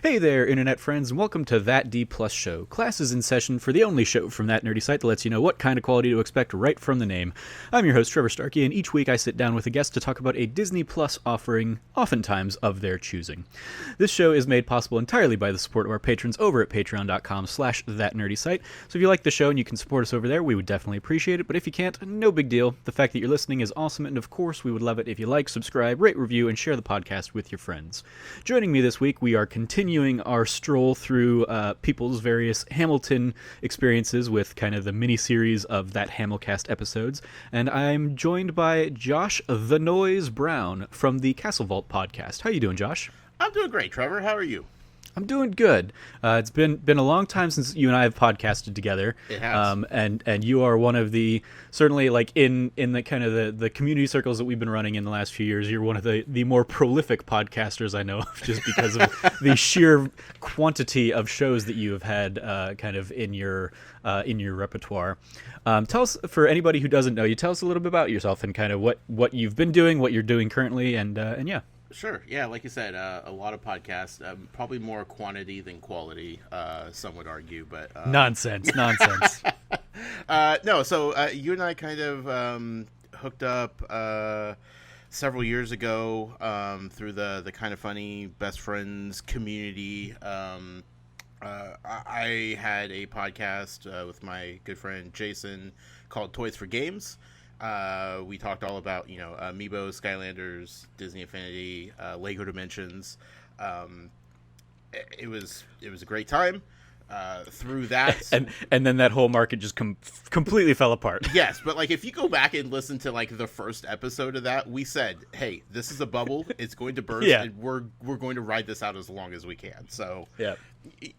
Hey there, internet friends, and welcome to That D Plus Show. Class is in session for the only show from that nerdy site that lets you know what kind of quality to expect right from the name. I'm your host, Trevor Starkey, and each week I sit down with a guest to talk about a Disney Plus offering, oftentimes of their choosing. This show is made possible entirely by the support of our patrons over at patreon.com/thatnerdysite. So if you like the show and you can support us over there, we would definitely appreciate it. But if you can't, no big deal. The fact that you're listening is awesome, and of course, we would love it if you like, subscribe, rate, review, and share the podcast with your friends. Joining me this week, we are continuing our stroll through people's various Hamilton experiences with kind of the mini-series of That Hamilcast episodes, and I'm joined by Josh the Noise Brown from the Castle Vault podcast. How you doing, Josh? I'm doing great, Trevor. How are you? I'm doing good. It's been a long time since you and I have podcasted together. It has. And you are one of the, certainly like in the kind of the community circles that we've been running in the last few years, you're one of the more prolific podcasters I know of, just because of the sheer quantity of shows that you have had kind of in your repertoire. Tell us, for anybody who doesn't know you, tell us a little bit about yourself and kind of what you've been doing, what you're doing currently, and yeah. Sure. Yeah, like you said, a lot of podcasts, probably more quantity than quality, some would argue, but... Nonsense. No, so you and I kind of hooked up several years ago through the Kind of Funny Best Friends community. I had a podcast with my good friend Jason called Toys for Games. We talked all about, Amiibo, Skylanders, Disney Infinity, Lego Dimensions. It was a great time. Through that, and then that whole market just completely fell apart. Yes, but like if you go back and listen to like the first episode of that, we said, "Hey, this is a bubble. It's going to burst, Yeah. and we're going to ride this out as long as we can." So Yeah.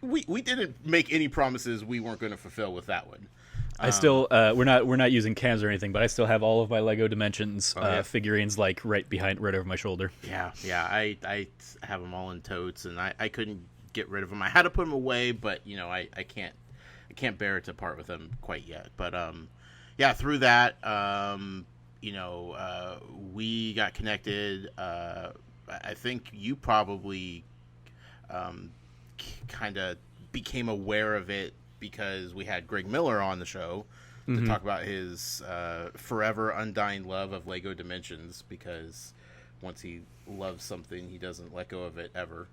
we didn't make any promises we weren't going to fulfill with that one. I still we're not using cans or anything, but I still have all of my Lego Dimensions figurines like right over my shoulder. Yeah, I have them all in totes, and I couldn't get rid of them. I had to put them away, but I can't bear to part with them quite yet. But yeah, through that, we got connected. I think you probably kind of became aware of it because we had Greg Miller on the show to talk about his forever undying love of Lego Dimensions, because once he loves something, he doesn't let go of it ever.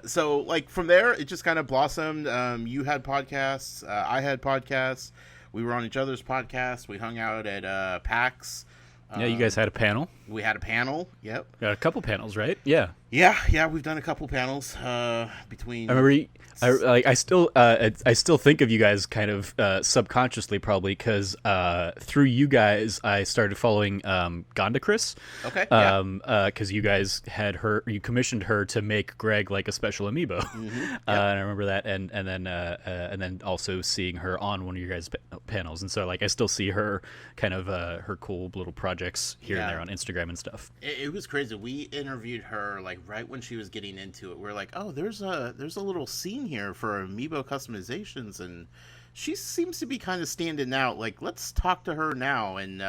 So like from there, it just kind of blossomed. You had podcasts, I had podcasts. We were on each other's podcasts. We hung out at PAX. Yeah, you guys had a panel. We had a panel. Yep. Got a couple panels, right? Yeah. Yeah. We've done a couple panels between. I remember. I still think of you guys kind of subconsciously, probably because through you guys I started following Gonda Chris. Okay. Because you guys you commissioned her to make Greg like a special amiibo, Yep. and I remember that, and then also seeing her on one of your guys' panels, and so like I still see her kind of her cool little projects here and there on Instagram and stuff. It was crazy. We interviewed her like right when she was getting into it. We're like, oh, there's a little scene here for amiibo customizations, and she seems to be kind of standing out. Like, let's talk to her now. And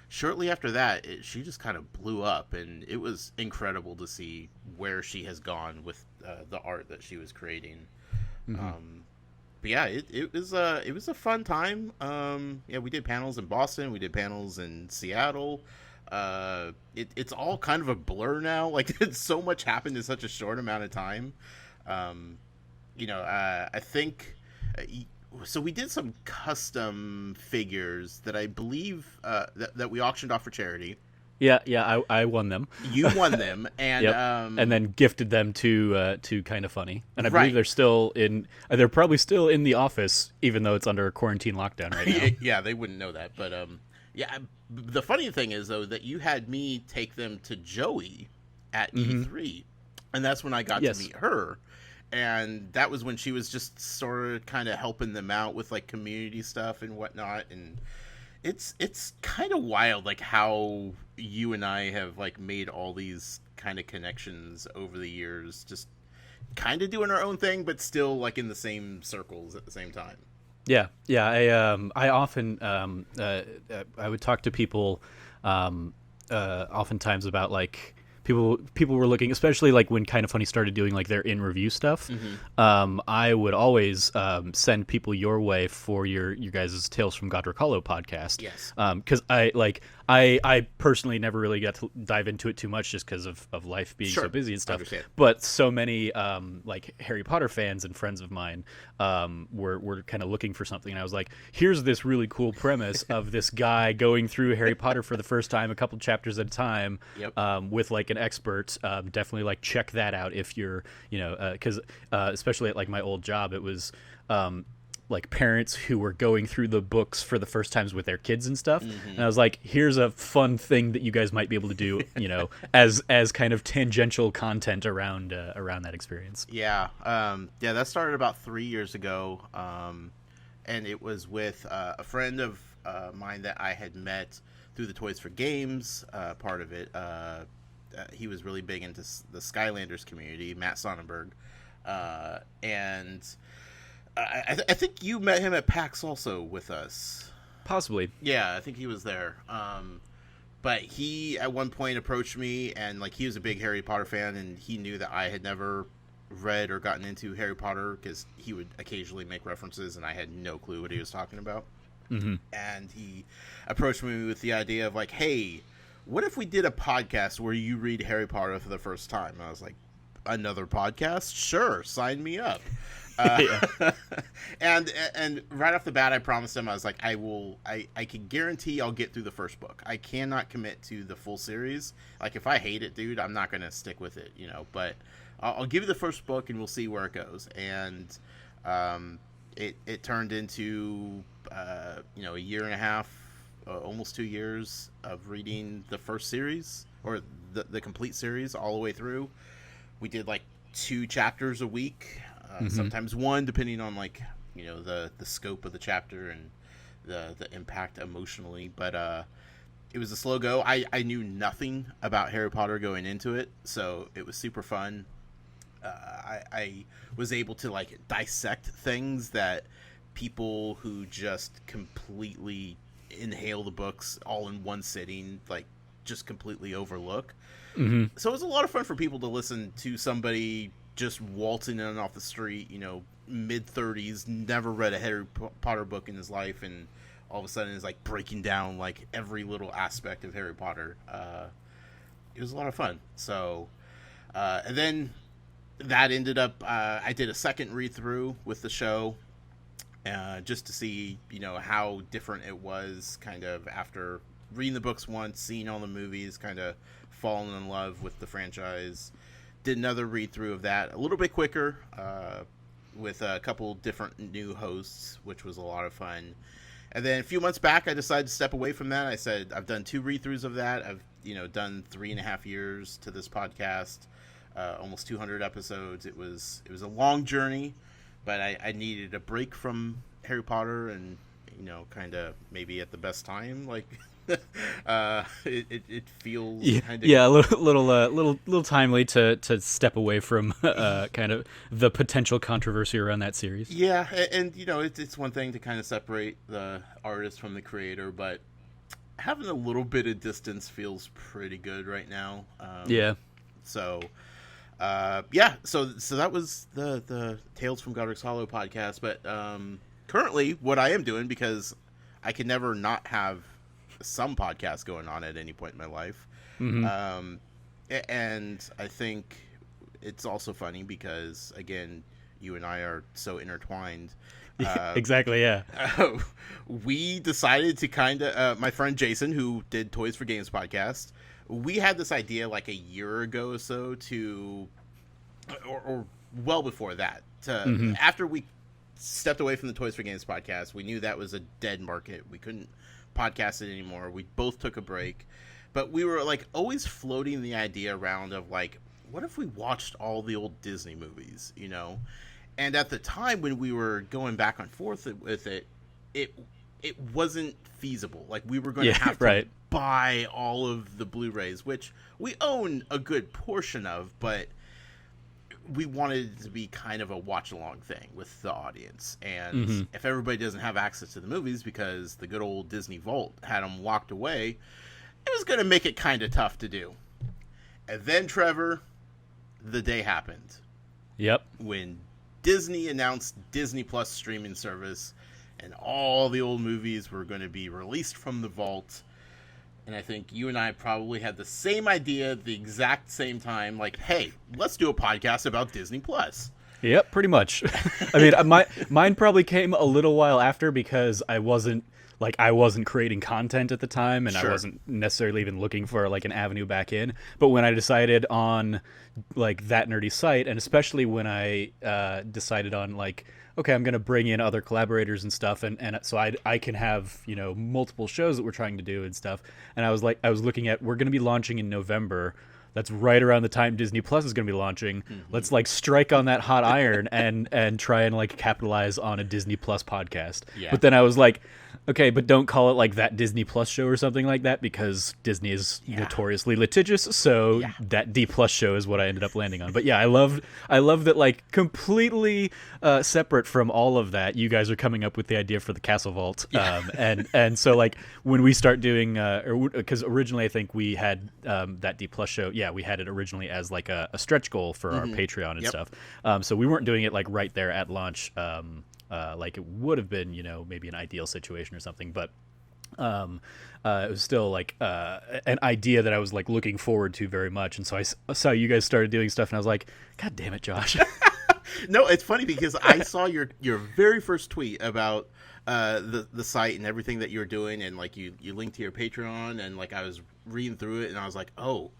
shortly after that, she just kind of blew up, and it was incredible to see where she has gone with the art that she was creating. But yeah, it was a fun time. We did panels in Boston, we did panels in Seattle. It's all kind of a blur now. Like, so much happened in such a short amount of time. I think so. We did some custom figures that I believe that we auctioned off for charity. Yeah, I won them. You won them, and yep. And then gifted them to Kind of Funny, and I believe they're probably still in the office, even though it's under a quarantine lockdown right now. Yeah, they wouldn't know that, but the funny thing is though that you had me take them to Joey at E3, and that's when I got to meet her. And that was when she was just sort of kind of helping them out with like community stuff and whatnot. And it's kind of wild, like how you and I have like made all these kind of connections over the years, just kind of doing our own thing, but still like in the same circles at the same time. Yeah. I often I would talk to people oftentimes about like people were looking, especially like when Kind of Funny started doing like their in review stuff. I would always send people your way for your guys' Tales from Godric Hollow podcast. Yes. Because I personally never really got to dive into it too much just because of life being so busy and stuff. Understand. But so many like Harry Potter fans and friends of mine were kind of looking for something, and I was like, here's this really cool premise of this guy going through Harry Potter for the first time, a couple chapters at a time, with like an expert. Definitely like check that out if you're, because especially at like my old job, it was like parents who were going through the books for the first times with their kids and stuff. And I was like, here's a fun thing that you guys might be able to do, as kind of tangential content around that experience. Yeah. That started about 3 years ago. And it was with a friend of mine that I had met through the Toys for Games part of it. He was really big into the Skylanders community, Matt Sonnenberg. And I think you met him at PAX also with us. Possibly. Yeah, I think he was there. But he at one point approached me, and like he was a big Harry Potter fan, and he knew that I had never read or gotten into Harry Potter because he would occasionally make references, and I had no clue what he was talking about. And he approached me with the idea of like, hey, what if we did a podcast where you read Harry Potter for the first time? And I was like, another podcast? Sure, sign me up. And right off the bat, I promised him, I was like, I can guarantee I'll get through the first book. I cannot commit to the full series. Like, if I hate it, dude, I'm not going to stick with it, but I'll give you the first book and we'll see where it goes. And it turned into, a year and a half, almost 2 years of reading the first series, or the complete series all the way through. We did like 2 chapters a week. Sometimes one, depending on like the scope of the chapter and the impact emotionally. But it was a slow go. I knew nothing about Harry Potter going into it, so it was super fun. I was able to like dissect things that people who just completely inhale the books all in one sitting like just completely overlook. So it was a lot of fun for people to listen to somebody just waltzing in and off the street, mid-30s, never read a Harry Potter book in his life, and all of a sudden is like breaking down like every little aspect of Harry Potter. It was a lot of fun. So, and then that ended up, I did a second read-through with the show, just to see, how different it was kind of after reading the books once, seeing all the movies, kind of falling in love with the franchise. Did another read-through of that, a little bit quicker, with a couple different new hosts, which was a lot of fun. And then a few months back, I decided to step away from that. I said, I've done 2 read-throughs of that. I've, done 3.5 years to this podcast, almost 200 episodes. It was a long journey, but I needed a break from Harry Potter, and, kind of maybe at the best time, like... it feels kind of... a little timely to step away from kind of the potential controversy around that series. Yeah, and it's one thing to kind of separate the artist from the creator, but having a little bit of distance feels pretty good right now. So that was the Tales from Godric's Hollow podcast. But currently, what I am doing, because I can never not have some podcast going on at any point in my life. And I think it's also funny because, again, you and I are so intertwined. Exactly, yeah. We decided to kind of, my friend Jason, who did Toys for Games podcast, we had this idea like a year ago or so or well before that, after we stepped away from the Toys for Games podcast, we knew that was a dead market. We couldn't podcast it anymore. We both took a break, but we were like always floating the idea around of like, what if we watched all the old Disney movies, And at the time when we were going back and forth with it wasn't feasible. Like, we were going to have to buy all of the Blu-rays, which we own a good portion of, but we wanted it to be kind of a watch-along thing with the audience. And if everybody doesn't have access to the movies because the good old Disney Vault had them locked away, it was going to make it kind of tough to do. And then, Trevor, the day happened. Yep. When Disney announced Disney Plus streaming service, and all the old movies were going to be released from the vault. And I think you and I probably had the same idea at the exact same time. Like, hey, let's do a podcast about Disney Plus. Yep, pretty much. I mean, mine probably came a little while after because I wasn't creating content at the time, and Sure. I wasn't necessarily even looking for like an avenue back in. But when I decided on like That Nerdy Site, and especially when I decided on like, okay, I'm going to bring in other collaborators and stuff, and so I can have, you know, multiple shows that we're trying to do and stuff. And I was looking at, we're going to be launching in November. That's right around the time Disney Plus is going to be launching. Mm-hmm. Let's like strike on that hot iron and try and like capitalize on a Disney Plus podcast. Yeah. But then I was like, okay, but don't call it like That Disney Plus Show or something like that, because Disney is notoriously litigious. So That D Plus Show is what I ended up landing on. But yeah, I love that, like, completely separate from all of that, you guys are coming up with the idea for the Castle Vault. And so like when we start doing, because originally I think we had That D Plus Show. Yeah, we had it originally as like a stretch goal for our Patreon and stuff. So we weren't doing it like right there at launch. Like it would have been, you know, maybe an ideal situation or something, but it was still like an idea that I was like looking forward to very much. And so I saw you guys started doing stuff, and I was like, God damn it, Josh. No, it's funny because I saw your very first tweet about the site and everything that you were doing, and like you linked to your Patreon, and like I was reading through it, and I was like, oh,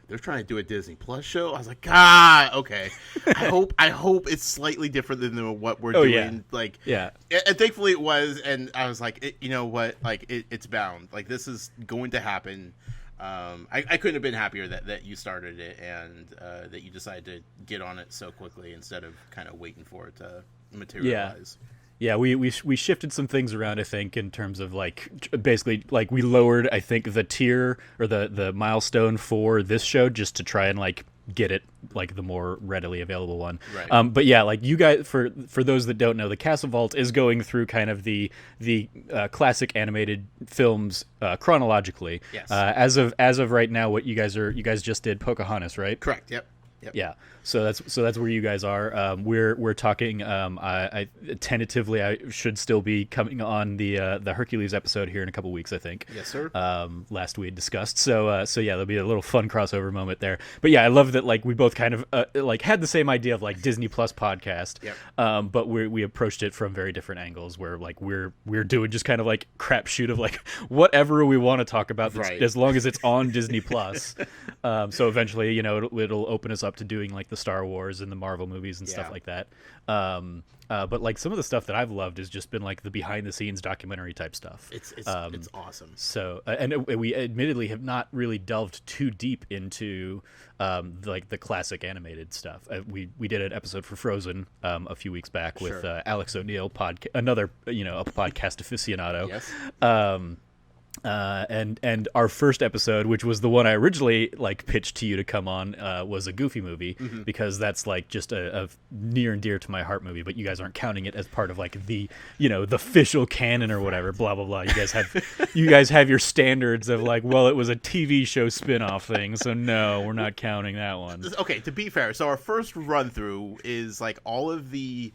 they're trying to do a Disney Plus show. I was like, God, okay. I hope it's slightly different than what we're doing. Yeah. Like, yeah. And thankfully it was. And I was like, you know what? Like, it's bound. Like, this is going to happen. I couldn't have been happier that you started it, and that you decided to get on it so quickly instead of kind of waiting for it to materialize. Yeah, we shifted some things around, I think, in terms of like basically like we lowered, I think, the tier or the milestone for this show just to try and like get it like the more readily available one. Right. But yeah, like you guys, for those that don't know, the Castle Vault is going through kind of the classic animated films chronologically. Yes. As of right now, what you guys just did Pocahontas, right? Correct. Yep. Yeah, so that's where you guys are. We're talking. I tentatively I should still be coming on the Hercules episode here in a couple weeks, I think. Yes, sir. Last we had discussed. So yeah, there'll be a little fun crossover moment there. But yeah, I love that like we both kind of like had the same idea of like Disney Plus podcast. Yep. But we approached it from very different angles. Where like we're doing just kind of like crapshoot of like whatever we want to talk about, right, as long as it's on Disney Plus. So eventually, you know, it'll open us up to doing like the Star Wars and the Marvel movies and stuff like that. But like some of the stuff that I've loved has just been like the behind the scenes documentary type stuff. It's awesome. So and we admittedly have not really delved too deep into like the classic animated stuff. We did an episode for Frozen a few weeks back with Alex O'Neill, another, you know, a podcast aficionado. Yes. And our first episode, which was the one I originally like pitched to you to come on, was a Goofy movie, because that's like just a near and dear to my heart movie. But you guys aren't counting it as part of like the, you know, the official canon or whatever. Blah blah blah. You guys have your standards of like, well, it was a TV show spin-off thing, so no, we're not counting that one. Okay, to be fair, so our first run through is like all of the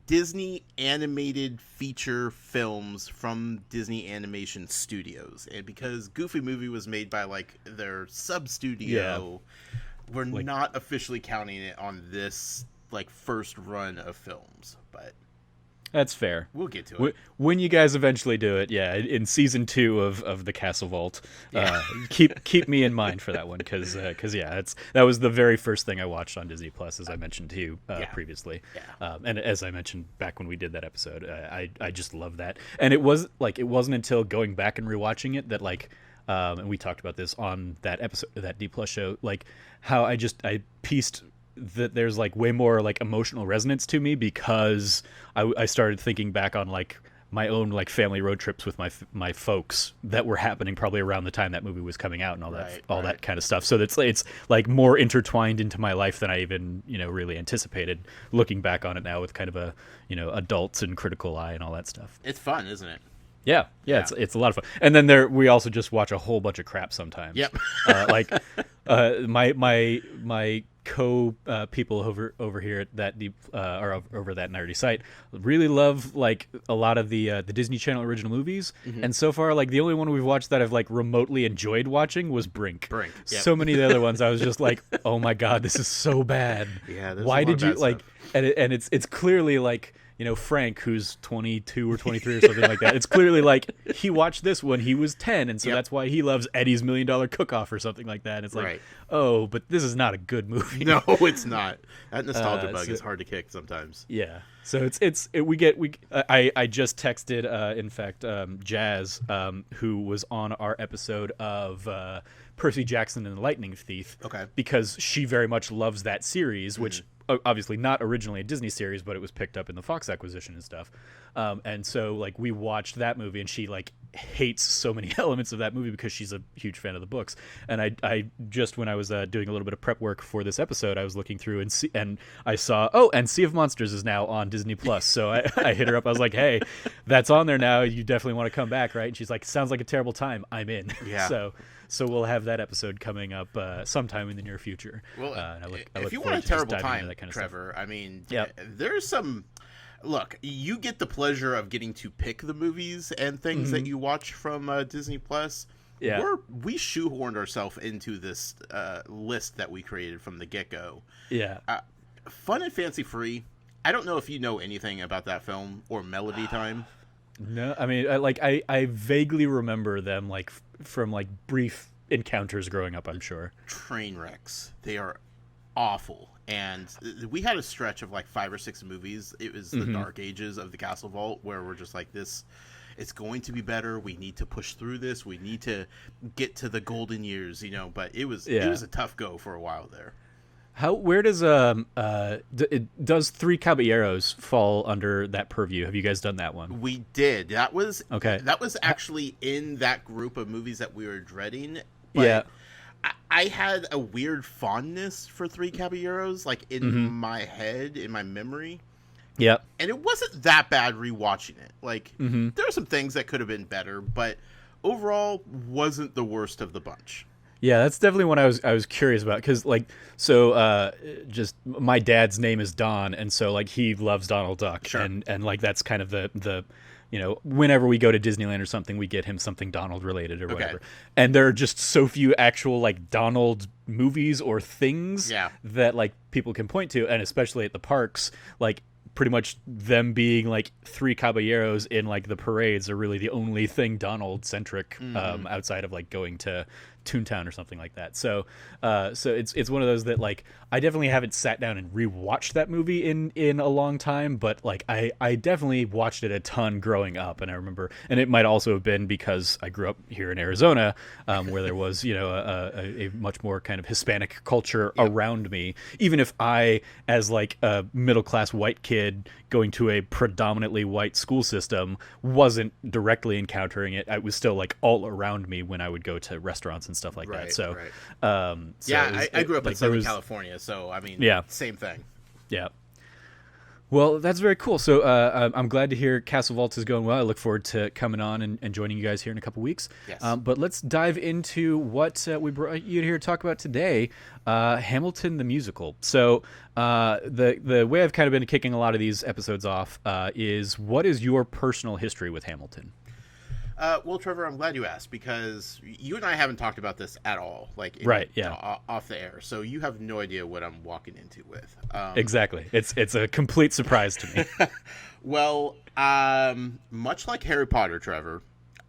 Disney animated feature films from Disney Animation Studios, and because Goofy movie was made by like their sub studio, we're like, not officially counting it on this like first run of films, but that's fair. We'll get to it when you guys eventually do it. Yeah, in season 2 of the Castle Vault. Keep me in mind for that one, because yeah, that was the very first thing I watched on Disney Plus, as I mentioned to you previously. And as I mentioned back when we did that episode, I just love that. And it wasn't until going back and rewatching it that like, and we talked about this on that episode, that D Plus show, like how I pieced that there's like way more like emotional resonance to me, because I started thinking back on like my own like family road trips with my folks that were happening probably around the time that movie was coming out and all that kind of stuff. So it's like more intertwined into my life than I even, you know, really anticipated, looking back on it now with kind of a, you know, adults and critical eye and all that stuff. It's fun, isn't it? Yeah, it's a lot of fun. And then we also just watch a whole bunch of crap sometimes. Yep. Like my people over here at that deep or over that nerdy site really love like a lot of the Disney Channel original movies. And so far, like the only one we've watched that I've like remotely enjoyed watching was Brink. Yep. So many of the other ones I was just like, oh my god, this is so bad. Yeah. Why did you like? And it's clearly like, you know, Frank, who's 22 or 23 or something like that. It's clearly like he watched this when he was 10, and so that's why he loves Eddie's $1 Million Cook-Off or something like that. And it's like, oh, but this is not a good movie. No, it's not. That nostalgia bug is hard to kick sometimes. Yeah. So I just texted, in fact, Jazz, who was on our episode of Percy Jackson and the Lightning Thief. Okay. Because she very much loves that series, which obviously not originally a Disney series, but it was picked up in the Fox acquisition and stuff. And so like we watched that movie, and she like hates so many elements of that movie because she's a huge fan of the books. And I just, when I was doing a little bit of prep work for this episode, I was looking through and I saw, and Sea of Monsters is now on Disney Plus. So I hit her up. I was like, hey, that's on there now. You definitely want to come back, right? And she's like, sounds like a terrible time. I'm in. Yeah. So we'll have that episode coming up sometime in the near future. Well, I look if you forward want a to just terrible diving into time, that kind of Trevor, stuff. I mean, there's some. Look, you get the pleasure of getting to pick the movies and things that you watch from Disney Plus. Yeah. We shoehorned ourselves into this list that we created from the get-go. Yeah. Fun and Fancy Free. I don't know if you know anything about that film or Melody Time. No, I mean, I vaguely remember them like from like brief encounters growing up, I'm sure. Train wrecks. They are awful. And we had a stretch of like 5 or 6 movies. It was the dark ages of the Castle Vault where we're just like, this, it's going to be better. We need to push through this. We need to get to the golden years, you know, but it was a tough go for a while there. Where does does Three Caballeros fall under that purview? Have you guys done that one? We did. That was okay. That was actually in that group of movies that we were dreading. But yeah. I had a weird fondness for Three Caballeros, like in my head, in my memory. Yeah. And it wasn't that bad rewatching it. Like there are some things that could have been better, but overall wasn't the worst of the bunch. Yeah, that's definitely what I was curious about, because like just my dad's name is Don, and so like he loves Donald Duck, sure. and like that's kind of the you know, whenever we go to Disneyland or something, we get him something Donald related or whatever. And there are just so few actual like Donald movies or things that like people can point to, and especially at the parks, like pretty much them being like Three Caballeros in like the parades are really the only thing Donald centric outside of like going to Toontown or something like that. So it's one of those that like I definitely haven't sat down and rewatched that movie in a long time, but like I definitely watched it a ton growing up, and I remember, and it might also have been because I grew up here in Arizona, where there was, you know, a much more kind of Hispanic culture around me, even if I, as like a middle class white kid going to a predominantly white school system, wasn't directly encountering it. It was still like all around me when I would go to restaurants and stuff like that. So, I grew up in Southern California, so I mean, same thing. Yeah. Well, that's very cool. So I'm glad to hear Castle Vault is going well. I look forward to coming on and joining you guys here in a couple weeks. Yes. But let's dive into what we brought you here to talk about today, Hamilton the musical. So the way I've kind of been kicking a lot of these episodes off is, what is your personal history with Hamilton? Well, Trevor, I'm glad you asked, because you and I haven't talked about this at all, like off the air. So you have no idea what I'm walking into with. Exactly. It's a complete surprise to me. Well, much like Harry Potter, Trevor,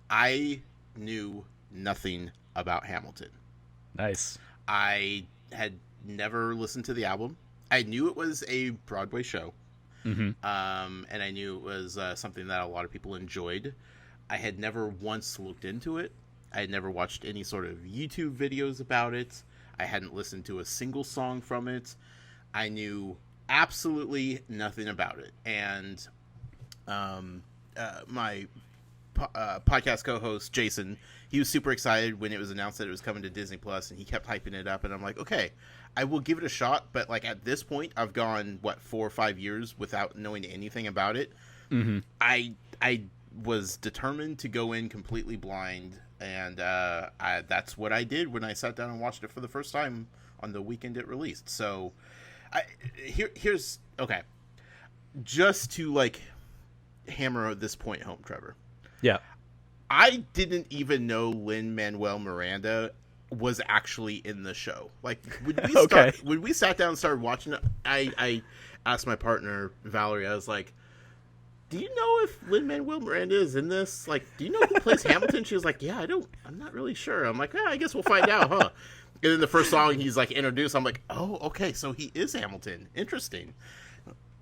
I knew nothing about Hamilton. Nice. I had never listened to the album. I knew it was a Broadway show, and I knew it was something that a lot of people enjoyed. I had never once looked into it. I had never watched any sort of YouTube videos about it. I hadn't listened to a single song from it. I knew absolutely nothing about it. And my podcast co-host, Jason, he was super excited when it was announced that it was coming to Disney Plus, and he kept hyping it up. And I'm like, okay, I will give it a shot. But like at this point, I've gone, 4 or 5 years without knowing anything about it. I was determined to go in completely blind, and that's what I did when I sat down and watched it for the first time on the weekend it released. So here's okay, just to like hammer this point home, Trevor. Yeah. I didn't even know Lin-Manuel Miranda was actually in the show. Like, when we sat down and started watching it, I asked my partner, Valerie, I was like, do you know if Lin-Manuel Miranda is in this? Like, do you know who plays Hamilton? She was like, yeah, I'm not really sure. I'm like, I guess we'll find out, huh? And then the first song he's like introduced, I'm like, oh, okay, so he is Hamilton. Interesting.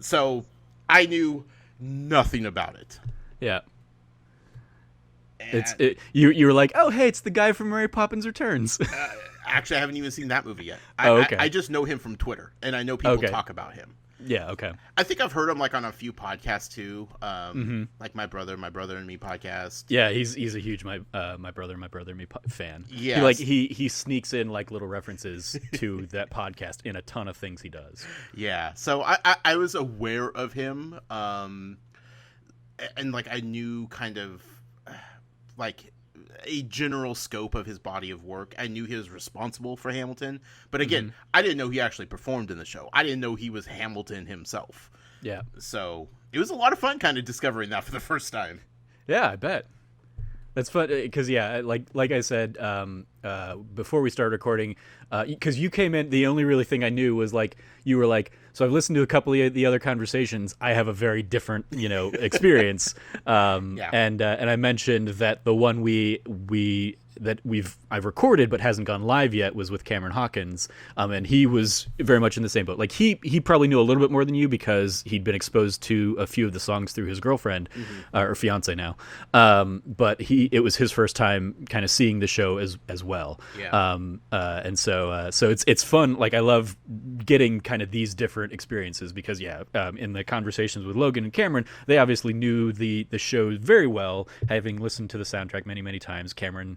So I knew nothing about it. Yeah. You were like, oh, hey, it's the guy from Mary Poppins Returns. Actually, I haven't even seen that movie yet. Okay. I just know him from Twitter, and I know people talk about him. Yeah, okay. I think I've heard him like on a few podcasts too, like my brother and me podcast. Yeah, he's a huge my brother and me fan. Yeah, he sneaks in like little references to that podcast in a ton of things he does. Yeah, so I was aware of him, and like I knew kind of like a general scope of his body of work. I knew he was responsible for Hamilton, but again, I didn't know he actually performed in the show. I didn't know he was Hamilton himself. Yeah. So it was a lot of fun kind of discovering that for the first time. Yeah, I bet. That's fun because like I said before we started recording, because you came in, the only really thing I knew was like you were like, so I've listened to a couple of the other conversations. I have a very different experience, and I mentioned that the one I've recorded but hasn't gone live yet was with Cameron Hawkins, and he was very much in the same boat. Like he probably knew a little bit more than you because he'd been exposed to a few of the songs through his girlfriend or fiance now, but it was his first time kind of seeing the show as well. And so it's fun. Like I love getting kind of these different experiences because in the conversations with Logan and Cameron, they obviously knew the show very well, having listened to the soundtrack many times. Cameron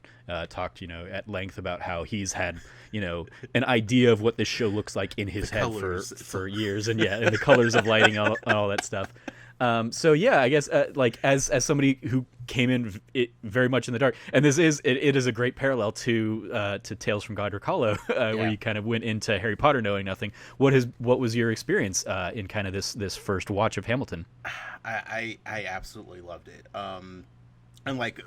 talked at length about how he's had an idea of what this show looks like in his head for years, and the colors of lighting and all that stuff. I guess like as somebody who came in very much in the dark, and it is a great parallel to Tales from Godric Hollow, where you kind of went into Harry Potter knowing nothing. What was your experience in kind of this first watch of Hamilton? I absolutely loved it. And like,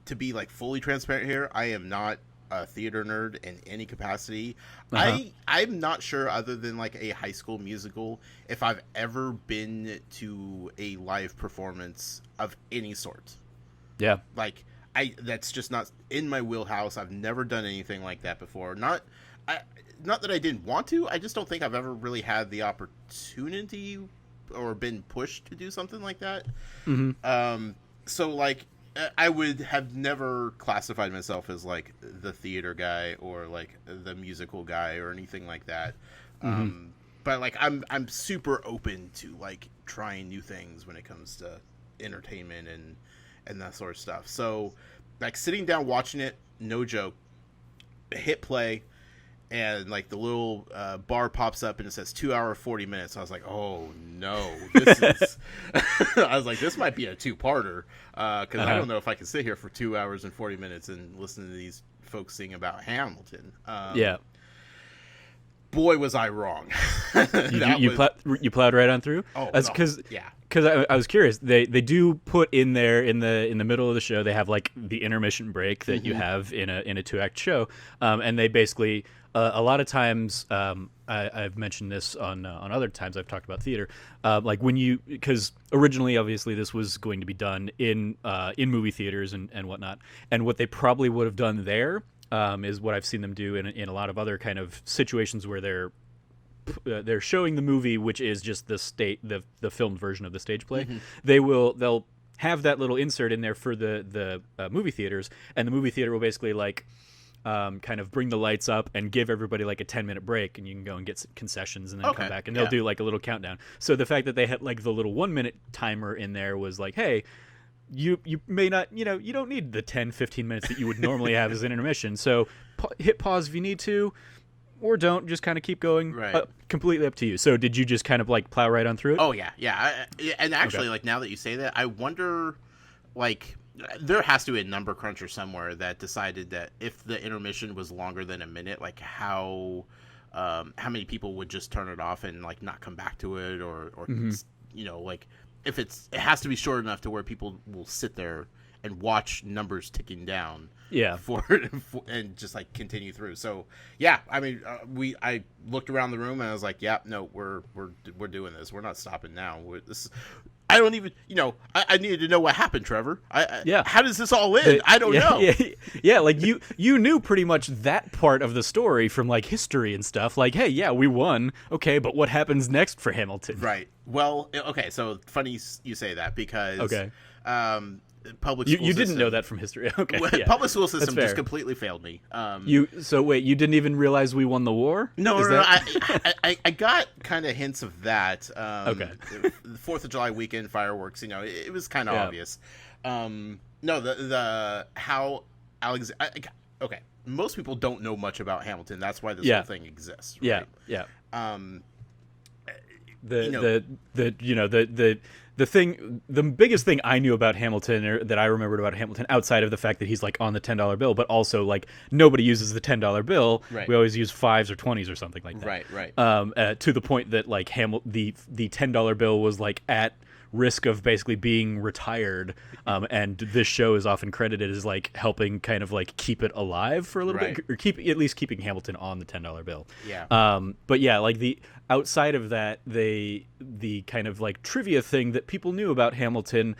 to be like fully transparent here, I am not a theater nerd in any capacity. I'm not sure, other than like a High School Musical, if I've ever been to a live performance of any sort. Yeah, like that's just not in my wheelhouse. I've never done anything like that before. Not that I didn't want to. I just don't think I've ever really had the opportunity or been pushed to do something like that. So like, I would have never classified myself as like the theater guy or like the musical guy or anything like that. But like I'm super open to like trying new things when it comes to entertainment and that sort of stuff. So like sitting down watching it, no joke, hit play, and like the little bar pops up and it says 2 hour 40 minutes. I was like, oh no, this is I was like, this might be a two-parter, because I don't know if I can sit here for 2 hours and 40 minutes and listen to these folks sing about Hamilton. Boy, was I wrong. You plowed right on through. That's because I was curious. They do put in there in the middle of the show, they have like the intermission break that you have in a 2-act show, and they basically a lot of times, I've mentioned this on other times I've talked about theater, like because originally obviously this was going to be done in movie theaters and whatnot, and what they probably would have done there is what I've seen them do in a lot of other kind of situations where they're showing the movie, which is just the filmed version of the stage play. They'll have that little insert in there for the movie theaters, and the movie theater will basically like kind of bring the lights up and give everybody like a 10-minute break, and you can go and get some concessions and then come back, and they'll do like a little countdown. So the fact that they had like the little 1-minute timer in there was like, hey, you may not, you don't need the 10-15 minutes that you would normally have as an intermission, so hit pause if you need to, or don't, just kind of keep going. Completely up to you. So did you just kind of like plow right on through it? Oh yeah. And actually, like, now that you say that, I wonder like there has to be a number cruncher somewhere that decided that if the intermission was longer than a minute, like how many people would just turn it off and like not come back to it, or you know, like if it has to be short enough to where people will sit there and watch numbers ticking down. Yeah. For and just like continue through. So yeah, I mean, I looked around the room and I was like, yeah, no, we're doing this. We're not stopping now. I don't even, you know, I needed to know what happened, Trevor. Yeah. How does this all end? I don't know. Yeah, like you knew pretty much that part of the story from like history and stuff. Like, hey, yeah, we won. Okay, but what happens next for Hamilton? Right. Well, okay. So funny you say that because public school you didn't know that from history. Okay. Yeah. Public school system just completely failed me. So wait, you didn't even realize we won the war? No. I got kind of hints of that. Okay. The 4th of July weekend fireworks, you know, it was kind of obvious. No, the how Alex. Okay, most people don't know much about Hamilton. That's why this whole thing exists. Right? Yeah. The biggest thing I knew about Hamilton, or that I remembered about Hamilton, outside of the fact that he's like on the $10 bill, but also like nobody uses the $10 bill. Right. We always use 5s or 20s or something like that. Right. To the point that like the $10 bill was like at risk of basically being retired, and this show is often credited as like helping kind of like keep it alive for a little bit, or keeping Hamilton on the $10 bill. Yeah. But yeah, like the outside of that, the kind of like trivia thing that people knew about Hamilton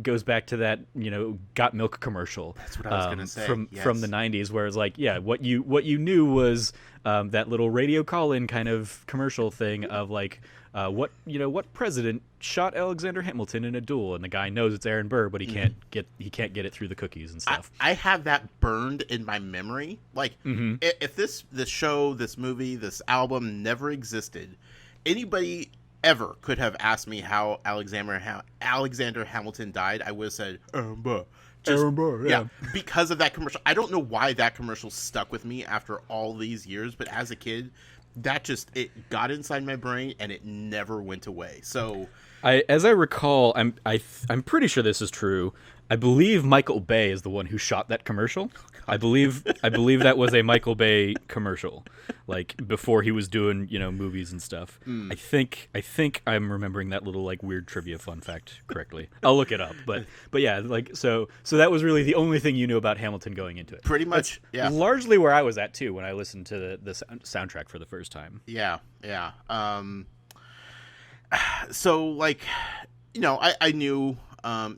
goes back to that, you know, Got Milk commercial. That's what I was gonna say. From the 90s, where it's like, yeah, what you knew was that little radio call-in kind of commercial thing of like, what president shot Alexander Hamilton in a duel, and the guy knows it's Aaron Burr, but he can't get it through the cookies and stuff. I have that burned in my memory. Like, if this show, this movie, this album never existed, anybody ever could have asked me how Alexander Hamilton died, I would have said Aaron Burr. Aaron Burr, yeah, because of that commercial. I don't know why that commercial stuck with me after all these years, but as a kid, that it got inside my brain and it never went away. So, as I recall, I'm pretty sure this is true. I believe Michael Bay is the one who shot that commercial. I believe that was a Michael Bay commercial, like before he was doing, you know, movies and stuff. I think I'm remembering that little like weird trivia fun fact correctly. I'll look it up, but yeah, like so that was really the only thing you knew about Hamilton going into it. Pretty much, yeah. Largely where I was at too when I listened to the soundtrack for the first time. Yeah. So like, you know, I knew,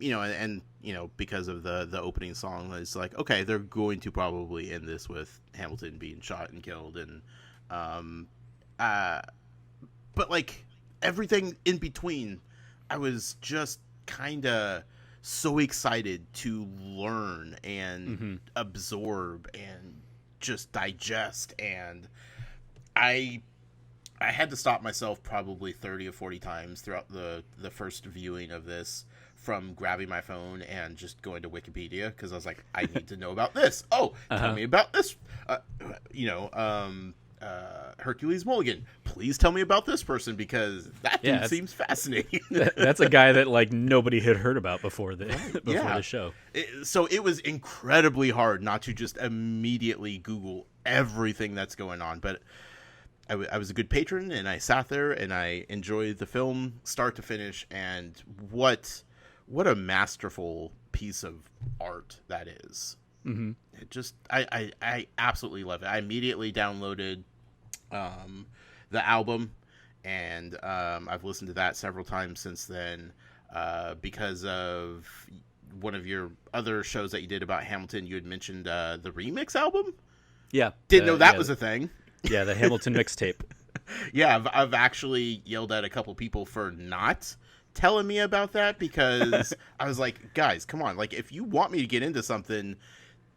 you know, and you know, because of the opening song, it's like, okay, they're going to probably end this with Hamilton being shot and killed, and but like everything in between, I was just kind of so excited to learn and absorb and just digest, and I had to stop myself probably 30 or 40 times throughout the first viewing of this, from grabbing my phone and just going to Wikipedia, because I was like, I need to know about this. Oh, tell me about this. Hercules Mulligan. Please tell me about this person, because that dude seems fascinating. That's a guy that like nobody had heard about before the show. So it was incredibly hard not to just immediately Google everything that's going on, but I was a good patron, and I sat there and I enjoyed the film start to finish, and what a masterful piece of art that is. It just, I absolutely love it. I immediately downloaded the album, and I've listened to that several times since then, because of one of your other shows that you did about Hamilton. You had mentioned the remix album. Yeah. Didn't know that was a thing. Yeah, the Hamilton Mixtape. Yeah, I've actually yelled at a couple people for not telling me about that, because I was like, guys, come on. Like, if you want me to get into something,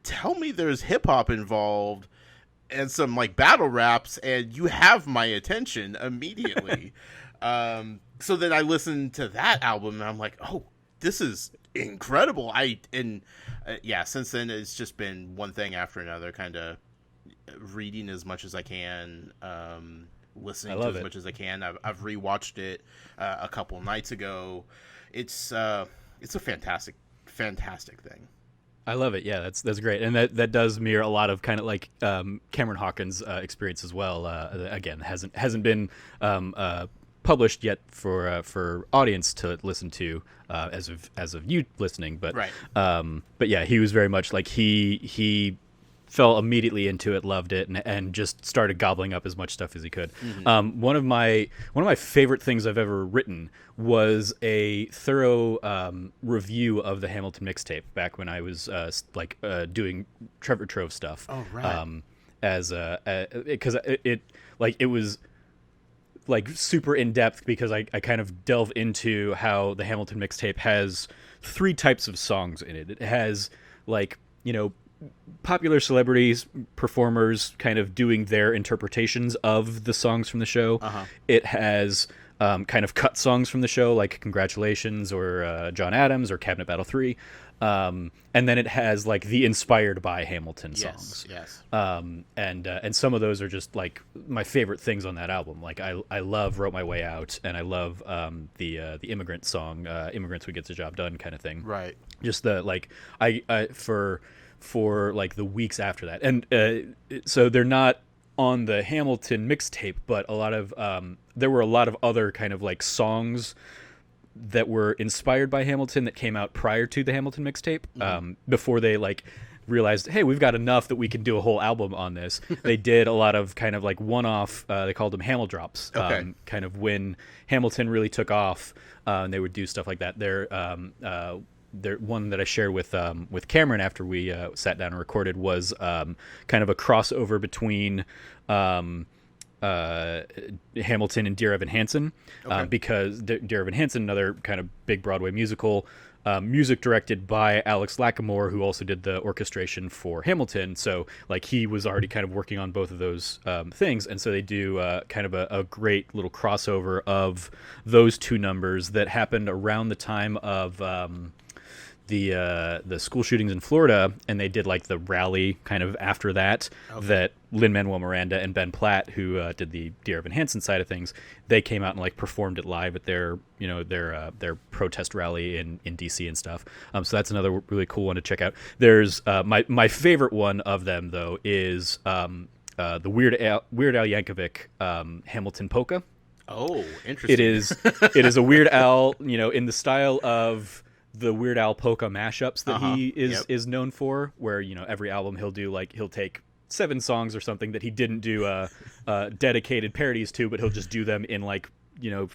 tell me there's hip-hop involved and some, like, battle raps, and you have my attention immediately. So then I listened to that album, and I'm like, oh, this is incredible. Since then, it's just been one thing after another, kind of reading as much as I can, listening to as much as I can. I've rewatched it a couple nights ago. It's a fantastic fantastic thing. I love it. Yeah, that's great, and that does mirror a lot of kind of like Cameron Hawkins' experience as well. Again, hasn't been published yet for audience to listen to as of you listening, but right. But yeah, he was very much like he fell immediately into it, loved it, and just started gobbling up as much stuff as he could. Mm-hmm. One of my favorite things I've ever written was a thorough review of the Hamilton Mixtape back when I was doing Trevor Trove stuff. Oh right. Because it was like super in depth, because I kind of delve into how the Hamilton Mixtape has 3 types of songs in it. It has like, popular celebrities, performers kind of doing their interpretations of the songs from the show. Uh-huh. It has kind of cut songs from the show, like Congratulations or John Adams or Cabinet Battle 3. And then it has like the inspired by Hamilton songs. Yes. And some of those are just like my favorite things on that album. Like I love Wrote My Way Out, and I love the Immigrant song, Immigrants Who Gets the Job Done kind of thing. Right. Just the like I for like the weeks after that. And so they're not on the Hamilton Mixtape, but a lot of there were a lot of other kind of like songs that were inspired by Hamilton that came out prior to the Hamilton Mixtape, before they like realized, hey, we've got enough that we can do a whole album on this. They did a lot of kind of like one-off, they called them Hamil drops, okay. Kind of when Hamilton really took off, and they would do stuff like that. There one that I shared with Cameron after we sat down and recorded was kind of a crossover between Hamilton and Dear Evan Hansen, okay. Because Dear Evan Hansen, another kind of big Broadway musical, music directed by Alex Lacamoire, who also did the orchestration for Hamilton. So like he was already kind of working on both of those things, and so they do kind of a great little crossover of those 2 numbers that happened around the time of the school shootings in Florida, and they did like the rally kind of after that. Okay. That Lin-Manuel Miranda and Ben Platt, who did the Dear Evan Hansen side of things, they came out and like performed it live at their protest rally in DC and stuff. So that's another really cool one to check out. There's my favorite one of them though is the Weird Al Yankovic Hamilton polka. Oh, interesting. It is a Weird Al, in the style of the Weird Al polka mashups that he is known for, where every album he'll take 7 songs or something that he didn't do dedicated parodies to, but he'll just do them in like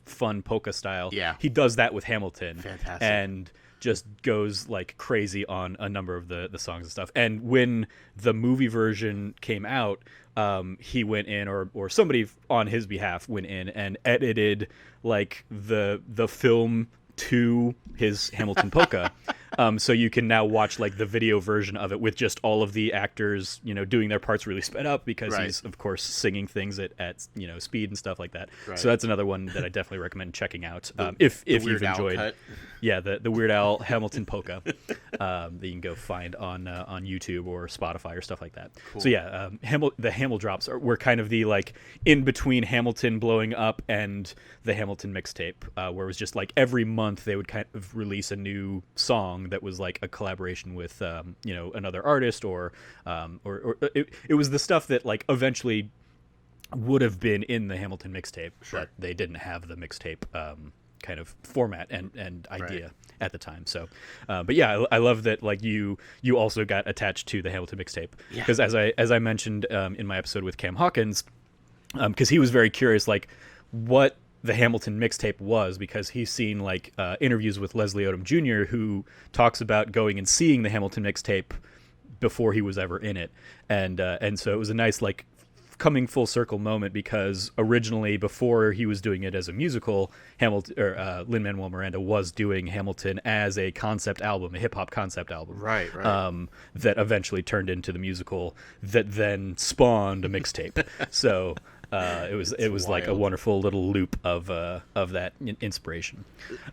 fun polka style. Yeah, he does that with Hamilton. Fantastic. And just goes like crazy on a number of the songs and stuff. And when the movie version came out, he went in, or somebody on his behalf went in and edited like the film to his Hamilton polka, so you can now watch like the video version of it with just all of the actors doing their parts really sped up, because right. he's of course singing things at speed and stuff like that. Right. So that's another one that I definitely recommend checking out, if you've enjoyed cut. Yeah, the Weird Al Hamilton polka that you can go find on YouTube or Spotify or stuff like that. Cool. So yeah, the Hamil drops were kind of the like in between Hamilton blowing up and the Hamilton Mixtape, where it was just like every month they would kind of release a new song that was like a collaboration with another artist, or it was the stuff that like eventually would have been in the Hamilton Mixtape, sure. but they didn't have the mixtape kind of format and idea right. at the time. So but yeah, I love that like you also got attached to the Hamilton Mixtape, because as I mentioned in my episode with Cam Hawkins, because he was very curious like what the Hamilton Mixtape was, because he's seen like interviews with Leslie Odom Jr., who talks about going and seeing the Hamilton Mixtape before he was ever in it, and so it was a nice like coming full circle moment, because originally before he was doing it as a musical, Hamilton or Lin-Manuel Miranda was doing Hamilton as a concept album, a hip hop concept album, right, that eventually turned into the musical that then spawned a mixtape. So it was like a wonderful little loop of that inspiration.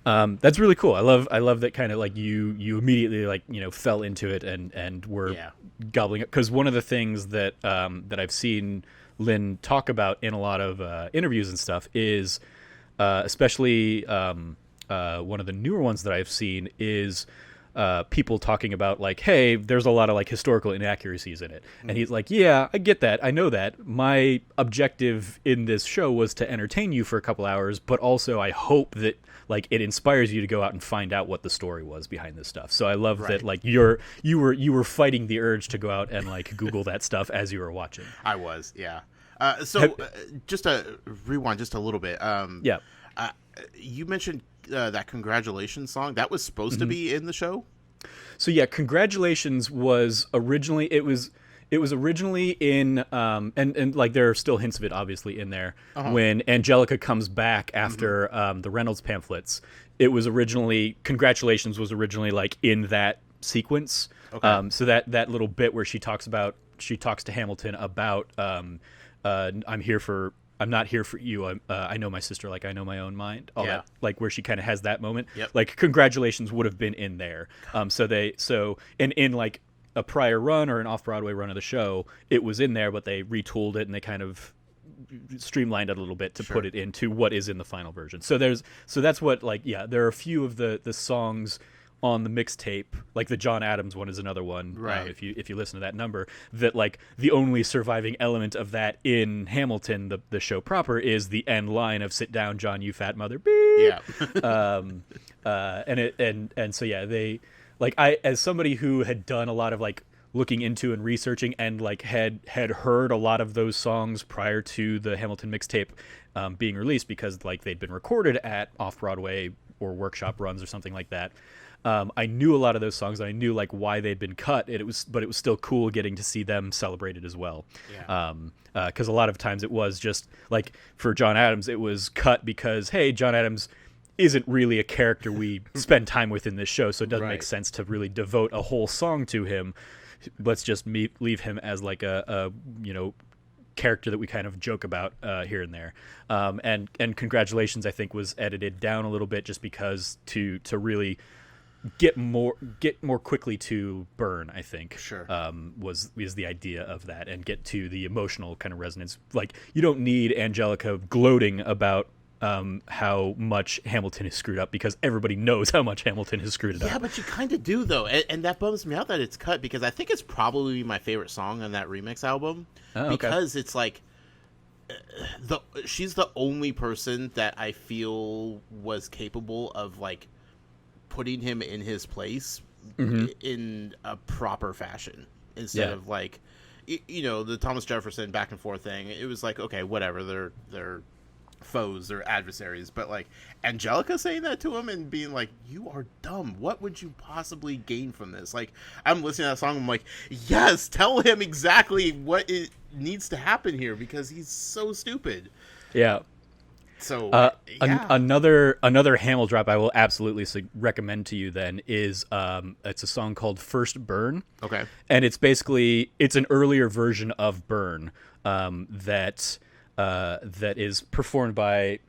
That's really cool. I love that kind of like you immediately like fell into it and were gobbling up, because one of the things that I've seen Lynn talk about in a lot of interviews and stuff is especially one of the newer ones that I've seen is people talking about like, hey, there's a lot of like historical inaccuracies in it. And he's like, yeah, I get that. I know that. My objective in this show was to entertain you for a couple hours, but also I hope that like it inspires you to go out and find out what the story was behind this stuff. So I love that like you were fighting the urge to go out and like Google that stuff as you were watching. I was, yeah. Just to rewind just a little bit. You mentioned that Congratulations song. That was supposed to be in the show? So yeah, Congratulations was originally it was originally in and like there are still hints of it obviously in there when Angelica comes back after the Reynolds pamphlets. It was originally Congratulations was originally like in that sequence. Okay. So that little bit where she talks to Hamilton about I'm not here for you. I know my sister like I know my own mind. All that, like where she kind of has that moment. Yep. Like Congratulations would have been in there. In like a prior run or an off-Broadway run of the show, it was in there, but they retooled it and they kind of streamlined it a little bit to put it into what is in the final version. So that's what like there are a few of the songs on the mixtape, like the John Adams one is another one. Right. If you listen to that number, that like the only surviving element of that in Hamilton, the show proper, is the end line of "Sit down, John, you fat mother." Beep. Yeah. They like I as somebody who had done a lot of like looking into and researching and like had heard a lot of those songs prior to the Hamilton mixtape being released because like they'd been recorded at off-Broadway or workshop runs or something like that. I knew a lot of those songs, and I knew like why they'd been cut. But it was still cool getting to see them celebrated as well. Yeah. Because a lot of times it was just like for John Adams, it was cut because hey, John Adams isn't really a character we spend time with in this show, so it doesn't make sense to really devote a whole song to him. Let's just leave him as like a character that we kind of joke about here and there. And Congratulations, I think, was edited down a little bit just because to really get more quickly to Burn, I think. Sure. Is the idea of that, and get to the emotional kind of resonance. Like you don't need Angelica gloating about how much Hamilton is screwed up because everybody knows how much Hamilton has screwed it up. Yeah, but you kind of do though, and that bums me out that it's cut because I think it's probably my favorite song on that remix album because it's like she's the only person that I feel was capable of like putting him in his place in a proper fashion instead of like the Thomas Jefferson back and forth thing. It was like, okay, whatever, they're foes, they're adversaries, but like Angelica saying that to him and being like, you are dumb, what would you possibly gain from this? Like I'm listening to that song, I'm like, yes, tell him exactly what it needs to happen here because he's so stupid. So another Hamil drop I will absolutely recommend to you then is it's a song called First Burn. Okay. And it's an earlier version of Burn that is performed by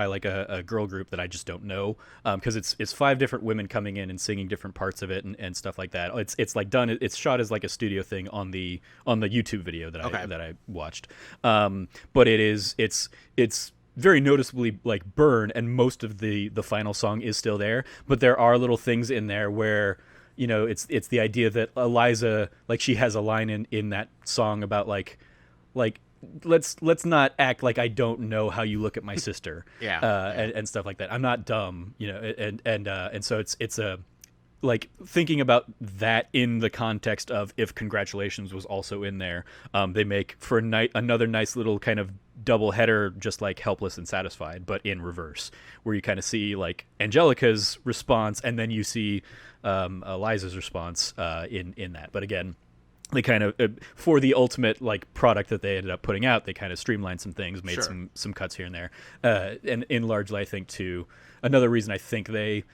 like a girl group that I just don't know because it's 5 different women coming in and singing different parts of it and stuff like that. It's like done. It's shot as like a studio thing on the YouTube video that I watched. But it's very noticeably like Burn, and most of the final song is still there, but there are little things in there where it's the idea that Eliza, like she has a line in that song about like let's not act like I don't know how you look at my sister. And stuff like that. I'm not dumb, and so it's a like thinking about that in the context of if Congratulations was also in there, they make for another nice little kind of double header, just like Helpless and Satisfied, but in reverse, where you kind of see like Angelica's response and then you see Eliza's response in that. But again, they kind of for the ultimate like product that they ended up putting out, they kind of streamlined some things, made some cuts here and there, and in largely I think too another reason I think they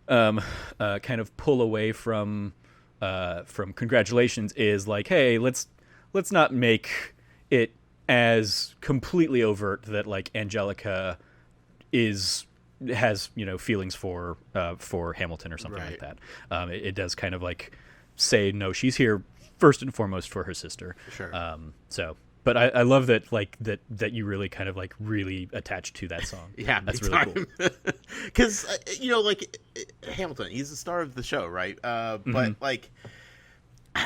kind of pull away from Congratulations is like, hey, let's not make it as completely overt that like Angelica has feelings for Hamilton or something like that. It does kind of like say no, she's here first and foremost for her sister. Sure. So But I love that like that you really kind of like really attached to that song. Yeah, that's really cool. Because like Hamilton, he's the star of the show, right? But like,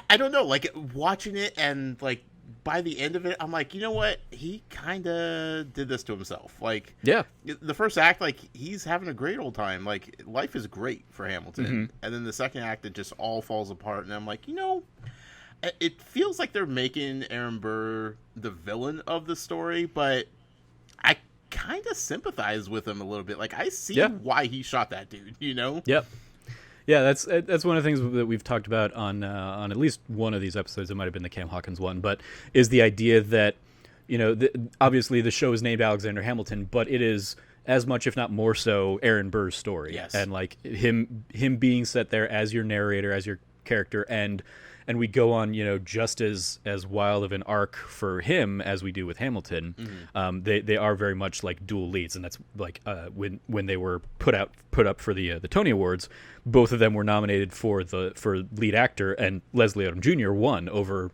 I don't know, like watching it and like by the end of it, I'm like, you know what? He kind of did this to himself. Like, yeah, the first act, like he's having a great old time. Like life is great for Hamilton, and then the second act, it just all falls apart. And I'm like, it feels like they're making Aaron Burr the villain of the story, but I kind of sympathize with him a little bit. Like, I see why he shot that dude, Yep. Yeah, that's one of the things that we've talked about on at least one of these episodes. It might have been the Cam Hawkins one, but is the idea that, obviously the show is named Alexander Hamilton, but it is as much, if not more so, Aaron Burr's story. Yes. And like him being set there as your narrator, as your character, and we go on, just as wild of an arc for him as we do with Hamilton. They are very much like dual leads, and that's like when they were put up for the Tony Awards, both of them were nominated for lead actor, and Leslie Odom Jr. won over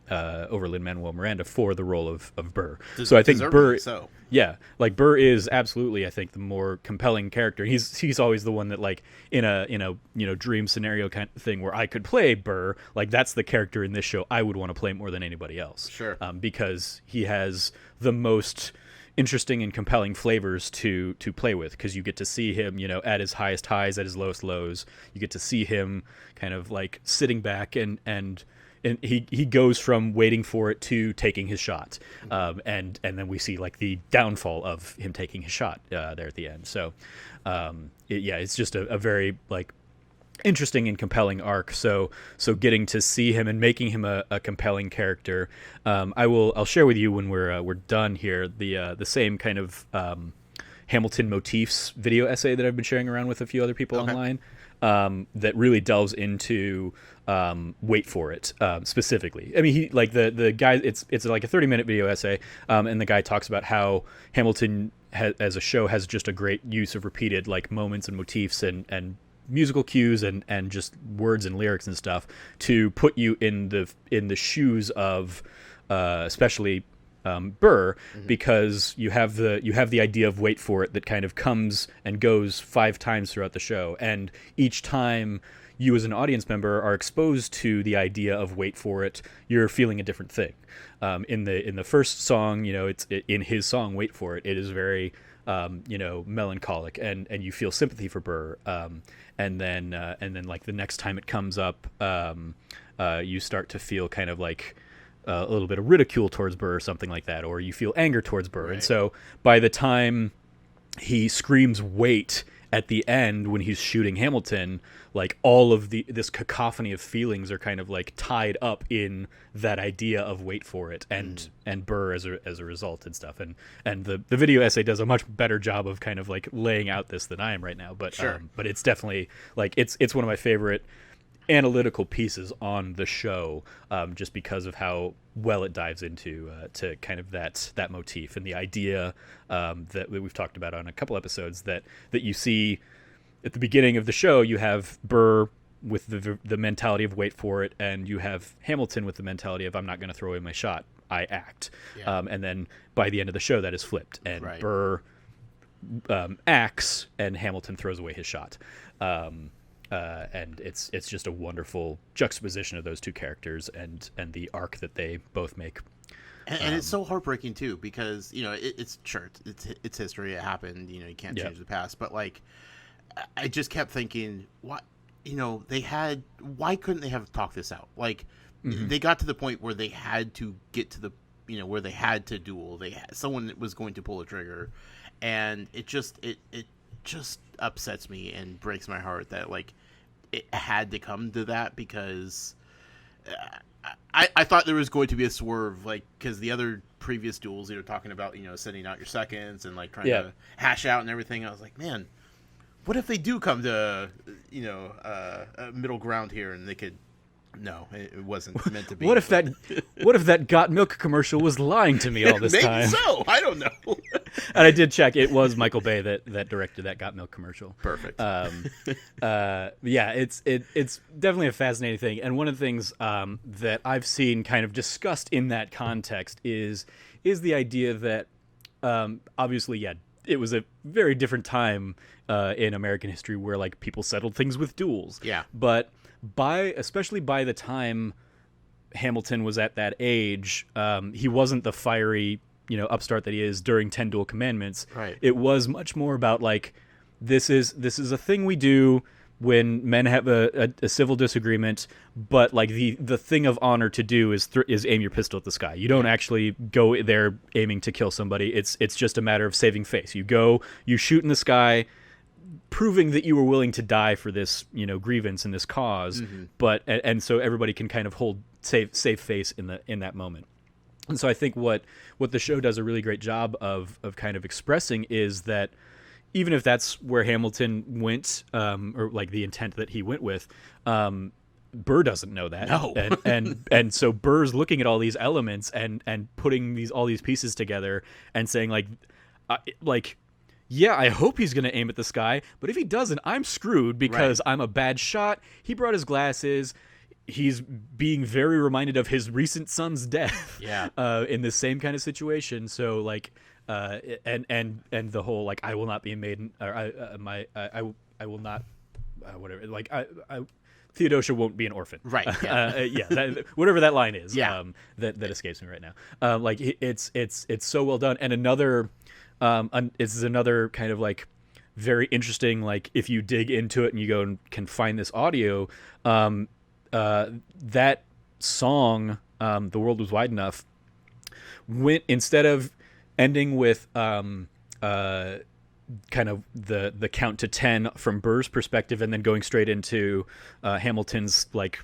Lin-Manuel Miranda for the role of Burr. So I think Burr. Yeah, like Burr is absolutely, I think, the more compelling character. He's always the one that, like, in a dream scenario kind of thing where I could play Burr, like that's the character in this show I would want to play more than anybody else. Sure. Because he has the most interesting and compelling flavors to play with, because you get to see him, at his highest highs, at his lowest lows. You get to see him kind of like sitting back and he goes from waiting for it to taking his shot, and then we see like the downfall of him taking his shot there at the end. So, it's just a very like interesting and compelling arc. So getting to see him and making him a compelling character. I'll share with you when we're done here the same kind of Hamilton motifs video essay that I've been sharing around with a few other people online. That really delves into Wait For It specifically. I mean, he like the guy. It's like a 30-minute video essay, and the guy talks about how Hamilton as a show has just a great use of repeated like moments and motifs and musical cues and just words and lyrics and stuff to put you in the shoes of especially Burr, because you have the idea of Wait For It that kind of comes and goes 5 times throughout the show, and each time you as an audience member are exposed to the idea of Wait For It, you're feeling a different thing. In the first song, it's in his song Wait For It, it is very melancholic, and you feel sympathy for Burr, and then like the next time it comes up, you start to feel kind of like a little bit of ridicule towards Burr or something like that, or you feel anger towards Burr. Right. And so by the time he screams wait at the end when he's shooting Hamilton, like all of this cacophony of feelings are kind of like tied up in that idea of Wait For It and Burr as a result and stuff. And the video essay does a much better job of kind of like laying out this than I am right now. But sure. But it's definitely like it's one of my favorite analytical pieces on the show, just because of how well it dives into to kind of that motif and the idea that we've talked about on a couple episodes, that you see at the beginning of the show. You have Burr with the mentality of Wait For It, and you have Hamilton with the mentality of I'm not going to throw away my shot, I act. Yeah. And then by the end of the show that is flipped, and right. Burr acts and Hamilton throws away his shot. And it's just a wonderful juxtaposition of those two characters and the arc that they both make. And it's so heartbreaking too, because it's history. It happened. You can't change the past. But like, I just kept thinking, why couldn't they have talked this out? Like, they got to the point where they had to get to the where they had to duel. Someone was going to pull a trigger, and it just upsets me and breaks my heart that like it had to come to that, because I thought there was going to be a swerve, like, because the other previous duels, talking about sending out your seconds and like trying to hash out and everything. I was like, man, what if they do come to a middle ground here and they could No, it wasn't meant to be. What if that Got Milk commercial was lying to me all this Maybe time? so. I don't know. And I did check. It was Michael Bay that directed that Got Milk commercial. Perfect. Yeah, it's definitely a fascinating thing. And one of the things that I've seen kind of discussed in that context is the idea that obviously, yeah, it was a very different time in American history where like people settled things with duels. Yeah. But especially by the time Hamilton was at that age, he wasn't the fiery, upstart that he is during 10 Duel Commandments. Right. It was much more about like, this is a thing we do when men have a civil disagreement, but like the thing of honor to do is aim your pistol at the sky. You don't actually go there aiming to kill somebody. It's just a matter of saving face. You go, you shoot in the sky, proving that you were willing to die for this, grievance and this cause. Mm-hmm. But and so everybody can kind of hold save face in that moment. And so I think what the show does a really great job of kind of expressing is that even if that's where Hamilton went, or like the intent that he went with, Burr doesn't know that. No. and so Burr's looking at all these elements and putting all these pieces together and saying yeah, I hope he's going to aim at the sky, but if he doesn't, I'm screwed because I'm a bad shot. He brought his glasses. He's being very reminded of his recent son's death. Yeah. In the same kind of situation. So like, and the whole like, I will not be a maiden, or I will not, whatever. Like Theodosia won't be an orphan. Right. Yeah. Whatever that line is. Yeah. That escapes me right now. Like it's so well done. And another. This is another kind of like very interesting, like if you dig into it and you go and can find this audio, that song, The World Was Wide Enough, went, instead of ending with kind of the count to 10 from Burr's perspective and then going straight into Hamilton's like,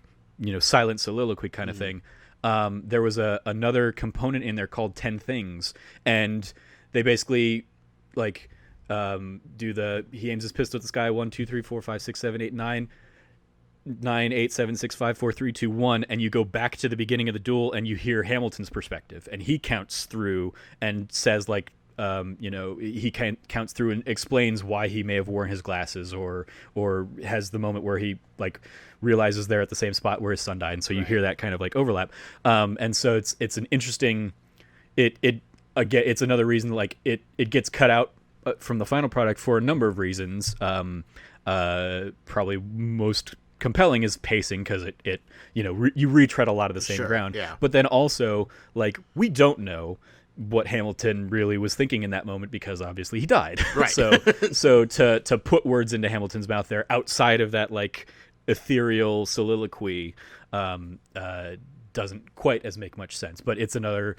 silent soliloquy kind of thing. There was another component in there called 10 Things, and they basically like he aims his pistol at the sky 1 2 3 4 5 6 7 8 9 9 8 7 6 5 4 3 2 1, and you go back to the beginning of the duel and you hear Hamilton's perspective, and he counts through and says like he counts through and explains why he may have worn his glasses, or has the moment where he like realizes they're at the same spot where his son died, and so you hear that kind of like overlap, and so it's an interesting again, it's another reason like it gets cut out from the final product for a number of reasons. Probably most compelling is pacing, because you retread a lot of the same ground. Yeah. But then also like we don't know what Hamilton really was thinking in that moment because obviously he died. Right. so to put words into Hamilton's mouth there outside of that like ethereal soliloquy doesn't quite as make much sense, but it's another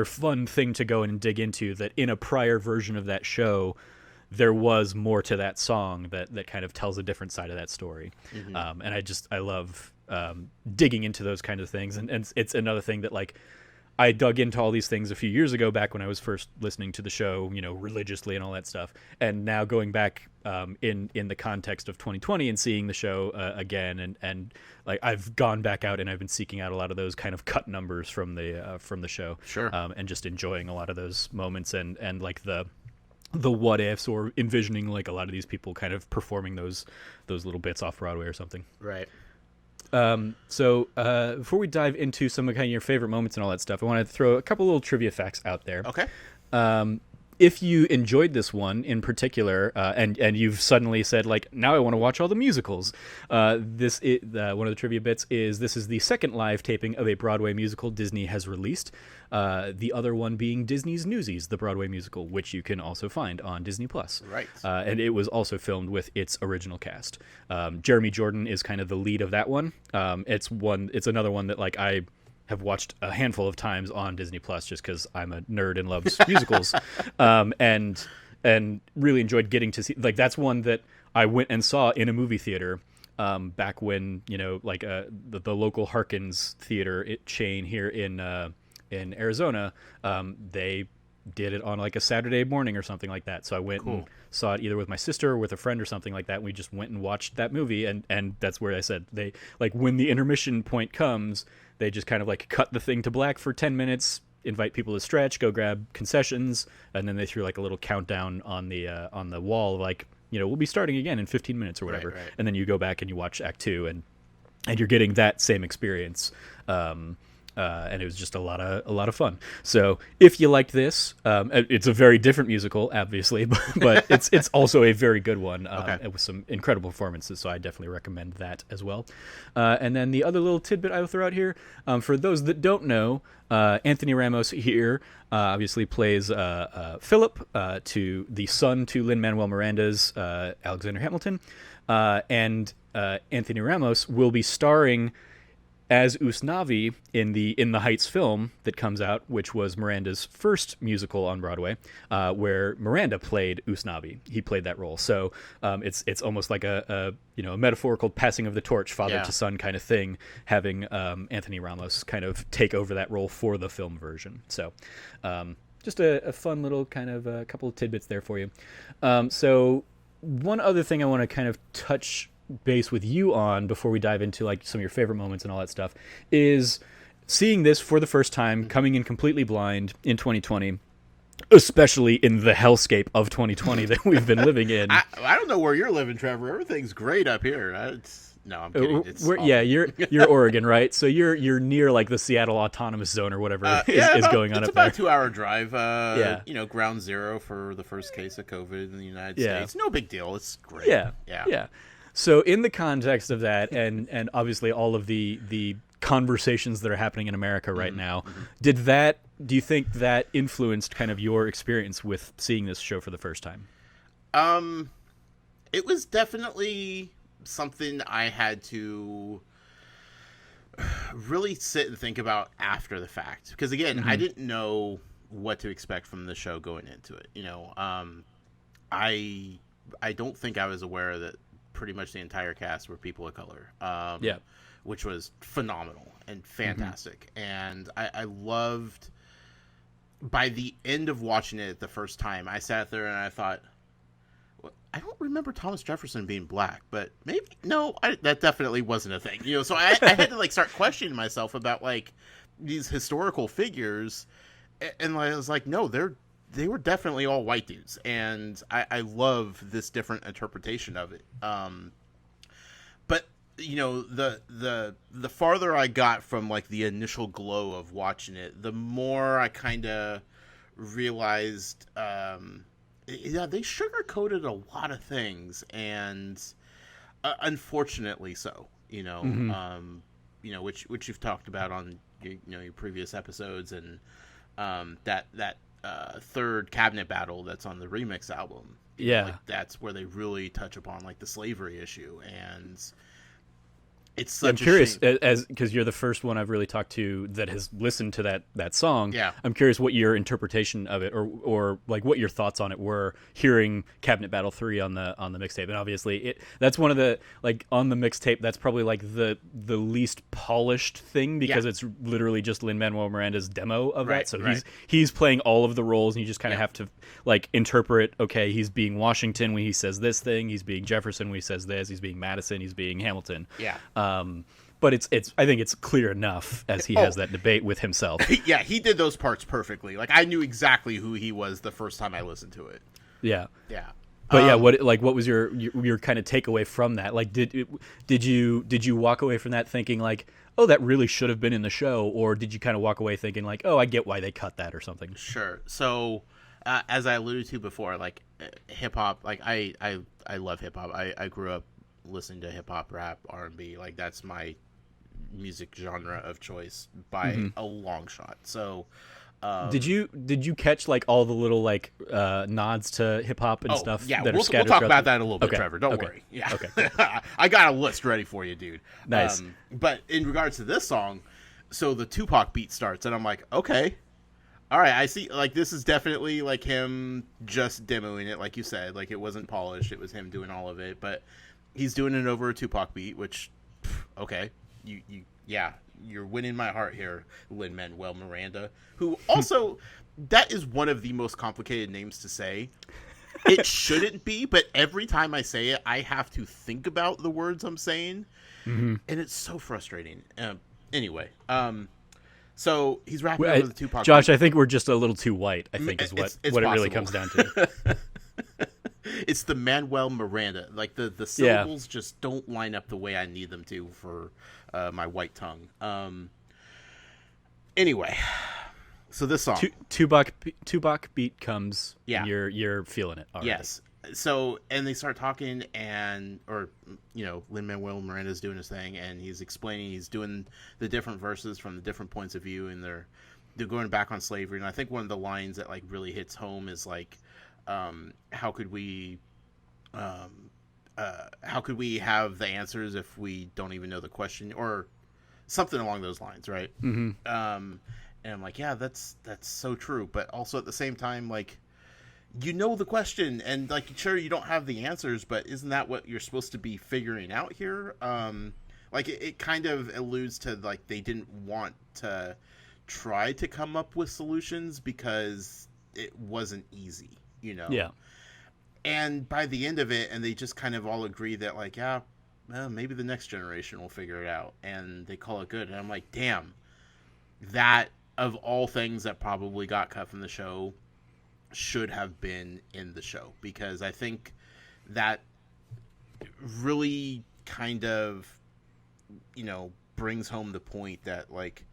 fun thing to go and dig into, that in a prior version of that show there was more to that song that kind of tells a different side of that story. Mm-hmm. And I love digging into those kinds of things, and it's another thing that like I dug into all these things a few years ago back when I was first listening to the show, religiously and all that stuff. And now going back in the context of 2020 and seeing the show again, and like I've gone back out and I've been seeking out a lot of those kind of cut numbers from the show. Sure. And just enjoying a lot of those moments and like the what ifs, or envisioning like a lot of these people kind of performing those little bits off Broadway or something. Right. So before we dive into some of kind of your favorite moments and all that stuff, I want to throw a couple little trivia facts out there. Okay. If you enjoyed this one in particular, and you've suddenly said like, now I want to watch all the musicals, one of the trivia bits is this is the second live taping of a Broadway musical Disney has released. The other one being Disney's Newsies, the Broadway musical, which you can also find on Disney Plus. Right. And it was also filmed with its original cast. Jeremy Jordan is kind of the lead of that one. It's another one that like I have watched a handful of times on Disney Plus just because I'm a nerd and loves musicals, and really enjoyed getting to see. Like that's one that I went and saw in a movie theater back when the local Harkins theater chain here in Arizona, did it on like a Saturday morning or something like that. So I went and saw it either with my sister or with a friend or something like that. And we just went and watched that movie, and that's where I said they like when the intermission point comes, they just kind of like cut the thing to black for 10 minutes, invite people to stretch, go grab concessions, and then they threw like a little countdown on the wall, like, you know, we'll be starting again in 15 minutes or whatever. Right. And then you go back and you watch Act 2, and you're getting that same experience. And it was just a lot of fun. So if you liked this, it's a very different musical, obviously, but it's also a very good one with some incredible performances. So I definitely recommend that as well. And then the other little tidbit I will throw out here, for those that don't know, Anthony Ramos here obviously plays Philip, to the son to Lin-Manuel Miranda's Alexander Hamilton, and Anthony Ramos will be starring as Usnavi in the Heights film that comes out, which was Miranda's first musical on Broadway, where Miranda played Usnavi. He played that role. So it's almost like a metaphorical passing of the torch, father to son kind of thing, having Anthony Ramos kind of take over that role for the film version. So just a fun little kind of a couple of tidbits there for you. So one other thing I want to kind of touch base with you on before we dive into like some of your favorite moments and all that stuff is seeing this for the first time, coming in completely blind in 2020, especially in the hellscape of 2020 that we've been living in. I don't know where you're living, Trevor. Everything's great up here. No, I'm kidding. You're Oregon, right? So you're near like the Seattle Autonomous Zone or whatever is going on up there. It's about a 2-hour drive. Ground zero for the first case of COVID in the United States. No big deal. It's great. Yeah. So in the context of that, and obviously all of the conversations that are happening in America right now, do you think that influenced kind of your experience with seeing this show for the first time? It was definitely something I had to really sit and think about after the fact. Because again, I didn't know what to expect from the show going into it. You know, I don't think I was aware that pretty much the entire cast were people of color, which was phenomenal and fantastic. And I loved, by the end of watching it the first time, I sat there and I thought, well, I don't remember Thomas Jefferson being black, but maybe, no, that definitely wasn't a thing. You know, so I had to like start questioning myself about like these historical figures. And I was like, no, they were definitely all white dudes, and I love this different interpretation of it. But you know, the farther I got from like the initial glow of watching it, the more I kind of realized, they sugarcoated a lot of things, and unfortunately so. You know, which you've talked about on your previous episodes, and that third cabinet battle that's on the remix album. Like, that's where they really touch upon like the slavery issue, and it's such I'm curious, because you're the first one I've really talked to that has listened to that song. Yeah. I'm curious what your interpretation of it, or like what your thoughts on it were hearing Cabinet Battle 3 on the mixtape. And obviously that's one of the, like, on the mixtape, that's probably like the least polished thing, because it's literally just Lin-Manuel Miranda's demo of that. So he's playing all of the roles, and you just kind of have to like interpret, okay, he's being Washington when he says this thing, he's being Jefferson when he says this, he's being Madison, he's being Hamilton. But it's I think it's clear enough as he has that debate with himself. Yeah, he did those parts perfectly. Like, I knew exactly who he was the first time I listened to it. Yeah. But what was your kind of takeaway from that? Like, did you walk away from that thinking like, oh, that really should have been in the show, or did you kind of walk away thinking like, oh, I get why they cut that or something? Sure. So, as I alluded to before, like hip hop, like I love hip hop. I grew up listening to hip hop, rap, R&B. Like, that's my music genre of choice by a long shot. So did you catch like all the little like nods to hip hop and stuff? Yeah, that we'll talk about that in a little bit, Trevor. Don't worry. Yeah. Okay. I got a list ready for you, dude. Nice. But in regards to this song, so the Tupac beat starts, and I'm like, okay, all right, I see. Like, this is definitely like him just demoing it, like you said. Like, it wasn't polished; it was him doing all of it. But he's doing it over a Tupac beat, which, okay, you Yeah, you're winning my heart here, Lin-Manuel Miranda, who also, that is one of the most complicated names to say. It shouldn't be, but every time I say it, I have to think about the words I'm saying, and it's so frustrating. Anyway, so he's rapping over the Tupac. Josh, I think we're just a little too white, I think is what it really comes down to. It's the Manuel Miranda. Like, the syllables just don't line up the way I need them to for my white tongue. Anyway, so this song. Tupac beat comes, yeah. And you're feeling it already. Yes. So, and they start talking, Lin-Manuel Miranda's doing his thing, and he's explaining, he's doing the different verses from the different points of view, and they're going back on slavery. And I think one of the lines that, like, really hits home is, like, how could we have the answers if we don't even know the question, or something along those lines, right? Mm-hmm. And I'm like, yeah, that's so true. But also at the same time, like, you know the question, and, like, sure, you don't have the answers, but isn't that what you're supposed to be figuring out here? Like, it kind of alludes to, like, they didn't want to try to come up with solutions because it wasn't easy, you know? Yeah. And by the end of it, and they just kind of all agree that, like, yeah, well, maybe the next generation will figure it out, and they call it good. And I'm like, damn, that, of all things that probably got cut from the show, should have been in the show, because I think that really kind of, brings home the point that, like,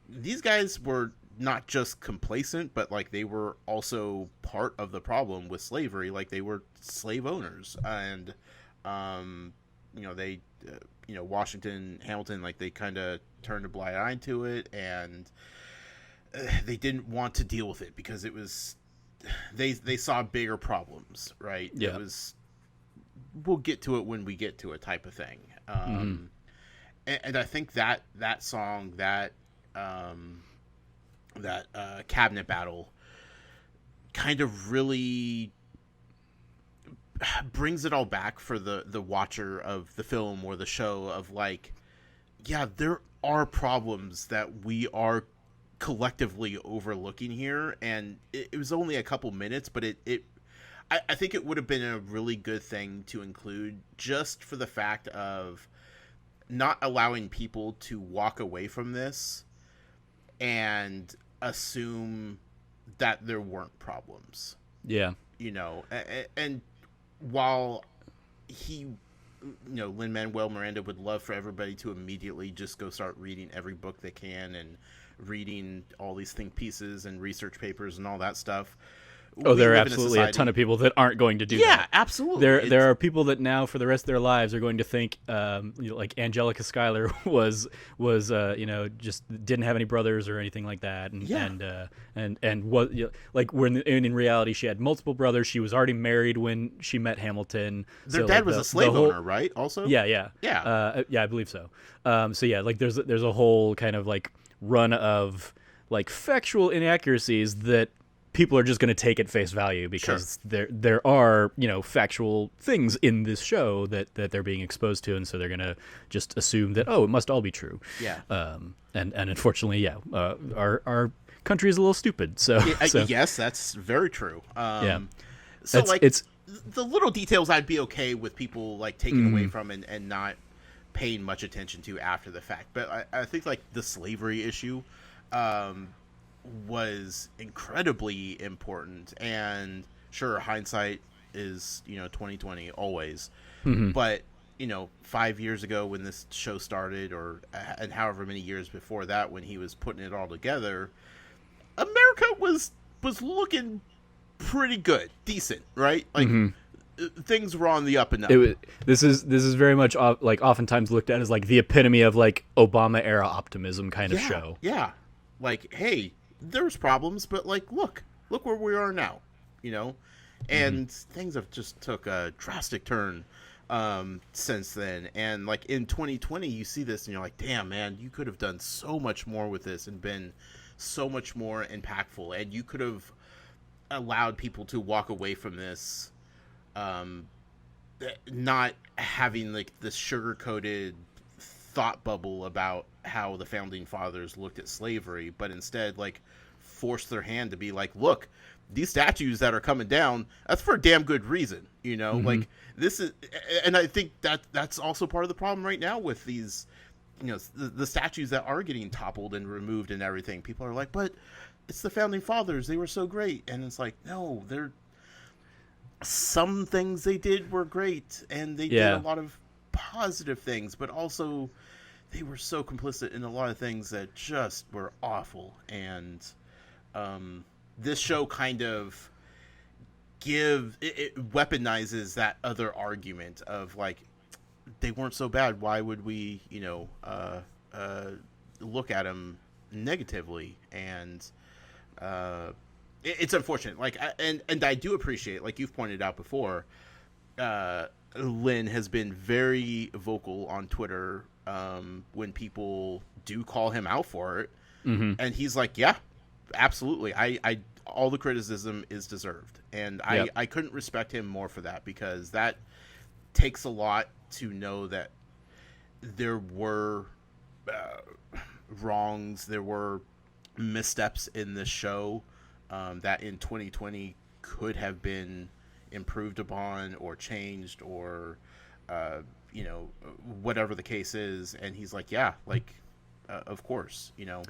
these guys were not just complacent, but, like, they were also part of the problem with slavery. Like, they were slave owners, and they Washington, Hamilton, like, they kind of turned a blind eye to it, and they didn't want to deal with it because it was, they saw bigger problems, right? Yeah. It was, we'll get to it when we get to it type of thing. And I think that song, that cabinet battle, kind of really brings it all back for the watcher of the film or the show, of, like, yeah, there are problems that we are collectively overlooking here, and it was only a couple minutes, but I think it would have been a really good thing to include, just for the fact of not allowing people to walk away from this and assume that there weren't problems. Yeah. And while he, Lin-Manuel Miranda would love for everybody to immediately just go start reading every book they can and reading all these think pieces and research papers and all that stuff. Oh, there are absolutely a ton of people that aren't going to do that. Yeah, absolutely. There are people that now, for the rest of their lives, are going to think, like Angelica Schuyler was just didn't have any brothers or anything like that, and was, like, when in reality she had multiple brothers. She was already married when she met Hamilton. Their dad was a slave owner, right? Also, yeah, I believe so. Like, there's a whole kind of, like, run of, like, factual inaccuracies that people are just going to take at face value, because there are factual things in this show that they're being exposed to, and so they're going to just assume that, oh, it must all be true. Yeah. And unfortunately, our country is a little stupid. So, yes, that's very true. Yeah. So it's the little details I'd be okay with people, like, taking away from and not paying much attention to after the fact. But I think, like, the slavery issue was incredibly important, and sure, hindsight is 2020 always, but 5 years ago when this show started, and however many years before that when he was putting it all together, America was looking pretty good, decent, right? Like, things were on the up and up. This is very much like oftentimes looked at as, like, the epitome of, like, Obama era optimism kind of show. Yeah, like, hey, there's problems, but, like, look where we are now, and things have just took a drastic turn since then. And, like, in 2020 you see this and you're like, damn, man, you could have done so much more with this and been so much more impactful, and you could have allowed people to walk away from this not having, like, this sugar-coated thought bubble about how the founding fathers looked at slavery, but instead like forced their hand to be like, look, these statues that are coming down, that's for a damn good reason, you know. Like this is, and I think that's also part of the problem right now with these, you know, the statues that are getting toppled and removed and everything. People are like, but it's the founding fathers, they were so great. And it's like, no, some things they did were great, and they did a lot of positive things, but also they were so complicit in a lot of things that just were awful. And this show kind of it weaponizes that other argument of like, they weren't so bad, why would we, you know, look at them negatively? And it's unfortunate. Like, and I do appreciate, like you've pointed out before, Lynn has been very vocal on Twitter when people do call him out for it, and he's like, yeah, absolutely, I all the criticism is deserved, and I couldn't respect him more for that, because that takes a lot to know that there were wrongs, there were missteps in this show that in 2020 could have been improved upon or changed, or you know, whatever the case is. And he's like, yeah, like of course, you know.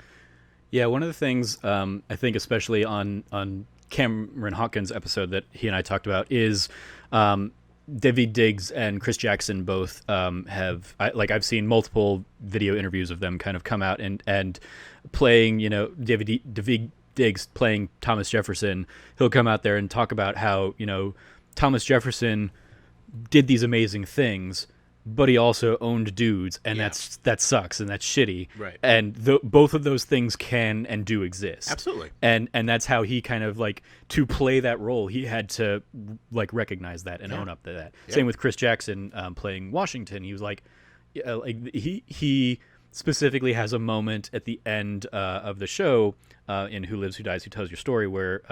Yeah, one of the things I think, especially on Cameron Hawkins' episode that he and I talked about, is Daveed Diggs and Chris Jackson both I've seen multiple video interviews of them kind of come out and playing, you know, Daveed Diggs playing Thomas Jefferson. He'll come out there and talk about how, you know, Thomas Jefferson did these amazing things, but he also owned dudes, and that sucks, and that's shitty. Right. And both of those things can and do exist. Absolutely. And that's how he kind of like, to play that role, he had to like recognize that and own up to that. Yeah. Same with Chris Jackson playing Washington. He was like he specifically has a moment at the end of the show in Who Lives, Who Dies, Who Tells Your Story, where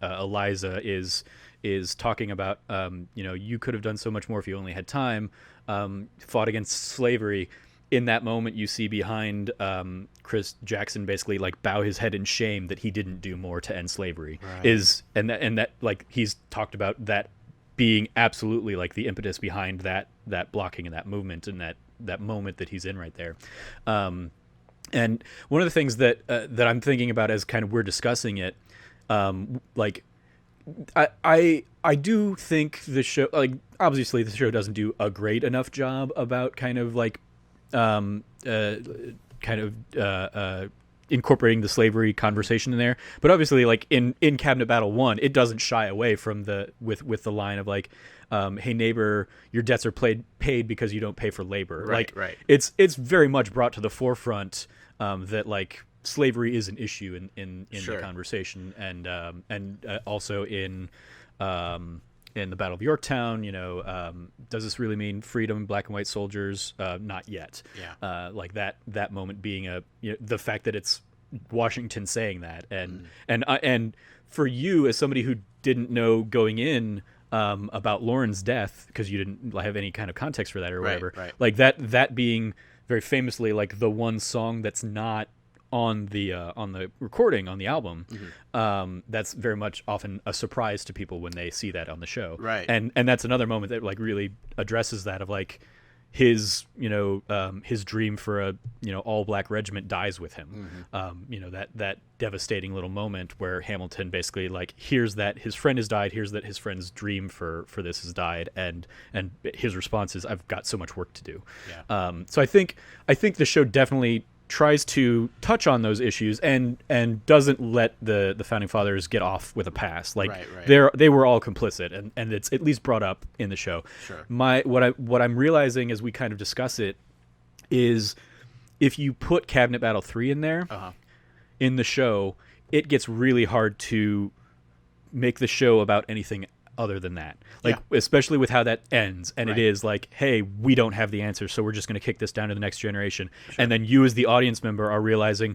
Eliza is talking about, you know, you could have done so much more if you only had time, fought against slavery. In that moment, you see behind Chris Jackson basically like bow his head in shame that he didn't do more to end slavery. Right. And that like, he's talked about that being absolutely like the impetus behind that blocking and that movement and that moment that he's in right there. And one of the things that I'm thinking about as kind of we're discussing it, like, I do think the show, like, obviously the show doesn't do a great enough job about kind of like incorporating the slavery conversation in there, but obviously like in Cabinet Battle 1, it doesn't shy away from with the line of like, hey neighbor, your debts are paid because you don't pay for labor. Right. It's very much brought to the forefront that like slavery is an issue in the conversation, and also in the Battle of Yorktown. You know, does this really mean freedom, black and white soldiers? Not yet. Yeah. Like that moment being the fact that it's Washington saying that, and for you as somebody who didn't know going in about Lauren's death, because you didn't have any kind of context for that or whatever, right. Like that being very famously like the one song that's not on the recording on the album, that's very much often a surprise to people when they see that on the show, right? And that's another moment that like really addresses that of like his his dream for a all black regiment dies with him. That devastating little moment where Hamilton basically like hears that his friend has died, hears that his friend's dream for this has died, and his response is, I've got so much work to do. So I think the show definitely tries to touch on those issues and doesn't let the founding fathers get off with a pass. Like they were all complicit, and it's at least brought up in the show. Sure. What I'm realizing as we kind of discuss it is, if you put Cabinet Battle 3 in there in the show, it gets really hard to make the show about anything other than that, like especially with how that ends, and it is like, hey, we don't have the answer, so we're just going to kick this down to the next generation. And then you as the audience member are realizing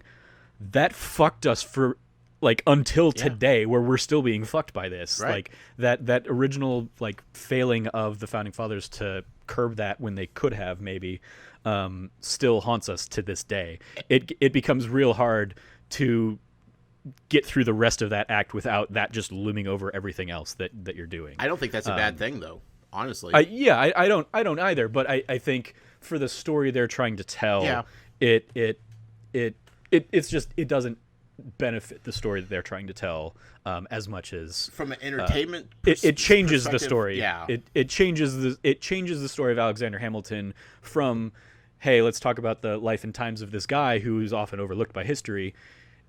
that fucked us for like until today, where we're still being fucked by this. Right. Like that original like failing of the founding fathers to curb that when they could have maybe still haunts us to this day. It becomes real hard to get through the rest of that act without that just looming over everything else that you're doing. I don't think that's a bad thing, though. Honestly, I don't either. But I think for the story they're trying to tell, it's just it doesn't benefit the story that they're trying to tell as much as from an entertainment. It changes the story. Yeah, it changes the story of Alexander Hamilton from, hey, let's talk about the life and times of this guy who's often overlooked by history.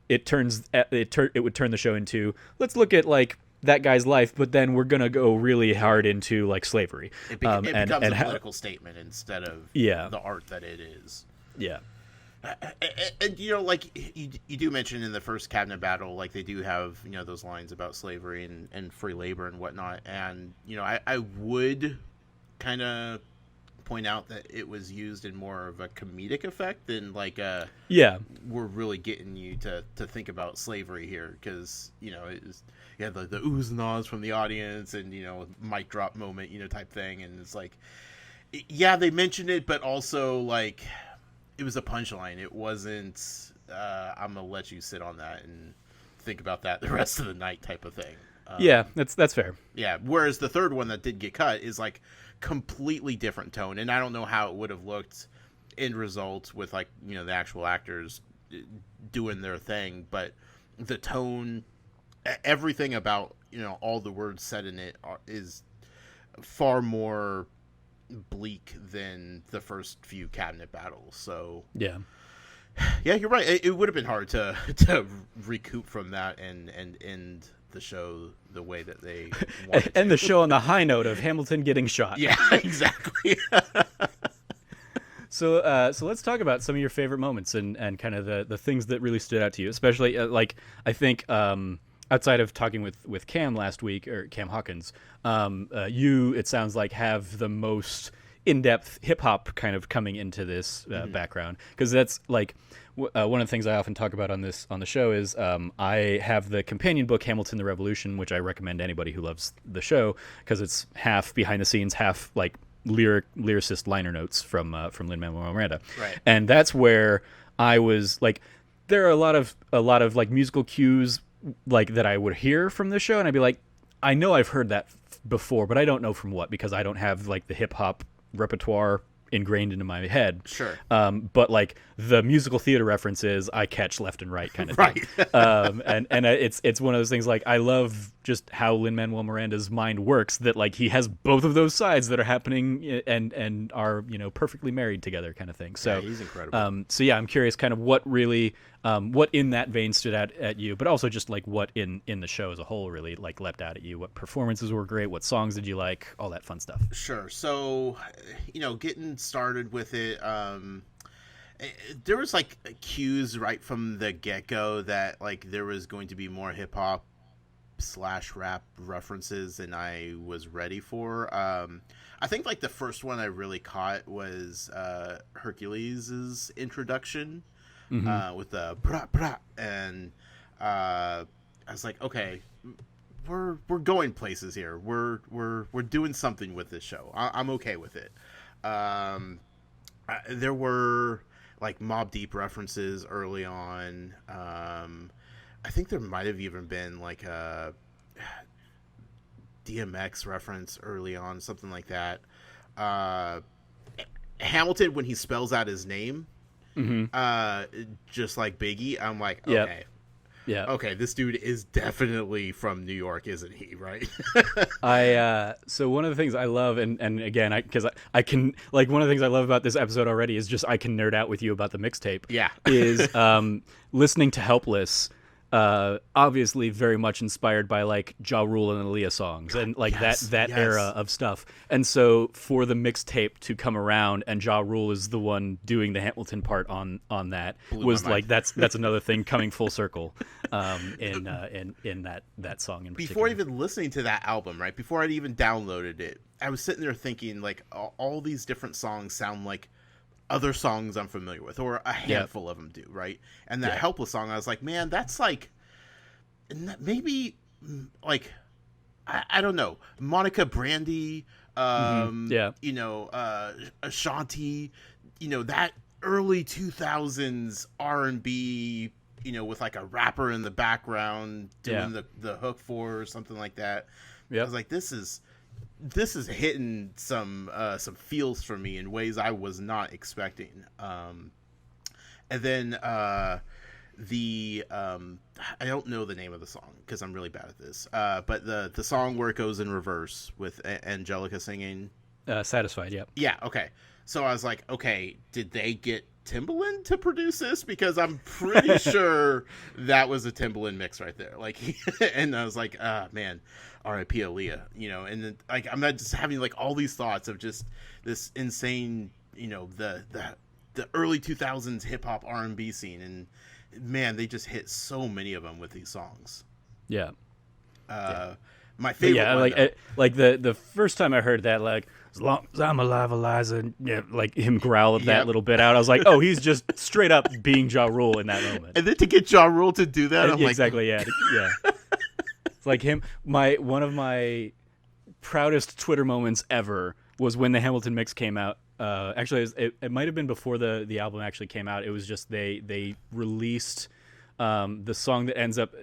It would turn the show into, let's look at like that guy's life, but then we're gonna go really hard into like slavery. It becomes a political statement instead of the art that it is. Yeah. And like you do mention in the first cabinet battle, like they do have those lines about slavery and free labor and whatnot, and I would kind of point out that it was used in more of a comedic effect than like we're really getting you to think about slavery here, because it was the oohs and ahs from the audience and mic drop moment type thing, and it's like they mentioned it, but also like it was a punchline. It wasn't I'm gonna let you sit on that and think about that the rest of the night type of thing. That's fair. Yeah, whereas the third one that did get cut is like completely different tone, and I don't know how it would have looked in results with like the actual actors doing their thing, but the tone, everything about all the words said in it is far more bleak than the first few cabinet battles. So yeah, you're right. It would have been hard to recoup from that and end the show the way that they wanted and the show on the high note of Hamilton getting shot. Yeah, exactly. So let's talk about some of your favorite moments and kind of the things that really stood out to you, especially like I think outside of talking with Cam last week, or Cam Hawkins, you, it sounds like, have the most in-depth hip-hop kind of coming into this background, because that's like one of the things I often talk about on the show is I have the companion book Hamilton the Revolution, which I recommend to anybody who loves the show, because it's half behind the scenes, half like lyricist liner notes from Lin-Manuel Miranda. Right. And that's where I was like, there are a lot of like musical cues like that I would hear from this show, and I'd be like, I know I've heard that before, but I don't know from what, because I don't have like the hip hop repertoire ingrained into my head. Sure. But like the musical theater references I catch left and right kind of thing. And it's one of those things, like I love just how Lin-Manuel Miranda's mind works, that like he has both of those sides that are happening and are perfectly married together kind of thing. So yeah, he's incredible. So yeah, I'm curious kind of what really what in that vein stood out at you, but also just like what in the show as a whole really like leapt out at you. What performances were great? What songs did you like? All that fun stuff. Sure. So, getting started with it, there was like cues right from the get-go that like there was going to be more hip-hop / rap references than I was ready for. I think like the first one I really caught was Hercules' introduction. With the brah, brah, and I was like, okay, we're going places here. We're doing something with this show. I'm okay with it. There were like Mobb Deep references early on. I think there might have even been like a DMX reference early on, something like that. Hamilton, when he spells out his name, just like Biggie, I'm like, okay. Yeah. Okay, this dude is definitely from New York, isn't he? Right. So one of the things I love, and again, because I can, like, one of the things I love about this episode already is just I can nerd out with you about the mixtape. Yeah. Is listening to Helpless. Obviously very much inspired by like Ja Rule and Aaliyah songs, and like that era of stuff. And so for the mixtape to come around and Ja Rule is the one doing the Hamilton part on that was like that's another thing coming full circle in that song in particular. Before even listening to that album, right? Before I'd even downloaded it, I was sitting there thinking like all these different songs sound like other songs I'm familiar with, or a handful of them do, right? And that Helpless song, I was like, man, that's like maybe like I don't know, Monica Brandy, Yeah. Ashanti, that early 2000s R&B, with like a rapper in the background doing the hook or something like that. I was like, this is hitting some feels for me in ways I was not expecting. And then I don't know the name of the song because I'm really bad at this. But the song where it goes in reverse with Angelica singing. Satisfied. Yeah. Yeah. Okay. So I was like, okay, did they get Timbaland to produce this? Because I'm pretty sure that was a Timbaland mix right there. Like, and I was like, man, R.I.P. Aaliyah, and then, like, I'm not just having like all these thoughts of just this insane, the early 2000s hip hop R&B scene, and man, they just hit so many of them with these songs. Yeah. My favorite. Yeah, like the first time I heard that, like, as long as I'm alive, Eliza, like him growl that little bit out, I was like, oh, he's just straight up being Ja Rule in that moment. And then to get Ja Rule to do that, I'm exactly, yeah. It's like him. One of my proudest Twitter moments ever was when the Hamilton mix came out. Actually, it might have been before the album actually came out. It was just they released the song that ends up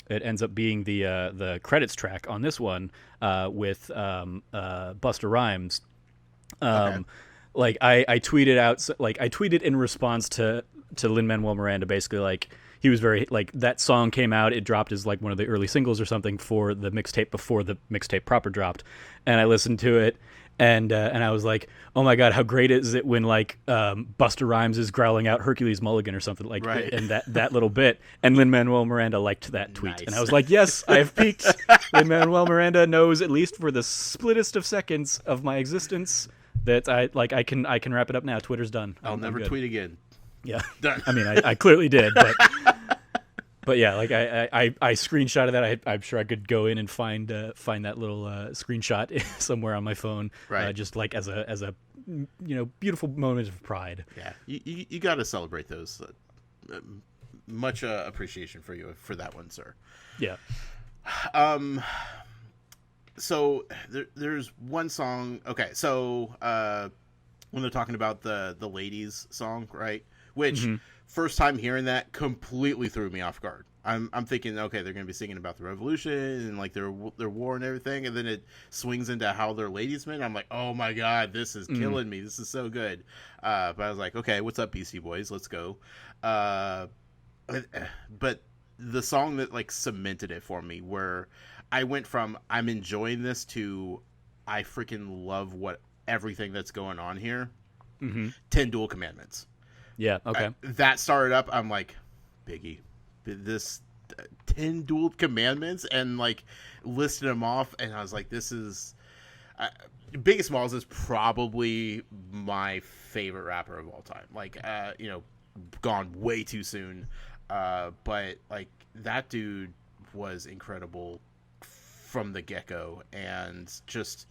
it ends up being the credits track on this one with Busta Rhymes. Okay. Like I tweeted out, like I tweeted in response to Lin-Manuel Miranda, basically like he was very like that song came out, it dropped as like one of the early singles or something for the mixtape before the mixtape proper dropped, and I listened to it. And I was like, oh my god, how great is it when like Busta Rhymes is growling out Hercules Mulligan or something like, right. And that little bit, and Lin-Manuel Miranda liked that tweet, Nice. and I was like, yes, I have peaked. Lin-Manuel Miranda knows at least for the splittest of seconds of my existence that I can wrap it up now. Twitter's done. I'll never tweet again. Yeah, done. I mean, I clearly did, but yeah, like I screenshotted that. I'm sure I could go in and find that little screenshot somewhere on my phone, right? Just like as a beautiful moment of pride. Yeah, you got to celebrate those. Much appreciation for you for that one, sir. Yeah. So there's one song. Okay, so when they're talking about the ladies song, right? Which first time hearing that completely threw me off guard. I'm thinking, okay, they're gonna be singing about the revolution and like their war and everything, and then it swings into how they're ladies men. I'm like, oh my god, this is killing me. This is so good. But I was like, okay, what's up, Beastie Boys? Let's go. But the song that like cemented it for me, where I went from I'm enjoying this to I freaking love everything that's going on here. 10 Dual Commandments. Yeah. Okay. That started up. I'm like, Biggie, this 10 Dual Commandments, and like listed them off, and I was like, this is Biggie Smalls is probably my favorite rapper of all time. Like, gone way too soon, but like that dude was incredible from the get-go, and just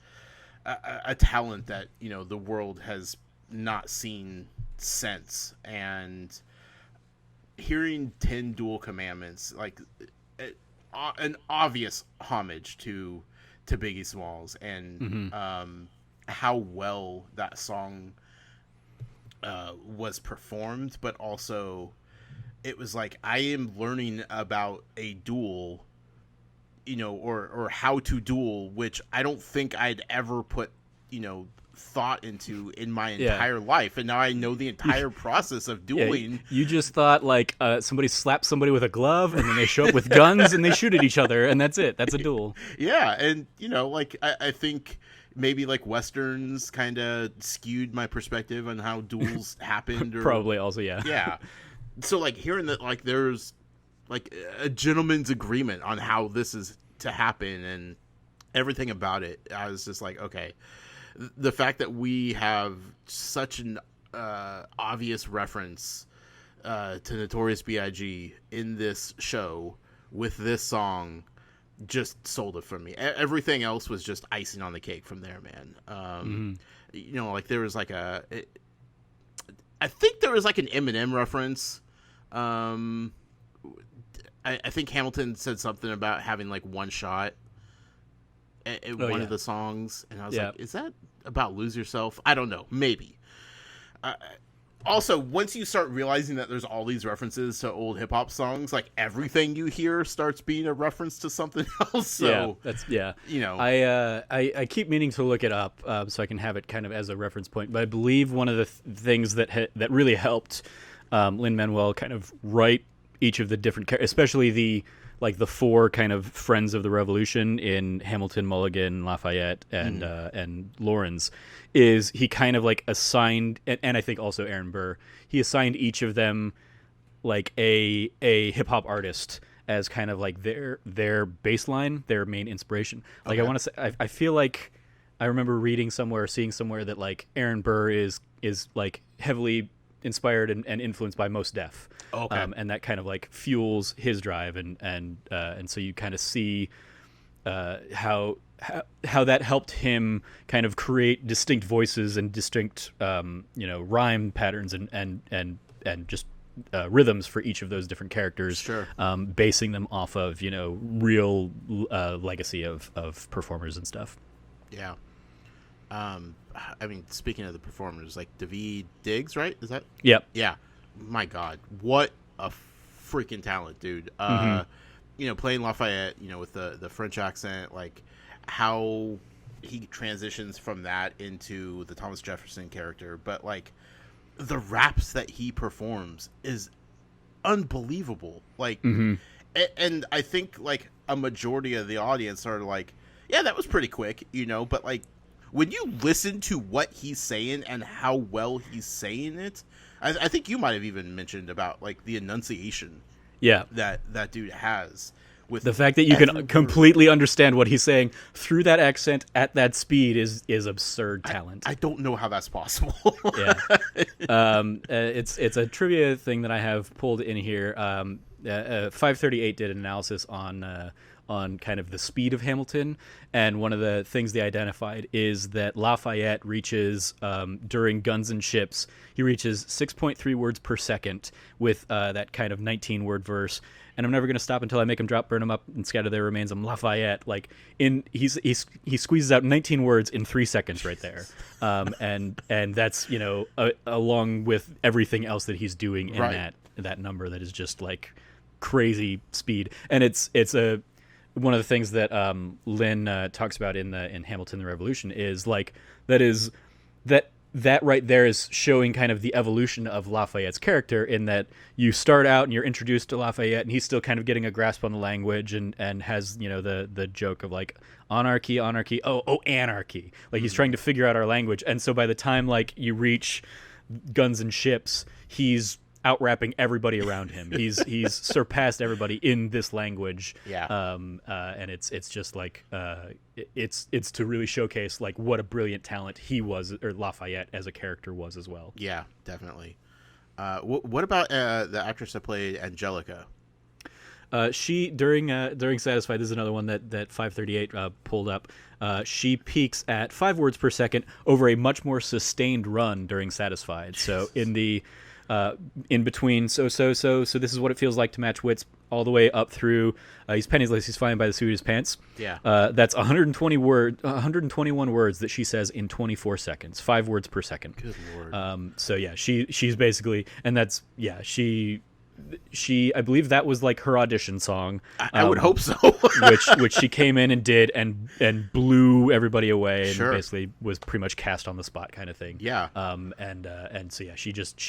a talent that the world has not seen since. And hearing 10 Dual Commandments, like an obvious homage to Biggie Smalls, and how well that song was performed, but also it was like I am learning about a duel, or how to duel, which I don't think I'd ever put thought into in my entire life, and now I know the entire process of dueling. Yeah, you just thought like somebody slaps somebody with a glove, and then they show up with guns and they shoot at each other, and that's it. That's a duel. Yeah, and like I think maybe like Westerns kind of skewed my perspective on how duels happened. Or, probably also, yeah. Yeah. So like hearing that like there's like a gentleman's agreement on how this is to happen and everything about it, I was just like, okay. The fact that we have such an obvious reference to Notorious B.I.G. in this show with this song just sold it for me. Everything else was just icing on the cake from there, man. Like there was like I think there was like an Eminem reference. I think Hamilton said something about having like one shot in one of the songs, and I was like, is that about lose yourself? I don't know, maybe. Also, once you start realizing that there's all these references to old hip hop songs, like everything you hear starts being a reference to something else. So you know, I keep meaning to look it up so I can have it kind of as a reference point. But I believe one of the things that really helped Lin-Manuel kind of write each of the different characters, especially the four kind of friends of the revolution in Hamilton, Mulligan, Lafayette, and Lawrence, is he kind of like assigned, and I think also Aaron Burr, he assigned each of them like a hip hop artist as kind of like their baseline, their main inspiration. Like I want to say, I feel like I remember reading somewhere, seeing somewhere that like Aaron Burr is like heavily inspired and influenced by Mos Def. And that kind of like fuels his drive, and so you kind of see how that helped him kind of create distinct voices and distinct rhyme patterns and just rhythms for each of those different characters. Sure. Basing them off of real legacy of performers and stuff. Yeah. I mean, speaking of the performers, like Daveed Diggs, right? Is that? Yep. Yeah. My God, what a freaking talent, dude. Playing Lafayette, with the French accent, like how he transitions from that into the Thomas Jefferson character, but like the raps that he performs is unbelievable. Like, and I think like a majority of the audience are like, yeah, that was pretty quick, but like when you listen to what he's saying and how well he's saying it, I think you might have even mentioned about like the enunciation that dude has. With the fact that you can completely understand what he's saying through that accent at that speed is absurd talent. I don't know how that's possible. It's a trivia thing that I have pulled in here. 538 did an analysis on kind of the speed of Hamilton, and one of the things they identified is that Lafayette reaches during Guns and Ships, he reaches 6.3 words per second with that kind of 19-word verse. And I'm never going to stop until I make them drop, burn them up, and scatter their remains. I'm Lafayette. Like he squeezes out 19 words in 3 seconds right there, and that's along with everything else that he's doing in that number that is just like crazy speed. And it's one of the things that Lynn talks about in Hamilton the Revolution is like that right there is showing kind of the evolution of Lafayette's character, in that you start out and you're introduced to Lafayette and he's still kind of getting a grasp on the language and has the joke of like anarchy, oh anarchy, like he's trying to figure out our language. And so by the time like you reach Guns and Ships, he's out rapping everybody around him. He's surpassed everybody in this language. And it's just like it's to really showcase like what a brilliant talent he was, or Lafayette as a character was as well. Yeah, definitely. What about the actress that played Angelica? She during Satisfied, this is another one that 538 pulled up. She peaks at 5 words per second over a much more sustained run during Satisfied. So in the in between so this is what it feels like to match wits, all the way up through he's penniless, he's flying by the seat of his pants. That's 121 words that she says in 24 seconds, 5 words per second. Good Lord. She's basically, and that's she I believe that was like her audition song. I would hope so. which she came in and did and blew everybody away, and basically was pretty much cast on the spot kind of thing. She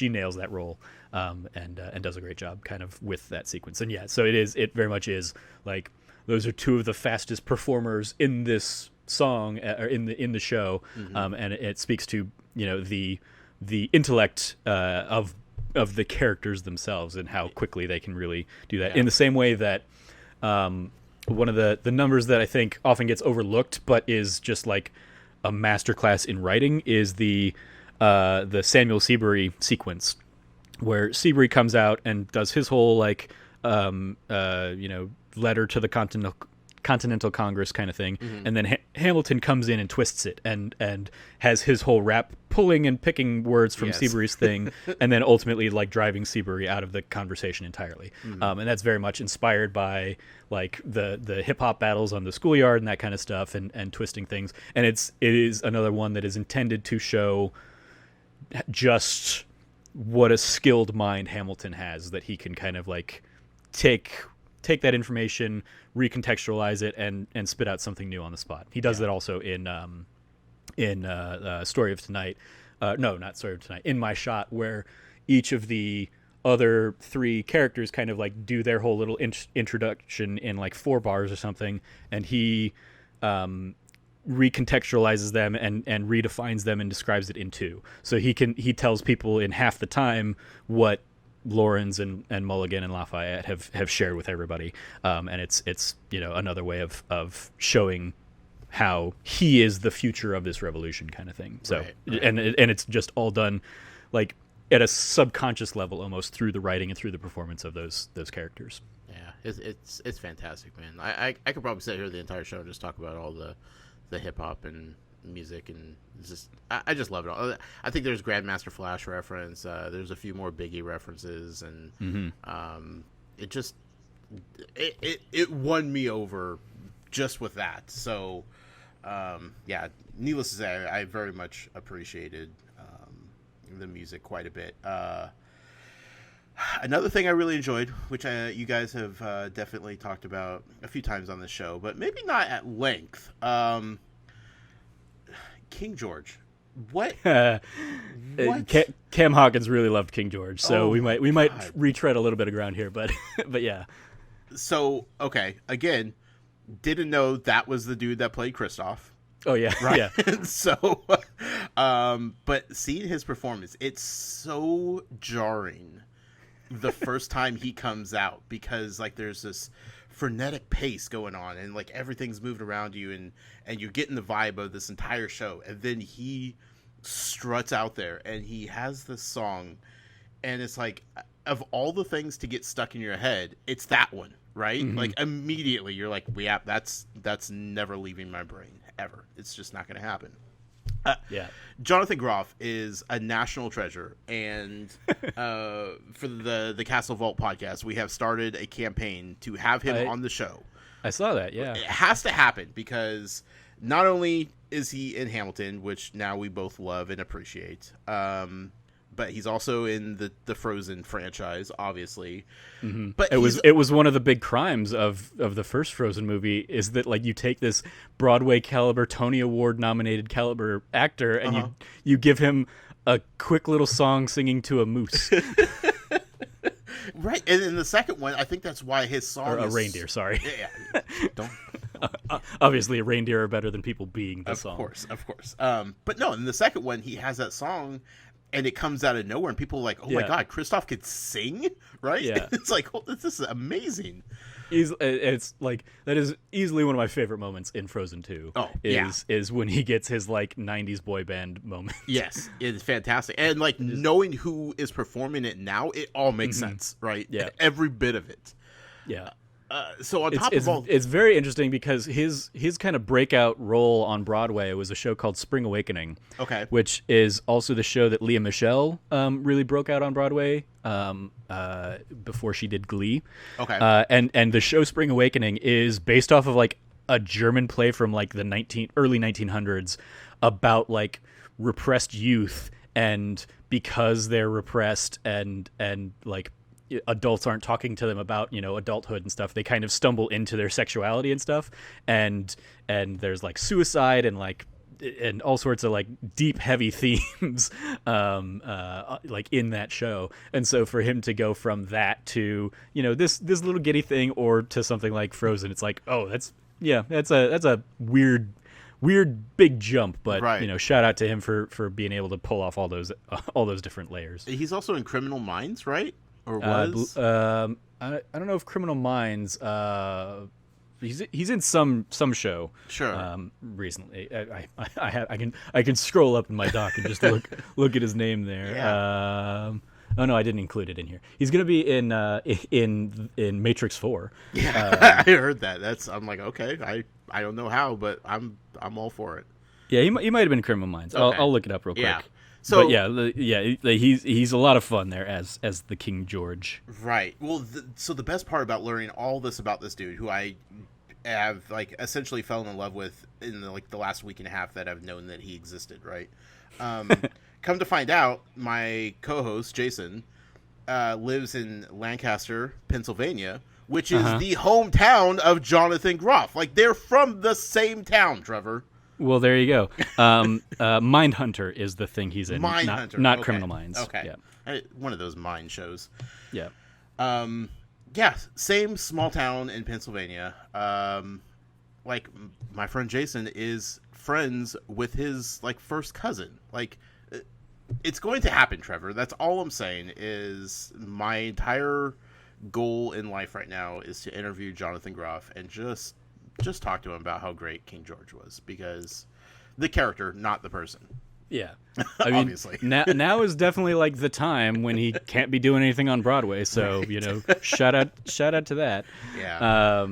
nails that role and does a great job kind of with that sequence. And so it very much is like those are two of the fastest performers in this song or in the show. And it speaks to the intellect of the characters themselves and how quickly they can really do that. In the same way that one of the numbers that I think often gets overlooked but is just like a masterclass in writing is the Samuel Seabury sequence, where Seabury comes out and does his whole like letter to the Continental Congress kind of thing, Mm-hmm. and then Hamilton comes in and twists it and has his whole rap pulling and picking words from Yes. Seabury's thing, and then ultimately like driving Seabury out of the conversation entirely. Mm-hmm. And that's very much inspired by like the hip hop battles on the schoolyard and that kind of stuff, and twisting things. And it is another one that is intended to show just what a skilled mind Hamilton has, that he can kind of like take that information, recontextualize it, and spit out something new on the spot. He does that also in Story of Tonight. No, not Story of Tonight. In My Shot, where each of the other three characters kind of like do their whole little introduction in like 4 bars or something, and he recontextualizes them and redefines them and describes it in 2. So he tells people in half the time what Laurens and Mulligan and Lafayette have shared with everybody, and it's another way of showing how he is the future of this revolution kind of thing. So Right. and it's just all done like at a subconscious level almost through the writing and through the performance of those characters. Yeah, it's fantastic, man. I could probably sit here the entire show and just talk about all the hip hop and music, and it's just I just love it all. I think there's Grandmaster Flash reference. There's a few more Biggie references, and it won me over just with that. So yeah, needless to say, I very much appreciated the music quite a bit. Another thing I really enjoyed, which you guys have definitely talked about a few times on the show, but maybe not at length. King George. What? Cam Hawkins really loved King George, so we might God. retread a little bit of ground here, but but yeah. So, okay, again, didn't know that was the dude that played Kristoff. Oh yeah, Right. yeah. So, but seeing his performance, it's so jarring the first time he comes out, because like there's this frenetic pace going on, and like everything's moving around you, and you're getting the vibe of this entire show, and then he struts out there and he has this song, and it's like, of all the things to get stuck in your head, it's that one, right? Mm-hmm. Like immediately you're like, yeah, that's never leaving my brain ever. It's just not going to happen. Yeah. Jonathan Groff is a national treasure, and for the Castle Vault podcast, we have started a campaign to have him on the show. I saw that, yeah. It has to happen, because not only is he in Hamilton, which now we both love and appreciate, but he's also in the Frozen franchise, obviously. Mm-hmm. But it was one of the big crimes of the first Frozen movie, is that like you take this Broadway caliber, Tony Award nominated caliber actor, and you give him a quick little song singing to a moose. Right, and in the second one, I think that's why his song Or a is... reindeer, sorry. Yeah, don't... Obviously, a reindeer are better than people being the song. Of course. But no, in the second one, he has that song, and it comes out of nowhere, and people are like, "Oh my God, Kristoff could sing!" Right? Yeah. It's like, oh, this is amazing. It's like, that is easily one of my favorite moments in Frozen 2. Oh, yeah. Is when he gets his like 90s boy band moment. Yes, it's fantastic, and like knowing who is performing it now, it all makes sense, right? Yeah. Every bit of it. Yeah. So on top of all, it's very interesting, because his kind of breakout role on Broadway was a show called Spring Awakening. Okay. Which is also the show that Leah Michele really broke out on Broadway before she did Glee. Okay. And the show Spring Awakening is based off of like a German play from like the early 1900s about like repressed youth, and because they're repressed and like adults aren't talking to them about adulthood and stuff, they kind of stumble into their sexuality and stuff, and there's like suicide and like and all sorts of like deep heavy themes like in that show. And so for him to go from that to this little giddy thing, or to something like Frozen, it's like, oh, that's a weird big jump, but right. Shout out to him for being able to pull off all those different layers. He's also in Criminal Minds, right? Or was? I don't know if Criminal Minds. He's in some show. Sure. Recently, I can scroll up in my doc and just look at his name there. Yeah. Oh no, I didn't include it in here. He's gonna be in Matrix 4. Yeah, I heard that. I'm like, okay, I don't know how, but I'm all for it. Yeah, he might have been in Criminal Minds. Okay. I'll look it up real quick. Yeah. So but he's a lot of fun there as the King George. Right. Well, so the best part about learning all this about this dude, who I have like essentially fallen in love with in the last week and a half that I've known that he existed. Right. Come to find out, my co-host Jason lives in Lancaster, Pennsylvania, which is the hometown of Jonathan Groff. Like, they're from the same town, Trevor. Well, there you go. Mindhunter is the thing he's in. Mindhunter, not okay. Criminal Minds. Okay. Yeah. One of those mind shows. Yeah. Yeah, same small town in Pennsylvania. Like, my friend Jason is friends with his, like, first cousin. Like, it's going to happen, Trevor. That's all I'm saying. Is my entire goal in life right now is to interview Jonathan Groff and just talk to him about how great King George was, because the character, not the person. Yeah, I mean, obviously. now is definitely like the time when he can't be doing anything on Broadway. So right. Shout out to that. Yeah.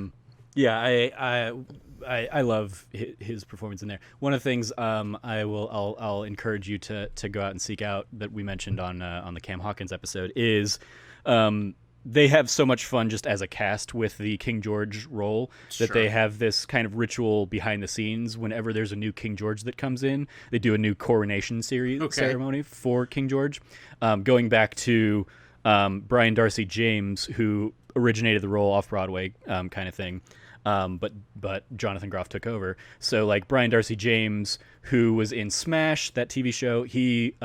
I love his performance in there. One of the things I'll encourage you to go out and seek out that we mentioned on the Cam Hawkins episode is they have so much fun just as a cast with the King George role that they have this kind of ritual behind the scenes. Whenever there's a new King George that comes in, they do a new coronation ceremony for King George, going back to Brian Darcy James, who originated the role off Broadway, kind of thing. But Jonathan Groff took over. So like Brian Darcy James, who was in Smash, that TV show, he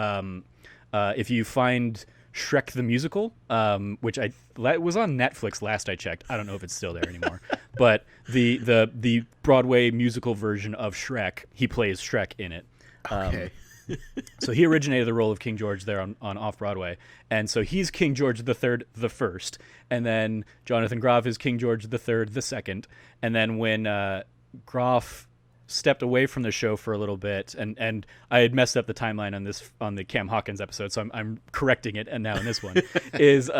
if you find Shrek the Musical, which was on Netflix last I checked. I don't know if it's still there anymore. But the Broadway musical version of Shrek, he plays Shrek in it. Okay. So he originated the role of King George there on Off-Broadway. And so he's King George III the first. And then Jonathan Groff is King George III the second. And then when Groff stepped away from the show for a little bit, and I had messed up the timeline on the Cam Hawkins episode, so I'm correcting it, and now in this one, is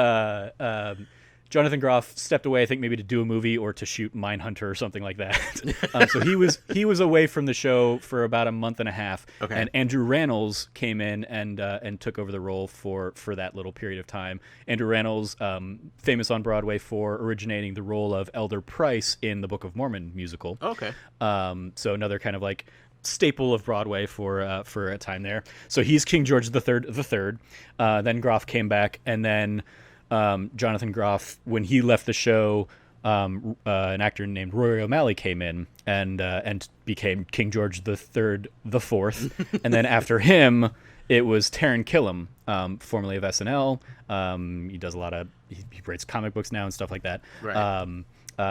Jonathan Groff stepped away, I think maybe to do a movie or to shoot Mindhunter or something like that. So he was away from the show for about a month and a half. Okay. And Andrew Rannells came in and took over the role for that little period of time. Andrew Rannells, famous on Broadway for originating the role of Elder Price in the Book of Mormon musical. Okay. So another kind of like staple of Broadway for a time there. So he's King George the third. Then Groff came back, and then Jonathan Groff, when he left the show, an actor named Rory O'Malley came in and became King George the fourth. And then after him, it was Taran Killam, formerly of SNL. He does he writes comic books now and stuff like that. Right.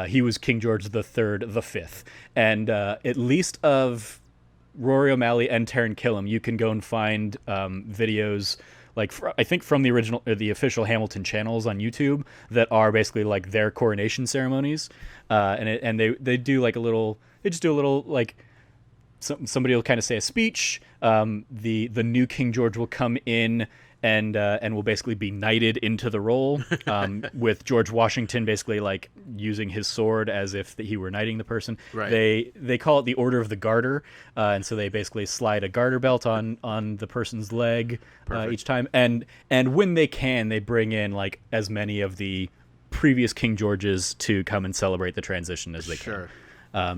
He was King George the fifth. And at least of Rory O'Malley and Taran Killam, you can go and find videos, like I think from the original or the official Hamilton channels on YouTube, that are basically like their coronation ceremonies, and they do like they just do a little like somebody will kind of say a speech. The new King George will come in and will basically be knighted into the role, with George Washington basically like using his sword as if he were knighting the person. Right. They call it the Order of the Garter, and so they basically slide a garter belt on the person's leg each time, and when they can, they bring in like as many of the previous King Georges to come and celebrate the transition as they can.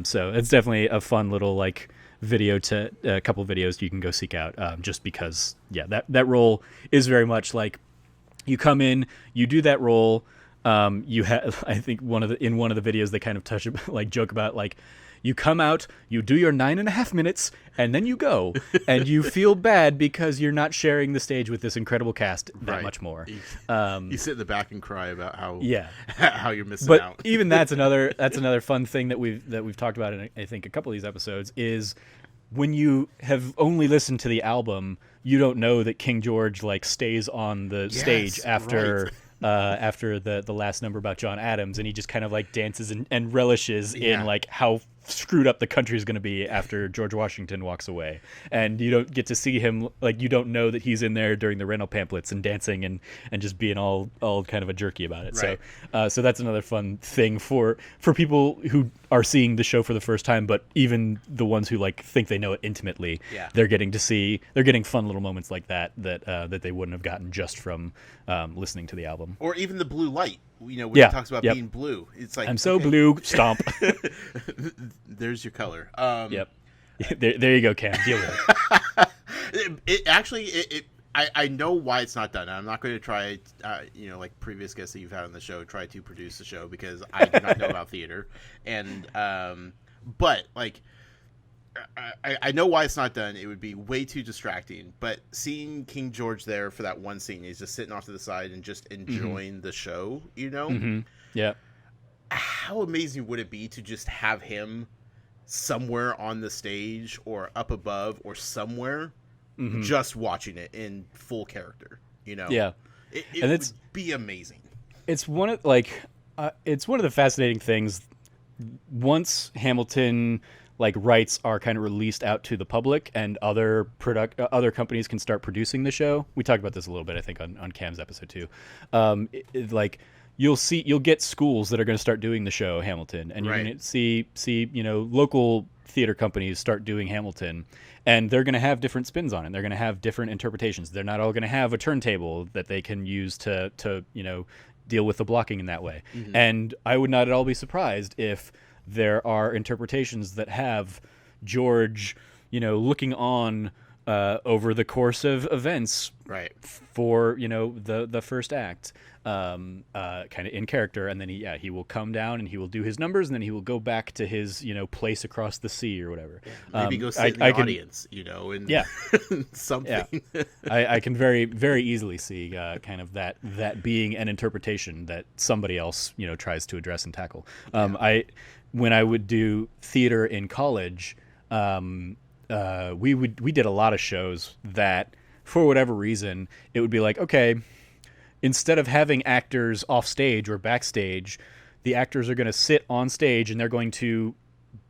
So it's definitely a fun little like video to a couple videos you can go seek out, just because that role is very much like you come in, you do that role, you have, I think in one of the videos they kind of joke about like you come out, you do your 9.5 minutes, and then you go, and you feel bad because you're not sharing the stage with this incredible cast that much more. You sit in the back and cry about how you're missing out. But even that's another fun thing that we've talked about in I think a couple of these episodes is when you have only listened to the album, you don't know that King George like stays on the stage after. After the last number about John Adams, and he just kind of like dances and relishes in like how screwed up the country is going to be after George Washington walks away, and you don't get to see him, like, you don't know that he's in there during the rental pamphlets and dancing and just being all kind of a jerky about it. Right. So that's another fun thing for people who are seeing the show for the first time, but even the ones who like think they know it intimately, they're getting fun little moments like that they wouldn't have gotten just from listening to the album. Or even the blue light, when he talks about being blue. It's like, I'm so blue, stomp. There's your color. Yep. There you go, Cam. Deal with it. I know why it's not done. I'm not going to try, like previous guests that you've had on the show, try to produce the show because I do not know about theater. And, but like, I know why it's not done. It would be way too distracting. But seeing King George there for that one scene, he's just sitting off to the side and just enjoying the show, Mm-hmm. Yeah. How amazing would it be to just have him somewhere on the stage or up above or somewhere just watching it in full character, Yeah. It would be amazing. It's one of the fascinating things once Hamilton rights are kind of released out to the public and other companies can start producing the show. We talked about this a little bit, I think, on Cam's episode too. You'll get schools that are going to start doing the show Hamilton, and you're going to see local theater companies start doing Hamilton, and they're going to have different spins on it. They're going to have different interpretations. They're not all going to have a turntable that they can use to deal with the blocking in that way. Mm-hmm. And I would not at all be surprised if there are interpretations that have George, looking on over the course of events, for the first act, kind of in character, and then he will come down and he will do his numbers, and then he will go back to his place across the sea or whatever. Maybe go sit in the audience, and something. Yeah. I can very, very easily see kind of that being an interpretation that somebody else tries to address and tackle. When I would do theater in college, we did a lot of shows that, for whatever reason, it would be like, okay, instead of having actors off stage or backstage, the actors are going to sit on stage and they're going to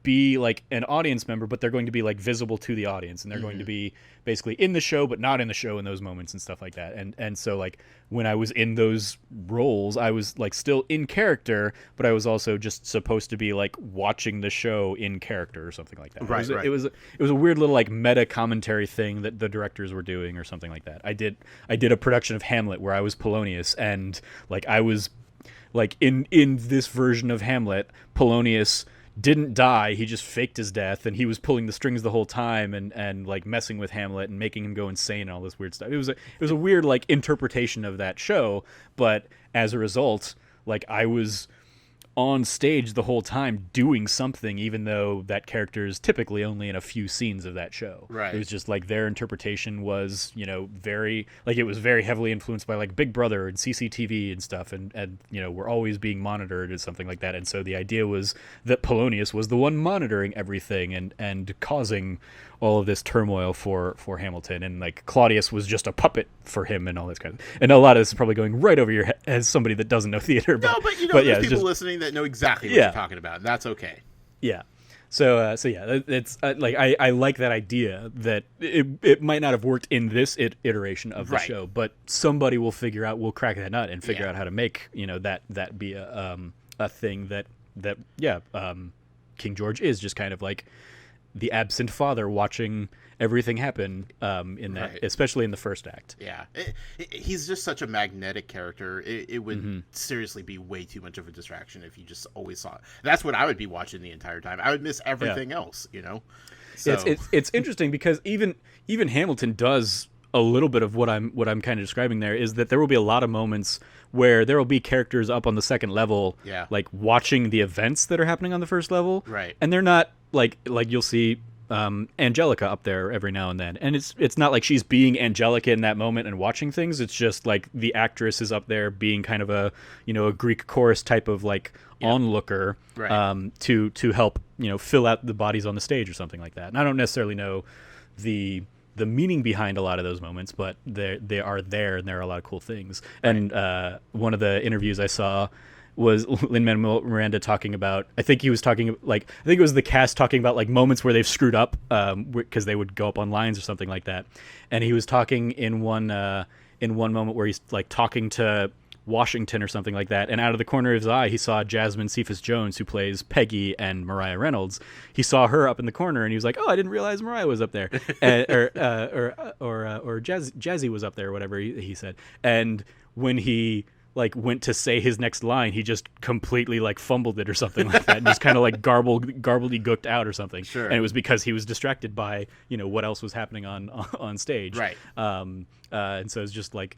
be like an audience member, but they're going to be like visible to the audience, and they're going to be basically in the show but not in the show in those moments and stuff like that. And so like when I was in those roles, I was like still in character, but I was also just supposed to be like watching the show in character or something like that. It was a weird little like meta commentary thing that the directors were doing or something like that. I did a production of Hamlet where I was Polonius, and like I was like in this version of Hamlet, Polonius didn't die, he just faked his death, and he was pulling the strings the whole time and like messing with Hamlet and making him go insane and all this weird stuff. It was a weird like interpretation of that show, but as a result, like I was on stage the whole time doing something, even though that character is typically only in a few scenes of that show. Right. It was just like their interpretation was, very like, it was very heavily influenced by like Big Brother and CCTV and stuff, and we're always being monitored or something like that. And so the idea was that Polonius was the one monitoring everything and causing all of this turmoil for Hamilton, and like Claudius was just a puppet for him and all this kind of. And a lot of this is probably going right over your head as somebody that doesn't know theater. But, no, but there's people listening that know exactly what you're talking about, and that's okay. Yeah. So it's like I like that idea that it might not have worked in this iteration of the show, but somebody will crack that nut and figure out how to make that be a thing that King George is just kind of like the absent father watching everything happen in that, especially in the first act. Yeah, he's just such a magnetic character. It would seriously be way too much of a distraction if you just always saw it. That's what I would be watching the entire time. I would miss everything else, So. It's interesting because even Hamilton does a little bit of what I'm kind of describing there, is that there will be a lot of moments where there will be characters up on the second level, like watching the events that are happening on the first level, and they're not like you'll see Angelica up there every now and then, and it's not like she's being Angelica in that moment and watching things. It's just like the actress is up there being kind of a a Greek chorus type of like onlooker, to help fill out the bodies on the stage or something like that. And I don't necessarily know the meaning behind a lot of those moments, but they are there, and there are a lot of cool things. And one of the interviews I saw was Lin-Manuel Miranda talking about. I think he was talking like I think it was the cast talking about like moments where they've screwed up because they would go up on lines or something like that. And he was talking in one moment where he's like talking to Washington or something like that, and out of the corner of his eye he saw Jasmine Cephas-Jones, who plays Peggy and Mariah Reynolds. He saw her up in the corner and he was like, oh, I didn't realize Mariah was up there. Or Jazzy was up there, or whatever he said. And when he like went to say his next line, he just completely like fumbled it or something like that, and just kind of like garbledy-gooked out or something. Sure. And it was because he was distracted by what else was happening on stage. Right. And so it's just like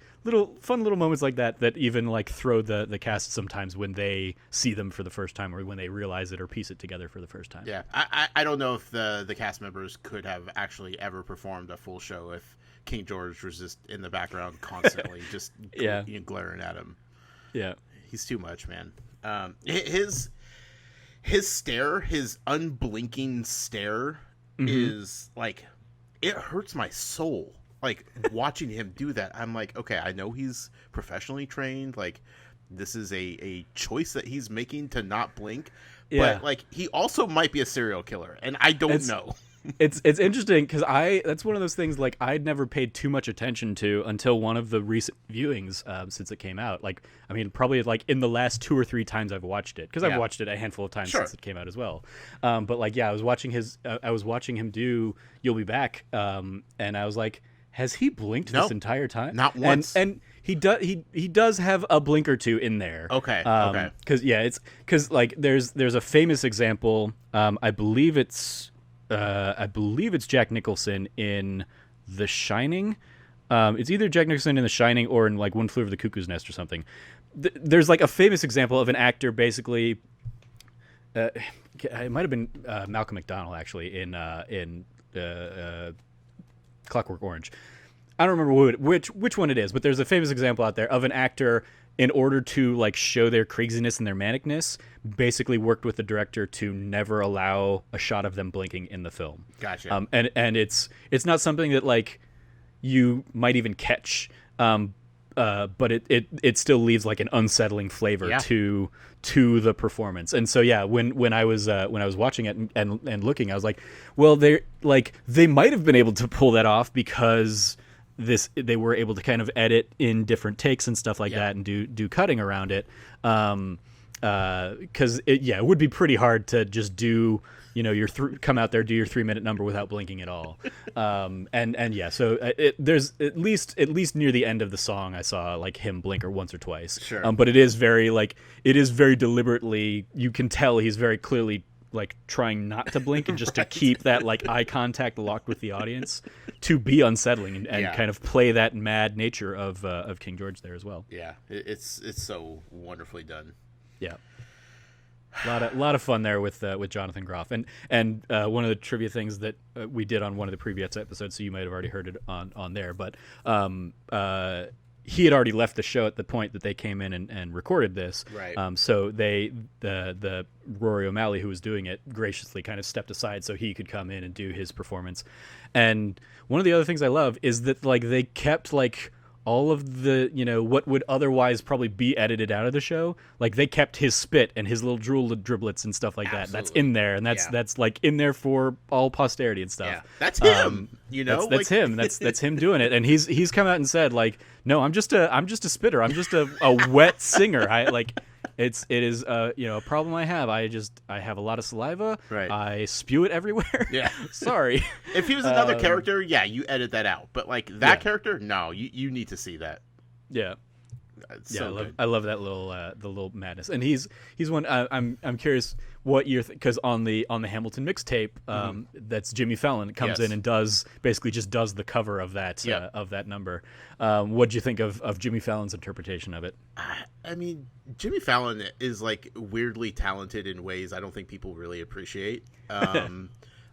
fun little moments like that even like throw the cast sometimes when they see them for the first time, or when they realize it or piece it together for the first time. Yeah, I don't know if the cast members could have actually ever performed a full show if King George was just in the background constantly, just glaring at him. Yeah, he's too much, man. His stare, his unblinking stare, is like, it hurts my soul. Like watching him do that, I'm like, okay, I know he's professionally trained. Like, this is a choice that he's making to not blink. Yeah. But like, he also might be a serial killer, and I don't know. It's interesting because that's one of those things like I'd never paid too much attention to until one of the recent viewings since it came out. Like, I mean, probably like in the last 2 or 3 times I've watched it, because I've watched it a handful of times since it came out as well. But like, I was watching him do "You'll Be Back," and I was like, has he blinked this entire time? Not once. And he does have a blink or two in there. Okay. Because like there's a famous example. I believe it's Jack Nicholson in The Shining. It's either Jack Nicholson in The Shining or in like One Flew Over the Cuckoo's Nest or something. There's like a famous example of an actor basically. It might have been Malcolm McDowell actually in Clockwork Orange. I don't remember which one it is, but there's a famous example out there of an actor, in order to like show their craziness and their manicness, basically worked with the director to never allow a shot of them blinking in the film. Gotcha. And it's not something that like you might even catch, but it still leaves like an unsettling flavor to the performance. And so when I was watching it and looking, I was like, well, they might have been able to pull that off because they were able to kind of edit in different takes and stuff like that, and do cutting around it. Because it would be pretty hard to just do come out there, do your 3-minute number without blinking at all. So there's at least near the end of the song I saw like him blink once or twice. Sure. But it is very deliberately, you can tell he's very clearly like trying not to blink and just to keep that like eye contact locked with the audience, to be unsettling and kind of play that mad nature of King George there as well. Yeah, it's so wonderfully done. Yeah. A lot of fun there with Jonathan Groff, and one of the trivia things that we did on one of the previous episodes, so you might have already heard it on there, but he had already left the show at the point that they came in and recorded this. Right. So the Rory O'Malley, who was doing it, graciously kind of stepped aside so he could come in and do his performance. And one of the other things I love is that like they kept like all of the, what would otherwise probably be edited out of the show. Like they kept his spit and his little drool driblets and stuff like that. That's in there, and that's like in there for all posterity and stuff. Yeah, that's him. That's him. That's him doing it. And he's come out and said like, no, I'm just a spitter. I'm just a wet singer. It is a problem I have. I have a lot of saliva. Right. I spew it everywhere. Yeah. Sorry. If he was another character, you edit that out. But like that character, no, you need to see that. Yeah. It's so good. I love that the little madness. And he's one. I'm curious what you're because on the Hamilton Mixtape, that's Jimmy Fallon comes in and does the cover of that number. What'd you think of Jimmy Fallon's interpretation of it? I mean, Jimmy Fallon is like weirdly talented in ways I don't think people really appreciate.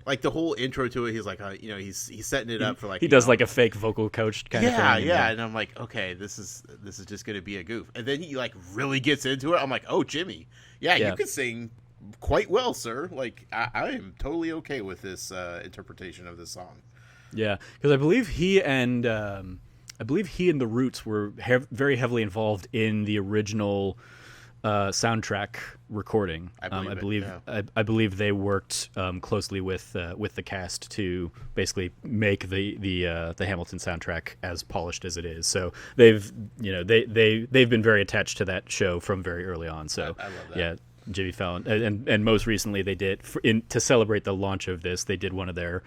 Like the whole intro to it, he's like, he's setting it up for like he does like a fake vocal coach kind of thing. Yeah, and I'm like, okay, this is just gonna be a goof, and then he like really gets into it. I'm like, oh, Jimmy, you can sing quite well, sir. Like I am totally okay with this interpretation of this song. Yeah, because I believe he and the Roots were very heavily involved in the original soundtrack recording. I believe I believe they worked closely with the cast to basically make the Hamilton soundtrack as polished as it is. So they've been very attached to that show from very early on. So I love that. Yeah. Jimmy Fallon, and most recently they did to celebrate the launch of this. They did one of their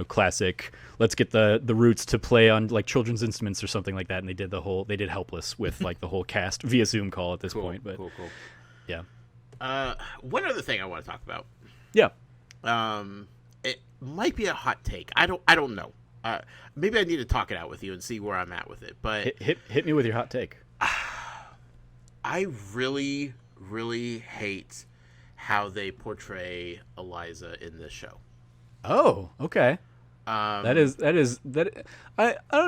classic. Let's get the Roots to play on like children's instruments or something like that, and they did Helpless with like the whole cast via Zoom call at this point. But cool. Yeah. One other thing I want to talk about. Yeah. It might be a hot take. I don't know. Maybe I need to talk it out with you and see where I'm at with it. But hit me with your hot take. I really hate how they portray Eliza in this show. Oh, okay. I don't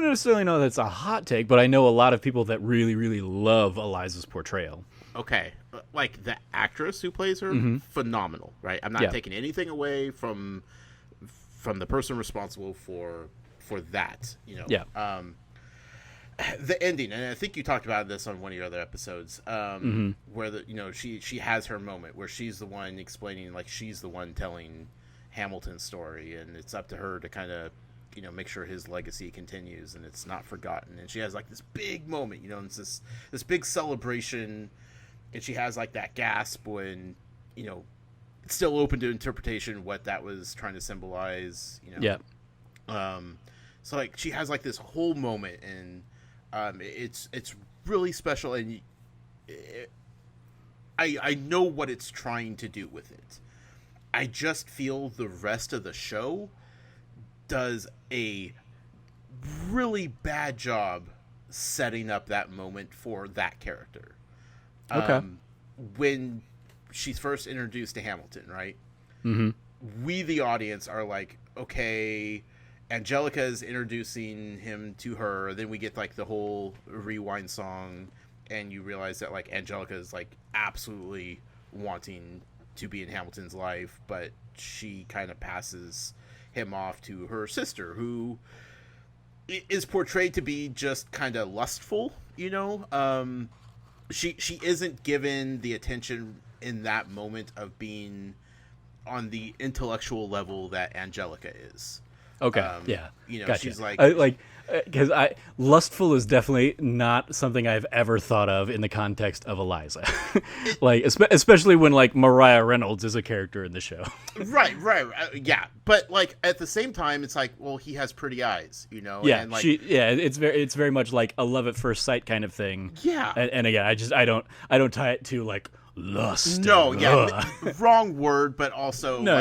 necessarily know that's a hot take, but I know a lot of people that really love Eliza's portrayal. Okay, like the actress who plays her, phenomenal, right? I'm not taking anything away from the person responsible for that, Yeah. The ending, and I think you talked about this on one of your other episodes, where she has her moment where she's the one explaining, like she's the one telling Hamilton's story, and it's up to her to kind of make sure his legacy continues and it's not forgotten. And she has like this big moment, and it's this big celebration, and she has like that gasp when it's still open to interpretation what that was trying to symbolize. Yeah. So like she has like this whole moment, and it's really special, and I know what it's trying to do with it. I just feel the rest of the show does a really bad job setting up that moment for that character. Okay. When she's first introduced to Hamilton, right? Mm-hmm. We, the audience, are like, okay, Angelica is introducing him to her. Then we get like the whole rewind song, and you realize that like Angelica is like absolutely wanting to be in Hamilton's life, but she kind of passes him off to her sister, who is portrayed to be just kind of lustful. She isn't given the attention in that moment of being on the intellectual level that Angelica is. Okay. Yeah. Gotcha. She's like, because lustful is definitely not something I've ever thought of in the context of Eliza, like especially when like Mariah Reynolds is a character in the show. Right. Yeah, but like at the same time, it's like, well, he has pretty eyes, Yeah. And, like, it's very much like a love at first sight kind of thing. Yeah. And again, I don't tie it to like lust. No, wrong word, but also I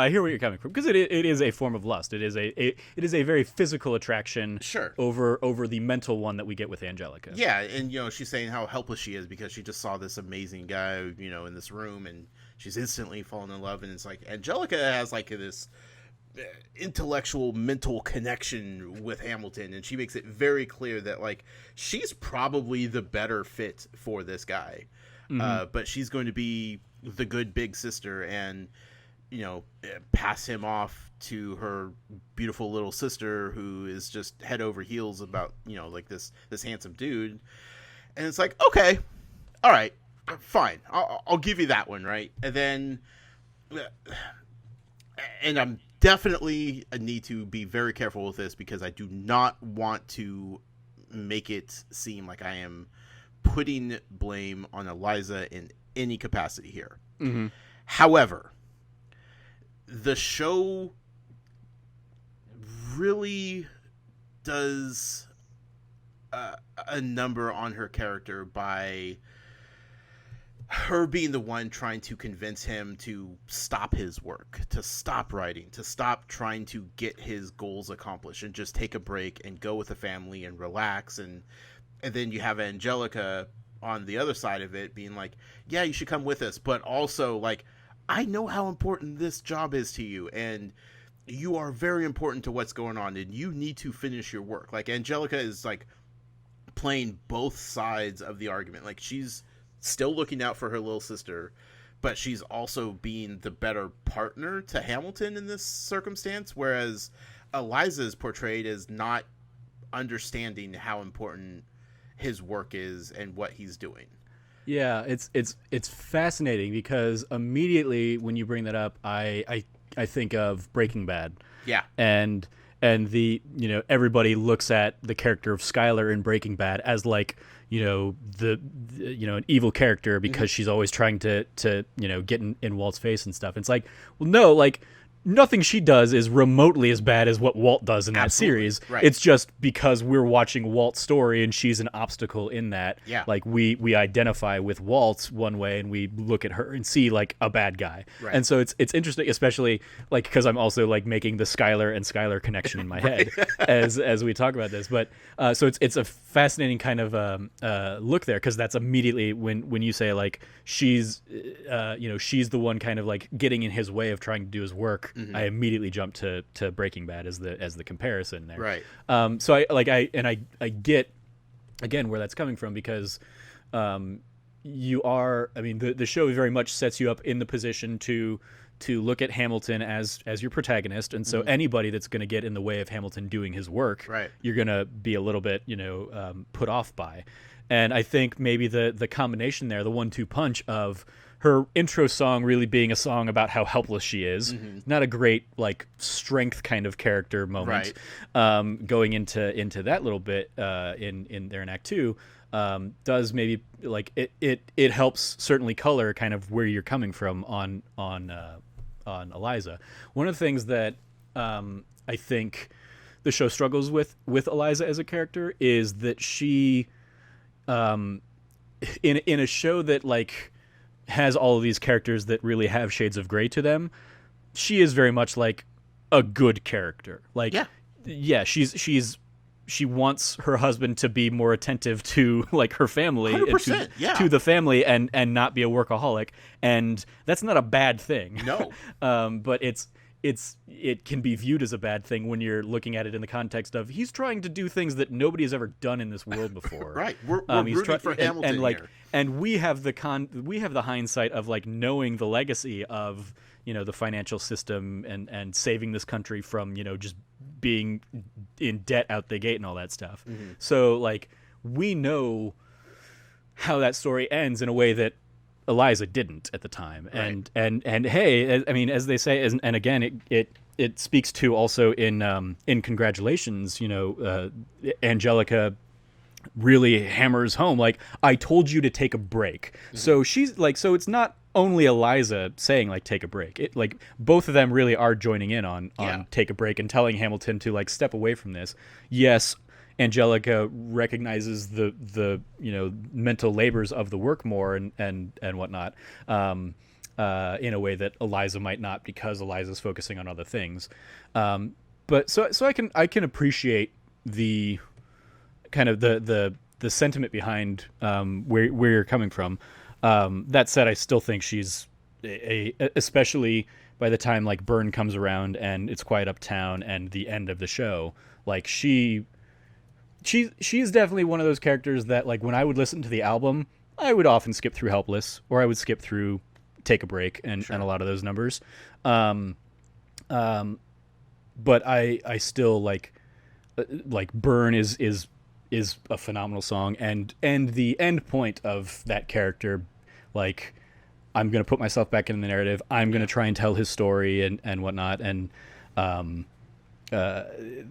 hear where you're coming from, because it is a form of lust. It is a very physical attraction, sure, over the mental one that we get with Angelica. Yeah, and she's saying how helpless she is because she just saw this amazing guy, in this room, and she's instantly fallen in love. And it's like Angelica has like this intellectual mental connection with Hamilton, and she makes it very clear that like she's probably the better fit for this guy. But she's going to be the good big sister and, pass him off to her beautiful little sister who is just head over heels about, like this handsome dude. And it's like, okay, all right, fine. I'll give you that one. Right. And then, and I'm definitely need to be very careful with this because I do not want to make it seem like I am putting blame on Eliza in any capacity here. Mm-hmm. However, the show really does a number on her character by her being the one trying to convince him to stop his work, to stop writing, to stop trying to get his goals accomplished and just take a break and go with the family and relax. And then you have Angelica on the other side of it being like, yeah, you should come with us. But also like, I know how important this job is to you, and you are very important to what's going on, and you need to finish your work. Like Angelica is like playing both sides of the argument. Like she's still looking out for her little sister, but she's also being the better partner to Hamilton in this circumstance. Whereas Eliza is portrayed as not understanding how important his work is and what he's doing. Yeah, it's fascinating because immediately when you bring that up, I think of Breaking Bad. Yeah. And the everybody looks at the character of Skylar in Breaking Bad as like the an evil character because she's always trying to get in Walt's face and stuff. It's like, well, no, like nothing she does is remotely as bad as what Walt does in that Absolutely. series. Right. It's just because we're watching Walt's story and she's an obstacle in that. Yeah. Like we identify with Walt one way and we look at her and see like a bad guy. Right. And so it's interesting, especially like because I'm also like making the Skylar connection in my head as we talk about this. But so it's a fascinating kind of look there because that's immediately when you say like she's she's the one kind of like getting in his way of trying to do his work. I immediately jump to Breaking Bad as the comparison there. Right. So I get again where that's coming from because you are, I mean, the show very much sets you up in the position to look at Hamilton as your protagonist, and so anybody that's going to get in the way of Hamilton doing his work, right, you're going to be a little bit put off by. And I think maybe the combination there, the 1-2 punch of her intro song really being a song about how helpless she is, not a great like strength kind of character moment, right, going into that little bit in there in Act 2, does maybe like it helps certainly color kind of where you're coming from on Eliza. One of the things that I think the show struggles with Eliza as a character is that she in a show that like has all of these characters that really have shades of gray to them, she is very much like a good character. Like, yeah, she wants her husband to be more attentive to like her family, and to the family, and not be a workaholic, and that's not a bad thing. No, but it can be viewed as a bad thing when you're looking at it in the context of he's trying to do things that nobody has ever done in this world before. Right, we're rooting for Hamilton and like, here. and we have the hindsight of like knowing the legacy of the financial system and saving this country from just being in debt out the gate and all that stuff. So like we know how that story ends in a way that Eliza didn't at the time. Right. And hey, I mean, as they say, and again, it speaks to also in Congratulations, Angelica really hammers home, like, I told you to take a break. So she's like, so it's not only Eliza saying like take a break. It like both of them really are joining in on take a break and telling Hamilton to like step away from this. Yes, Angelica recognizes the mental labors of the work more and whatnot, in a way that Eliza might not, because Eliza's focusing on other things. But so I can appreciate the kind of the sentiment behind where you're coming from. That said, I still think she's especially by the time like Byrne comes around and It's Quiet Uptown and the end of the show, like she's definitely one of those characters that like when I would listen to the album, I would often skip through Helpless, or I would skip through Take a Break and a lot of those numbers. But I still like Burn is a phenomenal song, and the end point of that character, like, I'm going to put myself back in the narrative. I'm going to try and tell his story and whatnot. And,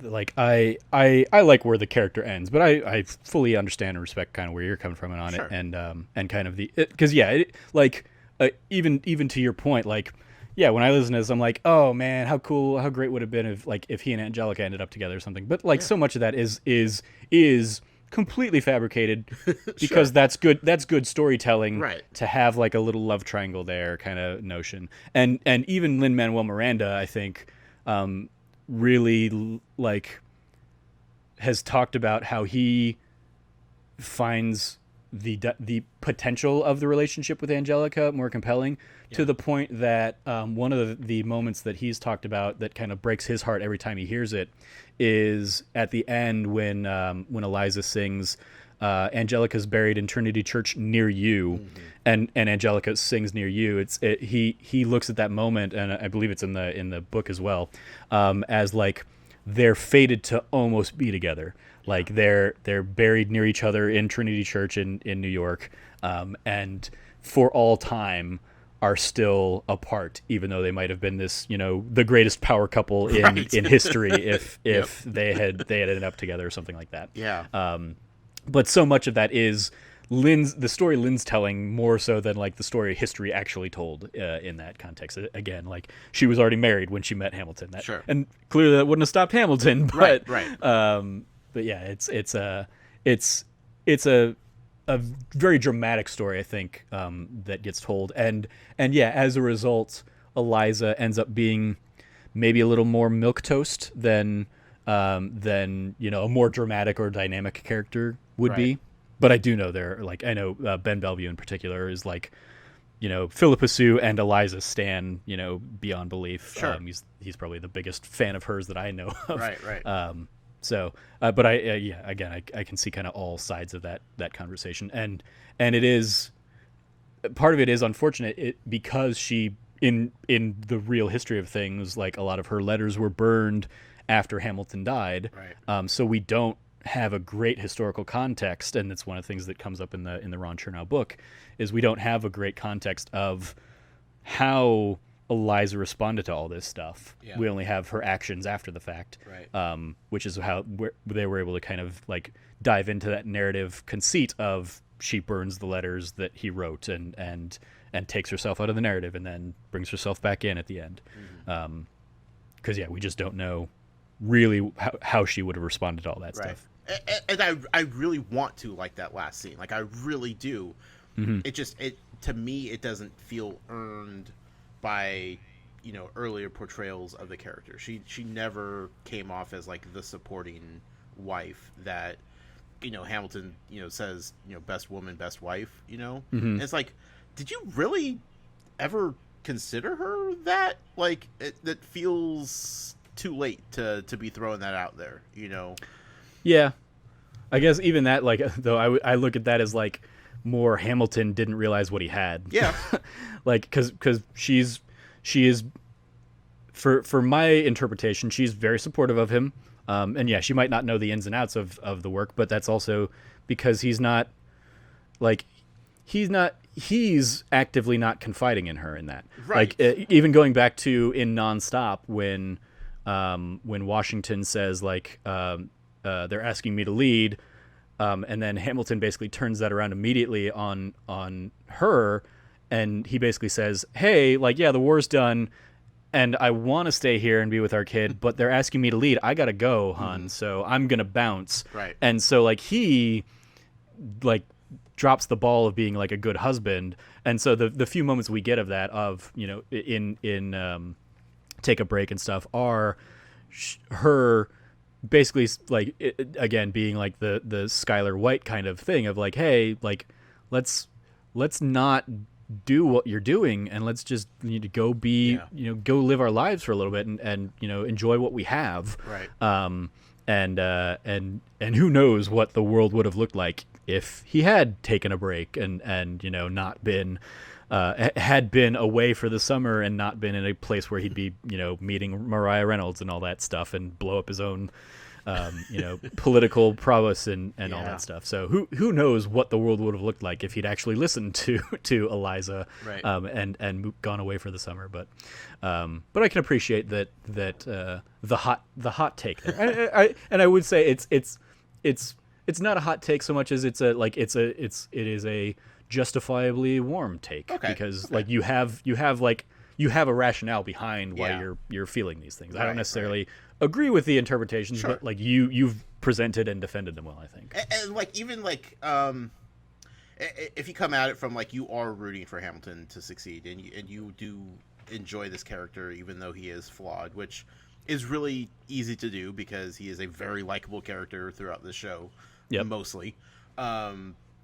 like I like where the character ends, but I fully understand and respect kind of where you're coming from on it. And kind of because even to your point, like, yeah, when I listen to this, I'm like, oh man, how great would it have been if he and Angelica ended up together or something. But like so much of that is completely fabricated because that's good storytelling, right, to have like a little love triangle there kind of notion. And even Lin-Manuel Miranda, I think, really like has talked about how he finds the potential of the relationship with Angelica more compelling, to the point that one of the moments that he's talked about that kind of breaks his heart every time he hears it is at the end when Eliza sings Angelica's buried in Trinity Church near you, and Angelica sings near you. He looks at that moment, and I believe it's in the book as well, as like they're fated to almost be together. Like they're buried near each other in Trinity Church in New York, and for all time are still apart, even though they might have been this, the greatest power couple in history if they had ended up together or something like that. Yeah. But so much of that is the story Lynn's telling more so than like the story history actually told in that context. Again, like she was already married when she met Hamilton. Sure. And clearly that wouldn't have stopped Hamilton. But, right. But yeah, it's a very dramatic story, I think, that gets told. And yeah, as a result, Eliza ends up being maybe a little more milquetoast than a more dramatic or dynamic character would be. But I do know I know Ben Bellevue in particular is like, Philippa Sue and Eliza stan, beyond belief. Sure. He's probably the biggest fan of hers that I know of. Right. So, but again, I can see kind of all sides of that conversation, and it is part of it is unfortunate because she in the real history of things, like a lot of her letters were burned after Hamilton died. Right. So we don't have a great historical context, and it's one of the things that comes up in the Ron Chernow book, is we don't have a great context of how Eliza responded to all this stuff. Yeah. We only have her actions after the fact, right. Which is how they were able to kind of like dive into that narrative conceit of she burns the letters that he wrote and takes herself out of the narrative and then brings herself back in at the end. Mm-hmm. 'Cause we just don't know really how she would have responded to all that stuff. And I really want to like that last scene. Like I really do. Mm-hmm. It to me it doesn't feel earned by earlier portrayals of the character. She never came off as like the supporting wife that Hamilton says best woman, best wife. Mm-hmm. It's like, did you really ever consider her that? Like that feels too late to be throwing that out there. Yeah, I guess even that, like, though I look at that as like more Hamilton didn't realize what he had. Yeah. Like, because she is for my interpretation, she's very supportive of him. And yeah, she might not know the ins and outs of the work, but that's also because he's actively not confiding in her in that. Right. Like even going back to in Nonstop when Washington says like, they're asking me to lead. And then Hamilton basically turns that around immediately on her. And he basically says, hey, like, yeah, the war's done and I want to stay here and be with our kid, but they're asking me to lead. I got to go, hon. So I'm going to bounce. Right. And so like he like drops the ball of being like a good husband. And so the few moments we get of that in Take a Break and stuff are her basically like again being like the Skylar White kind of thing of like, hey, like let's not do what you're doing and let's just go go live our lives for a little bit and enjoy what we have. Right. And who knows what the world would have looked like if he had taken a break and not been had been away for the summer and not been in a place where he'd be meeting Mariah Reynolds and all that stuff and blow up his own political prowess and all that stuff. So who knows what the world would have looked like if he'd actually listened to Eliza, right. And gone away for the summer. But I can appreciate that the hot take there. I would say it's not a hot take so much as it is a justifiably warm take. Okay. Because like you have a rationale behind why you're feeling these things. I don't necessarily agree with the interpretations, but like you've presented and defended them well, I think. And like even like if you come at it from like you are rooting for Hamilton to succeed and you do enjoy this character even though he is flawed, which is really easy to do because he is a very likable character throughout the show. Yep. Mostly.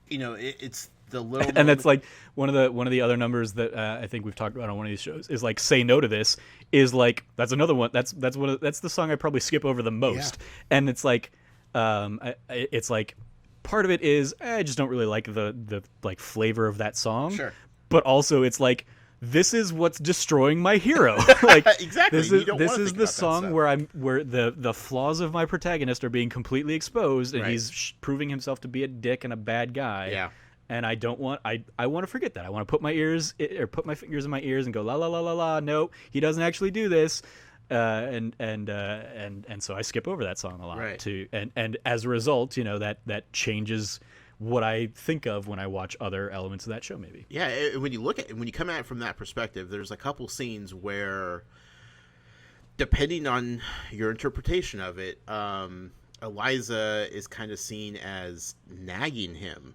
It's the little and that's like one of the other numbers that I think we've talked about on one of these shows is like Say No to This is like that's another one that's the song I probably skip over the most. And it's like it's like part of it is I just don't really like the like flavor of that song. Sure. But also it's like this is what's destroying my hero. Like exactly. This is the song where the flaws of my protagonist are being completely exposed and he's proving himself to be a dick and a bad guy. Yeah. and I don't want I want to forget that. I want to put my fingers in my ears and go la la la la la. No, he doesn't actually do this. And so I skip over that song a lot Right. too. And as a result, that changes what I think of when I watch other elements of that show. Maybe. Yeah, when you come at it from that perspective, there's a couple scenes where, depending on your interpretation of it, Eliza is kind of seen as nagging him,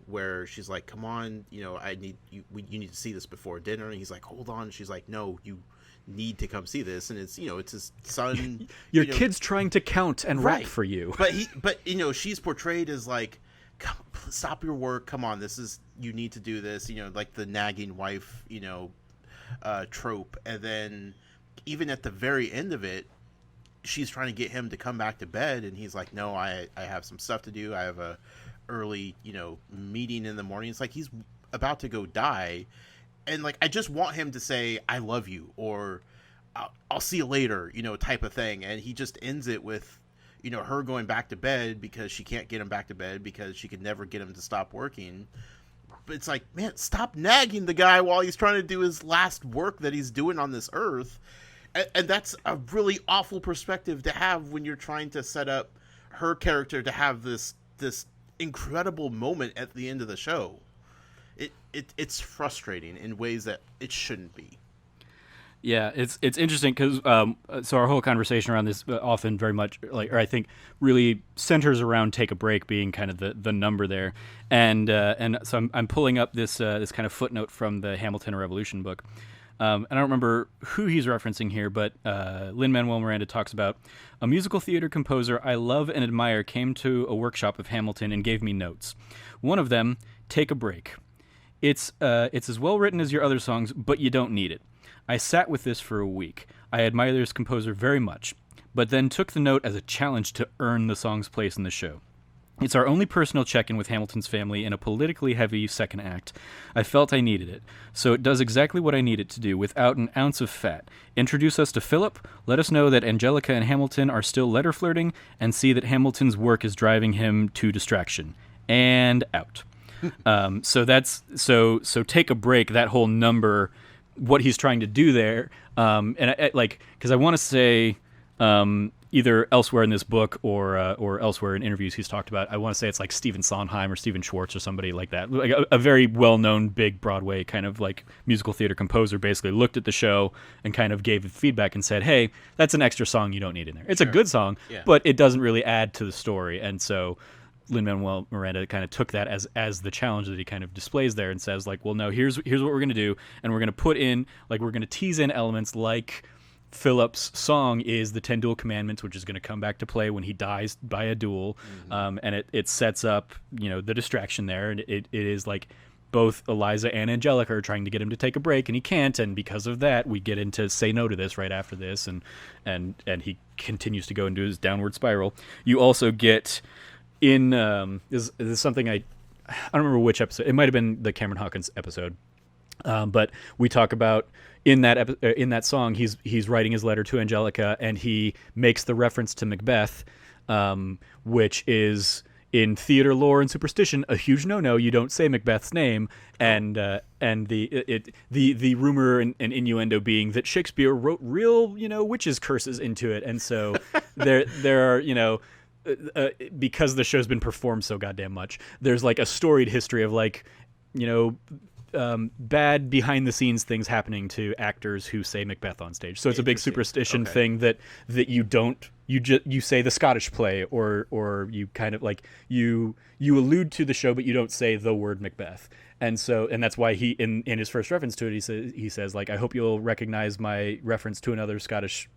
where she's like, come on, I need you need to see this before dinner. And he's like, hold on. She's like, no, you need to come see this. And it's, it's his son. Your kid's trying to count and rap for you. But she's portrayed as like, stop your work. Come on. You need to do this, like the nagging wife, trope. And then even at the very end of it, she's trying to get him to come back to bed, and he's like, no, I have some stuff to do. I have a early, meeting in the morning. It's like he's about to go die, and like I just want him to say I love you, or I'll see you later, type of thing. And he just ends it with, her going back to bed because she can't get him back to bed because she could never get him to stop working. But it's like, man, stop nagging the guy while he's trying to do his last work that he's doing on this earth. And that's a really awful perspective to have when you're trying to set up her character to have this incredible moment at the end of the show. It's frustrating in ways that it shouldn't be. Yeah, it's interesting because so our whole conversation around this often very much or I think really centers around Take a Break being kind of the number there, and so I'm pulling up this kind of footnote from the Hamilton Revolution book. And I don't remember who he's referencing here, but Lin-Manuel Miranda talks about a musical theater composer I love and admire came to a workshop of Hamilton and gave me notes. One of them, Take a Break. It's as well written as your other songs, but you don't need it. I sat with this for a week. I admire this composer very much, but then took the note as a challenge to earn the song's place in the show. It's our only personal check-in with Hamilton's family in a politically heavy second act. I felt I needed it, so it does exactly what I need it to do, without an ounce of fat. Introduce us to Philip, let us know that Angelica and Hamilton are still letter flirting, and see that Hamilton's work is driving him to distraction. And out. So Take a Break, that whole number, what he's trying to do there, and because I want to say... either elsewhere in this book or elsewhere in interviews he's talked about, I want to say it's like Stephen Sondheim or Stephen Schwartz or somebody like that, like a very well-known big Broadway kind of like musical theater composer, basically looked at the show and kind of gave feedback and said, hey, that's an extra song you don't need in there. It's a good song, but it doesn't really add to the story. And so Lin-Manuel Miranda kind of took that as the challenge that he kind of displays there and says like, well, no, here's what we're going to do, and we're going to put in, like, we're going to tease in elements like Philip's song is the 10 Duel Commandments, which is going to come back to play when he dies by a duel. And it sets up, the distraction there. And it is like both Eliza and Angelica are trying to get him to take a break, and he can't. And because of that, we get into Say No to This right after this. And he continues to go into his downward spiral. You also get in, this is something I don't remember which episode. It might have been the Cameron Hawkins episode. But we talk about in that song, he's writing his letter to Angelica, and he makes the reference to Macbeth, which is in theater lore and superstition a huge no-no. You don't say Macbeth's name, and the rumor and innuendo being that Shakespeare wrote real witches' curses into it, and so there are because the show's been performed so goddamn much, there's like a storied history of like bad behind the scenes things happening to actors who say Macbeth on stage. So it's a big superstition thing that you don't, you say the Scottish play, or you kind of like you allude to the show, but you don't say the word Macbeth. And that's why he in his first reference to it, he says like, I hope you'll recognize my reference to another Scottish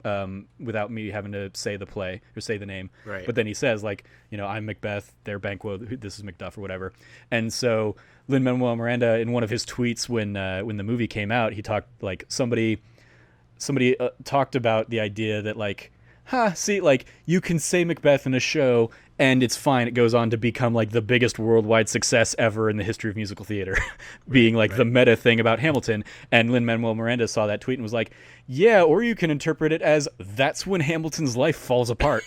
without me having to say the play or say the name. Right. But then he says like, I'm Macbeth, they're Banquo, this is Macduff or whatever. And so Lin-Manuel Miranda, in one of his tweets when the movie came out, he talked like somebody talked about the idea that like, see, like you can say Macbeth in a show and it's fine. It goes on to become like the biggest worldwide success ever in the history of musical theater, being like the meta thing about Hamilton. And Lin-Manuel Miranda saw that tweet and was like, yeah, or you can interpret it as that's when Hamilton's life falls apart.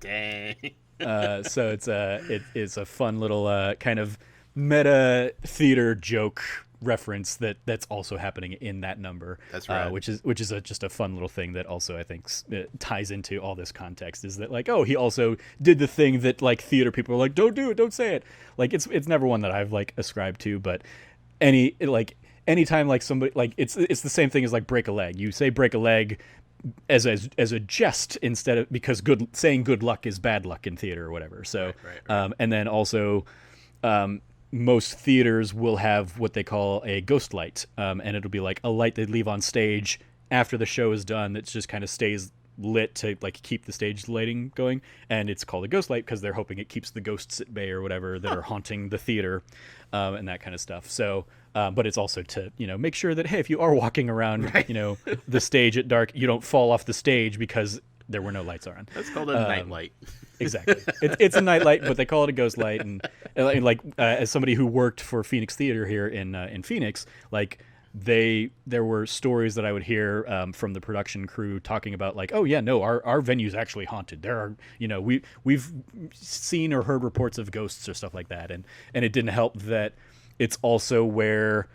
Dang. So it's a fun little kind of meta theater joke reference that's also happening in that number. That's right. Which is just a fun little thing that also I think ties into all this context, is that like, oh, he also did the thing that like theater people are like, don't do it, don't say it. Like it's never one that I've like ascribed to, but anytime like somebody like it's the same thing as like break a leg. You say break a leg as a jest instead of, because saying good luck is bad luck in theater or whatever. So right. And then also most theaters will have what they call a ghost light, and it'll be like a light they leave on stage after the show is done that just kind of stays lit to like keep the stage lighting going, and it's called a ghost light because they're hoping it keeps the ghosts at bay or whatever that are haunting the theater, and that kind of stuff. So but it's also to make sure that, hey, if you are walking around the stage at dark, you don't fall off the stage because there were no lights on. That's called a night light. Exactly. It's a night light, but they call it a ghost light. And like as somebody who worked for Phoenix Theater here in Phoenix, like there were stories that I would hear from the production crew talking about like, oh yeah, no, our venue's actually haunted. There are, we've seen or heard reports of ghosts or stuff like that. And it didn't help that it's also where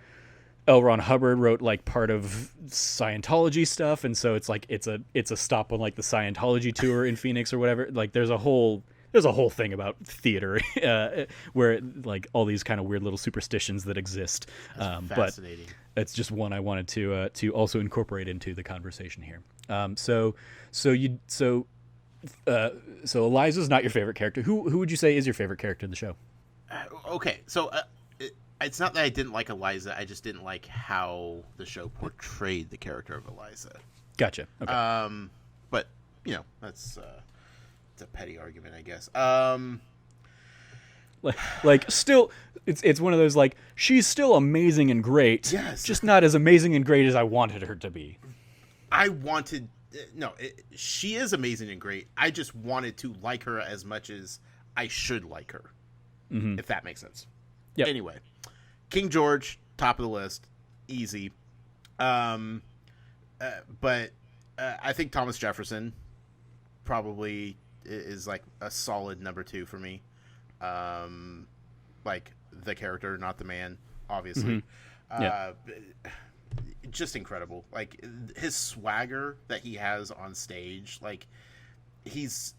L. Ron Hubbard wrote like part of Scientology stuff, and so it's like it's a stop on like the Scientology tour in Phoenix or whatever. Like there's a whole thing about theater where like all these kind of weird little superstitions that exist. Fascinating. But it's just one I wanted to also incorporate into the conversation here. So Eliza's not your favorite character. Who would you say is your favorite character in the show? Okay, so it's not that I didn't like Eliza. I just didn't like how the show portrayed the character of Eliza. Gotcha. Okay. But that's it's a petty argument, I guess. Like still, it's one of those like, she's still amazing and great. Yes. Just not as amazing and great as I wanted her to be. She is amazing and great. I just wanted to like her as much as I should like her. Mm-hmm. If that makes sense. Yep. Anyway, King George, top of the list, easy. But I think Thomas Jefferson probably is like a solid number 2 for me. Like the character, not the man, obviously. Mm-hmm. Yeah. Just incredible. Like his swagger that he has on stage, like he's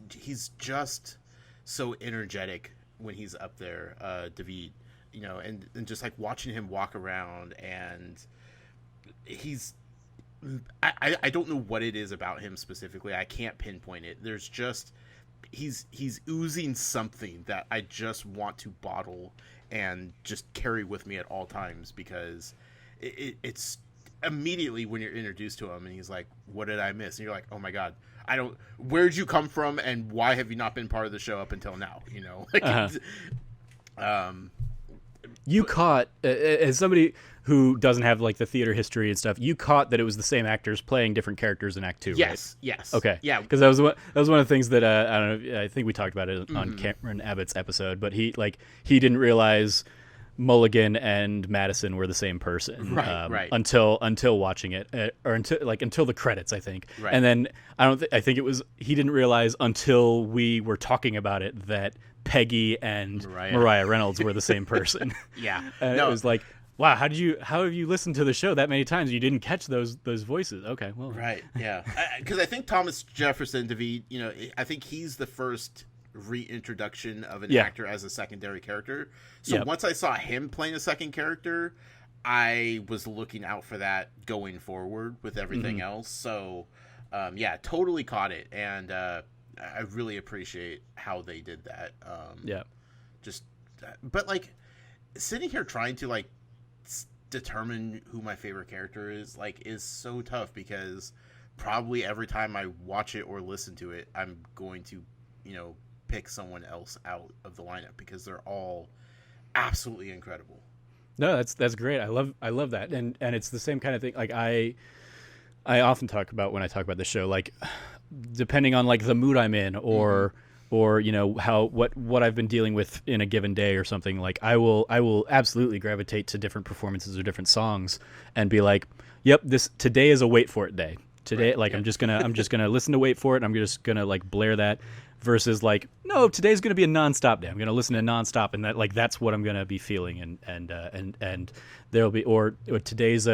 just so energetic when he's up there, David. And just like watching him walk around, and I don't know what it is about him specifically. I can't pinpoint it. There's just he's oozing something that I just want to bottle and just carry with me at all times, because it's immediately when you're introduced to him and he's like, what did I miss? And you're like, oh my God, where'd you come from and why have you not been part of the show up until now? You caught, as somebody who doesn't have like the theater history and stuff, you caught that it was the same actors playing different characters in Act 2, yes, right? Yes. Okay. Yeah. Because that was one of the things that I don't know. I think we talked about it on Cameron Abbott's episode, but he didn't realize Mulligan and Madison were the same person, right. Until watching it, or until the credits, I think. Right. And then I think it was, he didn't realize until we were talking about it that Peggy and Mariah Reynolds were the same person. Yeah. And it was like, wow, how have you listened to the show that many times? You didn't catch those voices. Okay, well. Right, yeah. Because I think Thomas Jefferson, David, I think he's the first reintroduction of an actor as a secondary character. So once I saw him playing a second character, I was looking out for that going forward with everything else. So, totally caught it. And I really appreciate how they did that. But like sitting here trying to like determine who my favorite character is so tough, because probably every time I watch it or listen to it, I'm going to, pick someone else out of the lineup, because they're all absolutely incredible. No, that's great. I love that. And it's the same kind of thing. Like I often talk about when I talk about the show, like depending on like the mood I'm in or how what I've been dealing with in a given day or something, like I will absolutely gravitate to different performances or different songs and be like, yep, today is a wait for it day. today. Right, Like yeah. I'm just gonna listen to Wait For It. And I'm just gonna like blare that. Versus like, no, today's gonna be a nonstop day. I'm gonna listen to nonstop, and that's what I'm gonna be feeling. And there'll be or today's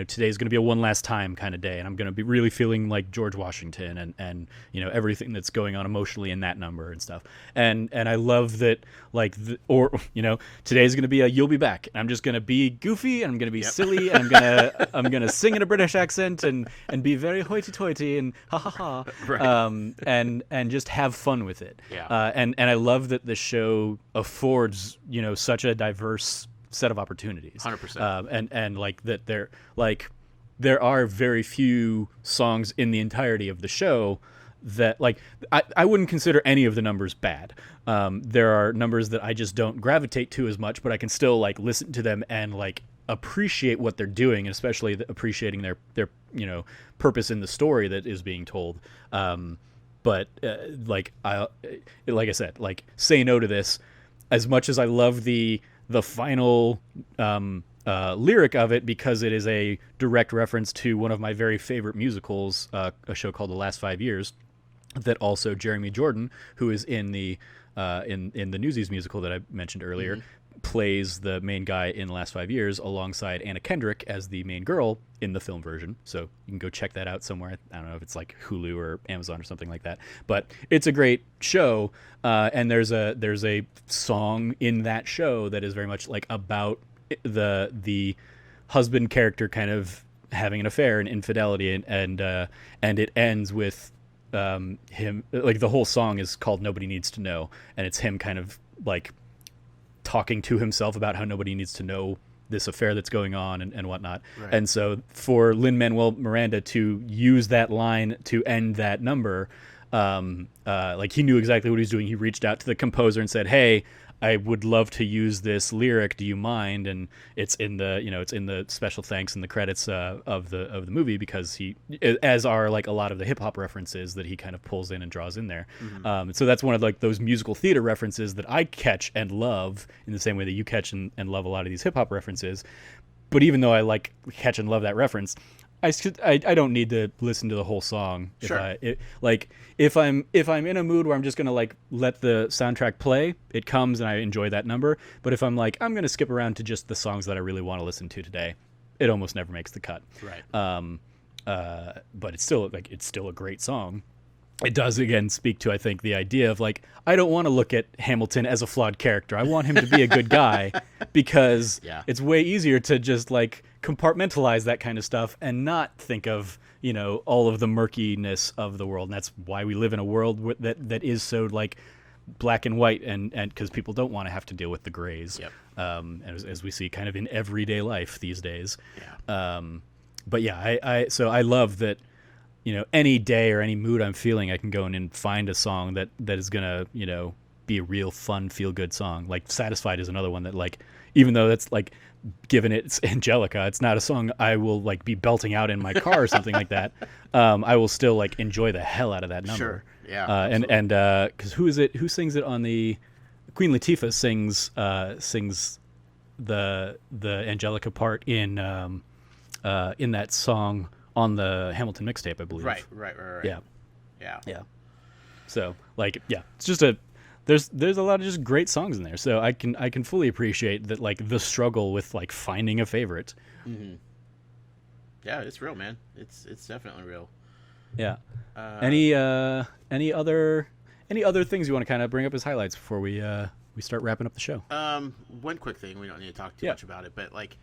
today's going to be a one last time kind of day, and I'm going to be really feeling like George Washington and everything that's going on emotionally in that number and stuff. And I love that, like, today's going to be a You'll Be Back. And I'm just going to be goofy, and I'm going to be silly, and I'm going to sing in a British accent and be very hoity-toity and ha ha ha, Right. and just have fun with it. Yeah. And I love that the show affords such a diverse set of opportunities. 100%. And like that there are very few songs in the entirety of the show that like I wouldn't consider any of the numbers bad. There are numbers that I just don't gravitate to as much, but I can still like listen to them and like appreciate what they're doing, and especially appreciating their purpose in the story that is being told. But like I said, like Say No to This, as much as I love the final lyric of it, because it is a direct reference to one of my very favorite musicals, a show called The Last 5 Years, that also Jeremy Jordan, who is in the in the Newsies musical that I mentioned earlier, plays the main guy in The Last 5 Years alongside Anna Kendrick as the main girl in the film version. So you can go check that out somewhere. I don't know if it's like Hulu or Amazon or something like that, but it's a great show. And there's a song in that show that is very much like about the husband character kind of having an affair and infidelity, and it ends with him, like, the whole song is called Nobody Needs to Know, and it's him kind of like talking to himself about how nobody needs to know this affair that's going on and whatnot. Right. And so for Lin-Manuel Miranda to use that line to end that number, like, he knew exactly what he was doing. He reached out to the composer and said, "Hey, I would love to use this lyric. Do you mind?" And it's in the special thanks and the credits of the movie, because he, as are like a lot of the hip hop references that he kind of pulls in and draws in there. So that's one of like those musical theater references that I catch and love in the same way that you catch and love a lot of these hip hop references. But even though I like catch and love that reference, I don't need to listen to the whole song. Sure. If I'm in a mood where I'm just gonna like let the soundtrack play, it comes and I enjoy that number. But if I'm like, I'm gonna skip around to just the songs that I really want to listen to today, it almost never makes the cut. Right. But it's still a great song. It does again speak to, I think, the idea of like, I don't want to look at Hamilton as a flawed character. I want him to be a good guy, because it's way easier to just like compartmentalize that kind of stuff and not think of all of the murkiness of the world. And that's why we live in a world that is so like black and white, and because people don't want to have to deal with the grays. As we see kind of in everyday life these days. But yeah, so I love that. Any day or any mood I'm feeling, I can go in and find a song that is gonna, be a real fun, feel good song. Like Satisfied is another one that, like, even though that's like, given it's Angelica, it's not a song I will like be belting out in my car or something like that. I will still like enjoy the hell out of that number. Sure. Yeah. And because who sings it on the Queen Latifah sings the Angelica part in that song on the Hamilton Mixtape, I believe. Right. Yeah. So like, yeah, it's just there's a lot of just great songs in there. So I can fully appreciate that, like, the struggle with like finding a favorite. Mm-hmm. Yeah, it's real, man. It's definitely real. Yeah. Any other things you want to kind of bring up as highlights before we start wrapping up the show? One quick thing. We don't need to talk too much about it, but like,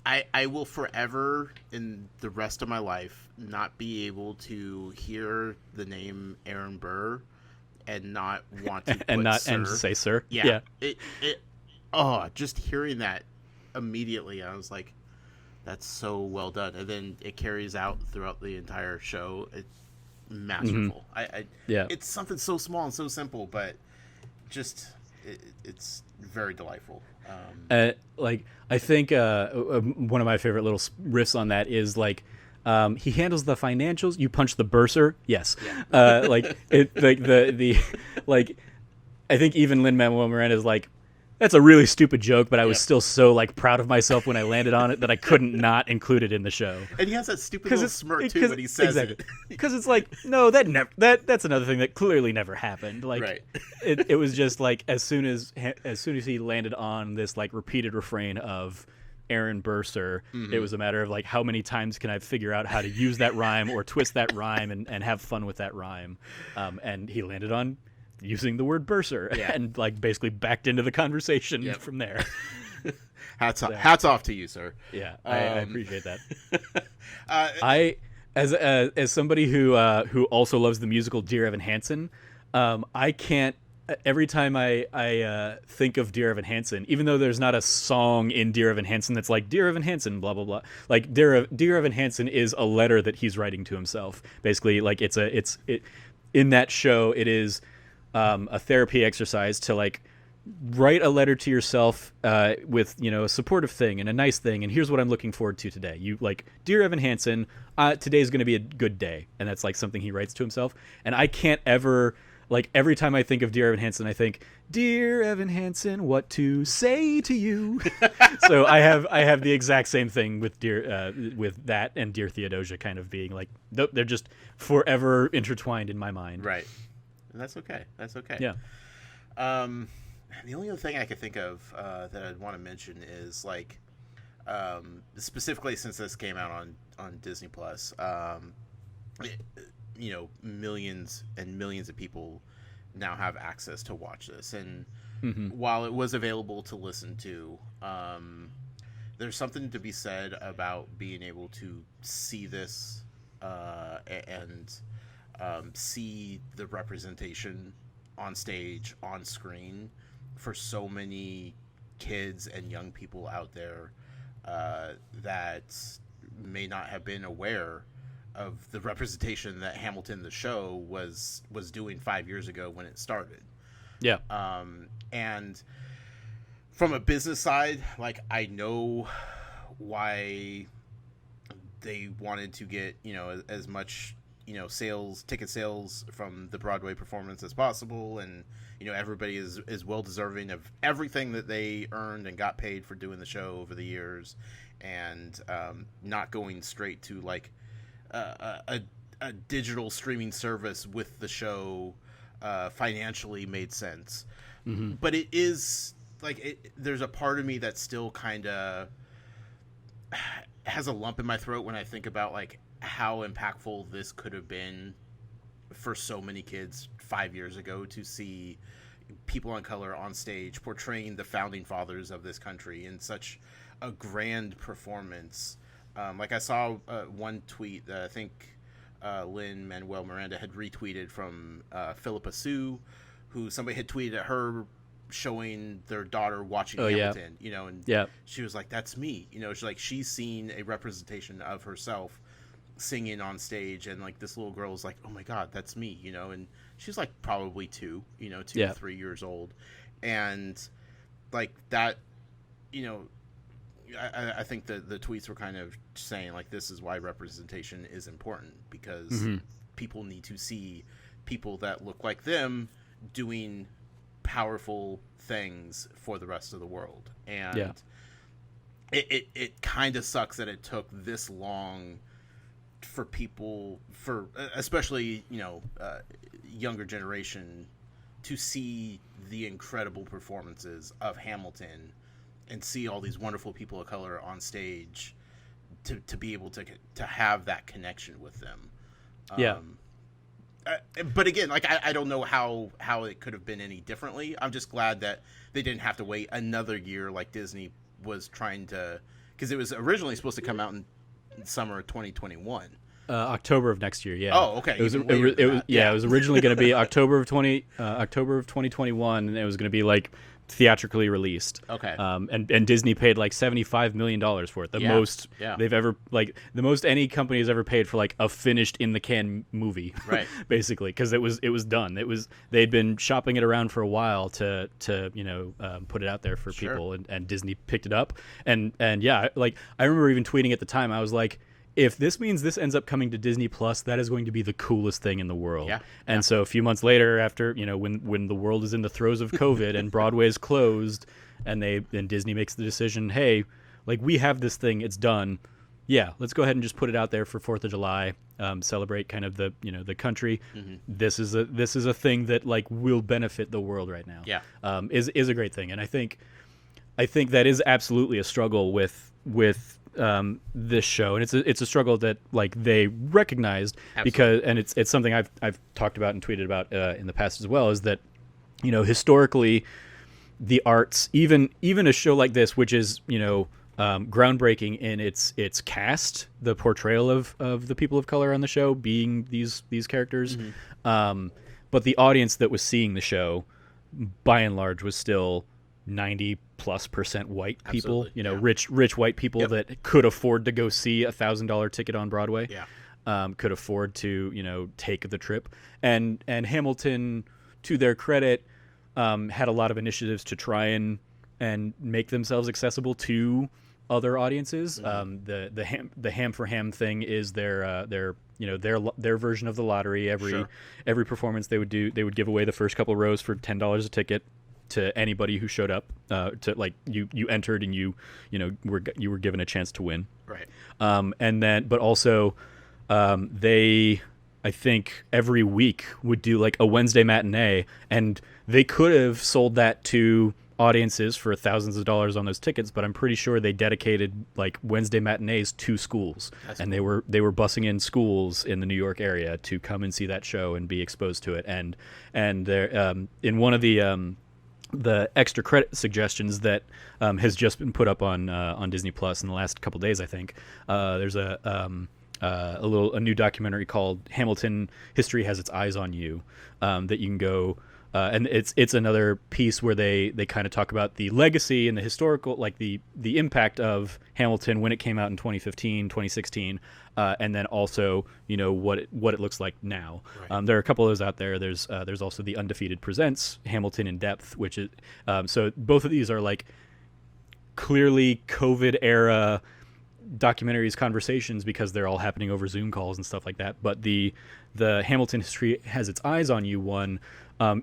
I will forever in the rest of my life not be able to hear the name Aaron Burr and not want to and put and say sir. Yeah. Just hearing that immediately, I was like, that's so well done. And then it carries out throughout the entire show. It's masterful. It's something so small and so simple, but just it's very delightful. Like, I think one of my favorite little riffs on that is like, he handles the financials. You punch the bursar, yes. Like it, like the like, I think even Lin-Manuel Miranda is like, That's a really stupid joke, but I was Yep. still so like proud of myself when I landed on it that I couldn't not include it in the show. And he has that stupid little smirk too when he says exactly. it. Because it's like, no, that's another thing that clearly never happened. Like, Right. it was just like as soon as he landed on this like repeated refrain of Aaron Burser, it was a matter of like how many times can I figure out how to use that rhyme or twist that rhyme and have fun with that rhyme. And he landed on using the word Burser and like basically backed into the conversation from there. Hats off to you, sir. Yeah, I appreciate that. I as somebody who also loves the musical Dear Evan Hansen, I can't. Every time I think of Dear Evan Hansen, even though there's not a song in Dear Evan Hansen that's like Dear Evan Hansen, blah blah blah. Like Dear Evan Hansen is a letter that he's writing to himself. Basically, like it's in that show, it is a therapy exercise to like write a letter to yourself with a supportive thing and a nice thing, and here's what I'm looking forward to today. You like, Dear Evan Hansen, today's going to be a good day, and that's like something he writes to himself. And I can't ever, like, every time I think of Dear Evan Hansen, I think, Dear Evan Hansen, what to say to you. So I have the exact same thing with with that and Dear Theodosia kind of being like, they're just forever intertwined in my mind. Right. And that's okay. That's okay. Yeah. The only other thing I could think of that I'd want to mention is like, specifically since this came out on Disney Plus, millions and millions of people now have access to watch this, and while it was available to listen to, there's something to be said about being able to see this and see the representation on stage, on screen, for so many kids and young people out there that may not have been aware of the representation that Hamilton the show was doing 5 years ago when it started. Yeah. And from a business side, like, I know why they wanted to get, as much, ticket sales from the Broadway performance as possible, and everybody is well deserving of everything that they earned and got paid for doing the show over the years, and not going straight to like a digital streaming service with the show financially made sense. But it is like, there's a part of me that still kind of has a lump in my throat when I think about like how impactful this could have been for so many kids 5 years ago, to see people on color on stage portraying the founding fathers of this country in such a grand performance. Like, I saw one tweet that I think Lin-Manuel Miranda had retweeted from Philippa Sue, who somebody had tweeted at her showing their daughter watching Hamilton, and she was like, that's me. She's seen a representation of herself singing on stage, and like, this little girl is like, oh my god, that's me, and she's like probably 2 to 3 years old, and like that, I think the tweets were kind of saying like, this is why representation is important, because people need to see people that look like them doing powerful things for the rest of the world. And it kind of sucks that it took this long for people, especially younger generation, to see the incredible performances of Hamilton and see all these wonderful people of color on stage, to be able to have that connection with them. But again, like, I don't know how it could have been any differently. I'm just glad that they didn't have to wait another year like Disney was trying to, because it was originally supposed to come out in summer of 2021. October of next year. Yeah. Oh, okay. It was originally going to be October of 2021, and it was going to be like theatrically released. Okay. And Disney paid like $75 million for it. The most they've ever, like, the most any company has ever paid for like a finished in the can movie. Right. Basically, because it was done. They'd been shopping it around for a while to put it out there for people, and Disney picked it up. And yeah, like, I remember even tweeting at the time, I was like, if this means this ends up coming to Disney Plus, that is going to be the coolest thing in the world. Yeah. And so a few months later, after, when the world is in the throes of COVID and Broadway is closed, and Disney makes the decision, hey, like, we have this thing, it's done. Yeah, let's go ahead and just put it out there for 4th of July, celebrate kind of the country. Mm-hmm. This is a thing that, like, will benefit the world right now. Yeah. Is a great thing. And I think that is absolutely a struggle with this show, and it's a struggle that, like, they recognized. Absolutely. Because, and it's something I've talked about and tweeted about in the past as well, is that, historically, the arts, even a show like this, which is groundbreaking in its cast, the portrayal of the people of color on the show being these characters, mm-hmm. But the audience that was seeing the show, by and large, was still 90+% white people. Absolutely, rich white people. Yep. That could afford to go see $1,000 ticket on Broadway. Yeah. Could afford to take the trip. And Hamilton, to their credit, had a lot of initiatives to try and make themselves accessible to other audiences. Mm-hmm. The Ham for Ham thing is their version of the lottery. Every performance they would give away the first couple rows for $10 a ticket to anybody who showed up. To, like, you entered and you were given a chance to win. Right. And then, but also, they, I think, every week would do, like, a Wednesday matinee, and they could have sold that to audiences for thousands of dollars on those tickets, but I'm pretty sure they dedicated, like, Wednesday matinees to schools. That's and cool. They were busing in schools in the New York area to come and see that show and be exposed to it. And they're in one of the extra credit suggestions that has just been put up on Disney Plus in the last couple days, I think. There's a new documentary called Hamilton History Has Its Eyes on You, that you can go. And it's another piece where they kind of talk about the legacy and the historical, like the impact of Hamilton when it came out in 2015, 2016, and then also what it looks like now. Right. There are a couple of those out there. There's also the Undefeated Presents Hamilton in Depth, which is so both of these are, like, clearly COVID era documentaries, conversations, because they're all happening over Zoom calls and stuff like that. But the Hamilton History Has Its Eyes on You one,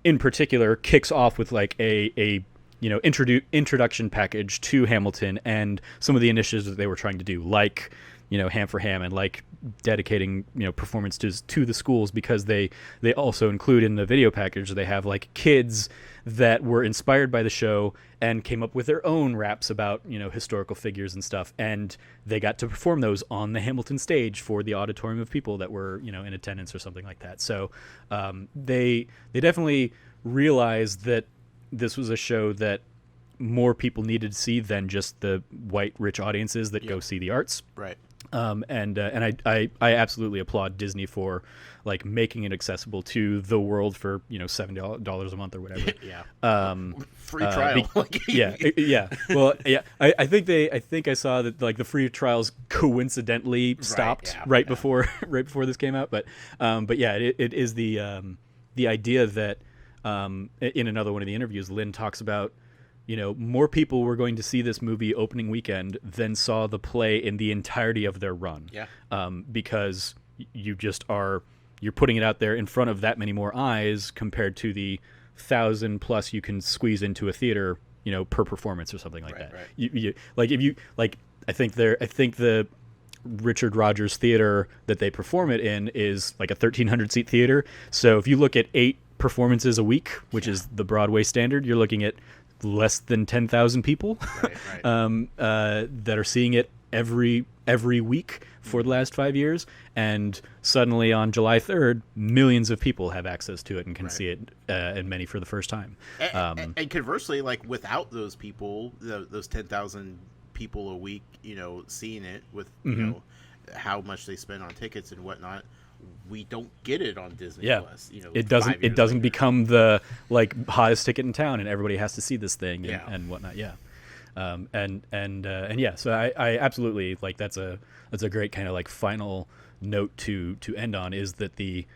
in particular, kicks off with, like, a introduction package to Hamilton and some of the initiatives that they were trying to do, like Ham for Ham, and like dedicating performances to the schools, because they also include in the video package, they have, like, kids that were inspired by the show and came up with their own raps about historical figures and stuff, and they got to perform those on the Hamilton stage for the auditorium of people that were in attendance or something like that. So they definitely realized that this was a show that more people needed to see than just the white rich audiences that go see the arts. Right. And I absolutely applaud Disney for, like, making it accessible to the world for $7 a month or whatever. Yeah. Free trial. Yeah. Well, yeah. I think I saw that, like, the free trials coincidentally stopped before this came out. But yeah, it is the idea that in another one of the interviews, Lynn talks about, more people were going to see this movie opening weekend than saw the play in the entirety of their run. Yeah. Because you're putting it out there in front of that many more eyes compared to the 1,000+ you can squeeze into a theater, per performance or something like that. Right. I think the Richard Rodgers Theater that they perform it in is like a 1,300 seat theater. So if you look at 8 performances a week, which is the Broadway standard, you're looking at less than 10,000 people that are seeing it every week for the last 5 years, and suddenly on July 3rd, millions of people have access to it and can see it, and many for the first time. And conversely, like, without those people, those 10,000 people a week, seeing it with how much they spend on tickets and whatnot, we don't get it on Disney Plus. It doesn't become the, like, hottest ticket in town and everybody has to see this thing and whatnot. Yeah. And yeah, so I absolutely, like, that's a great kind of, like, final note to end on, is that the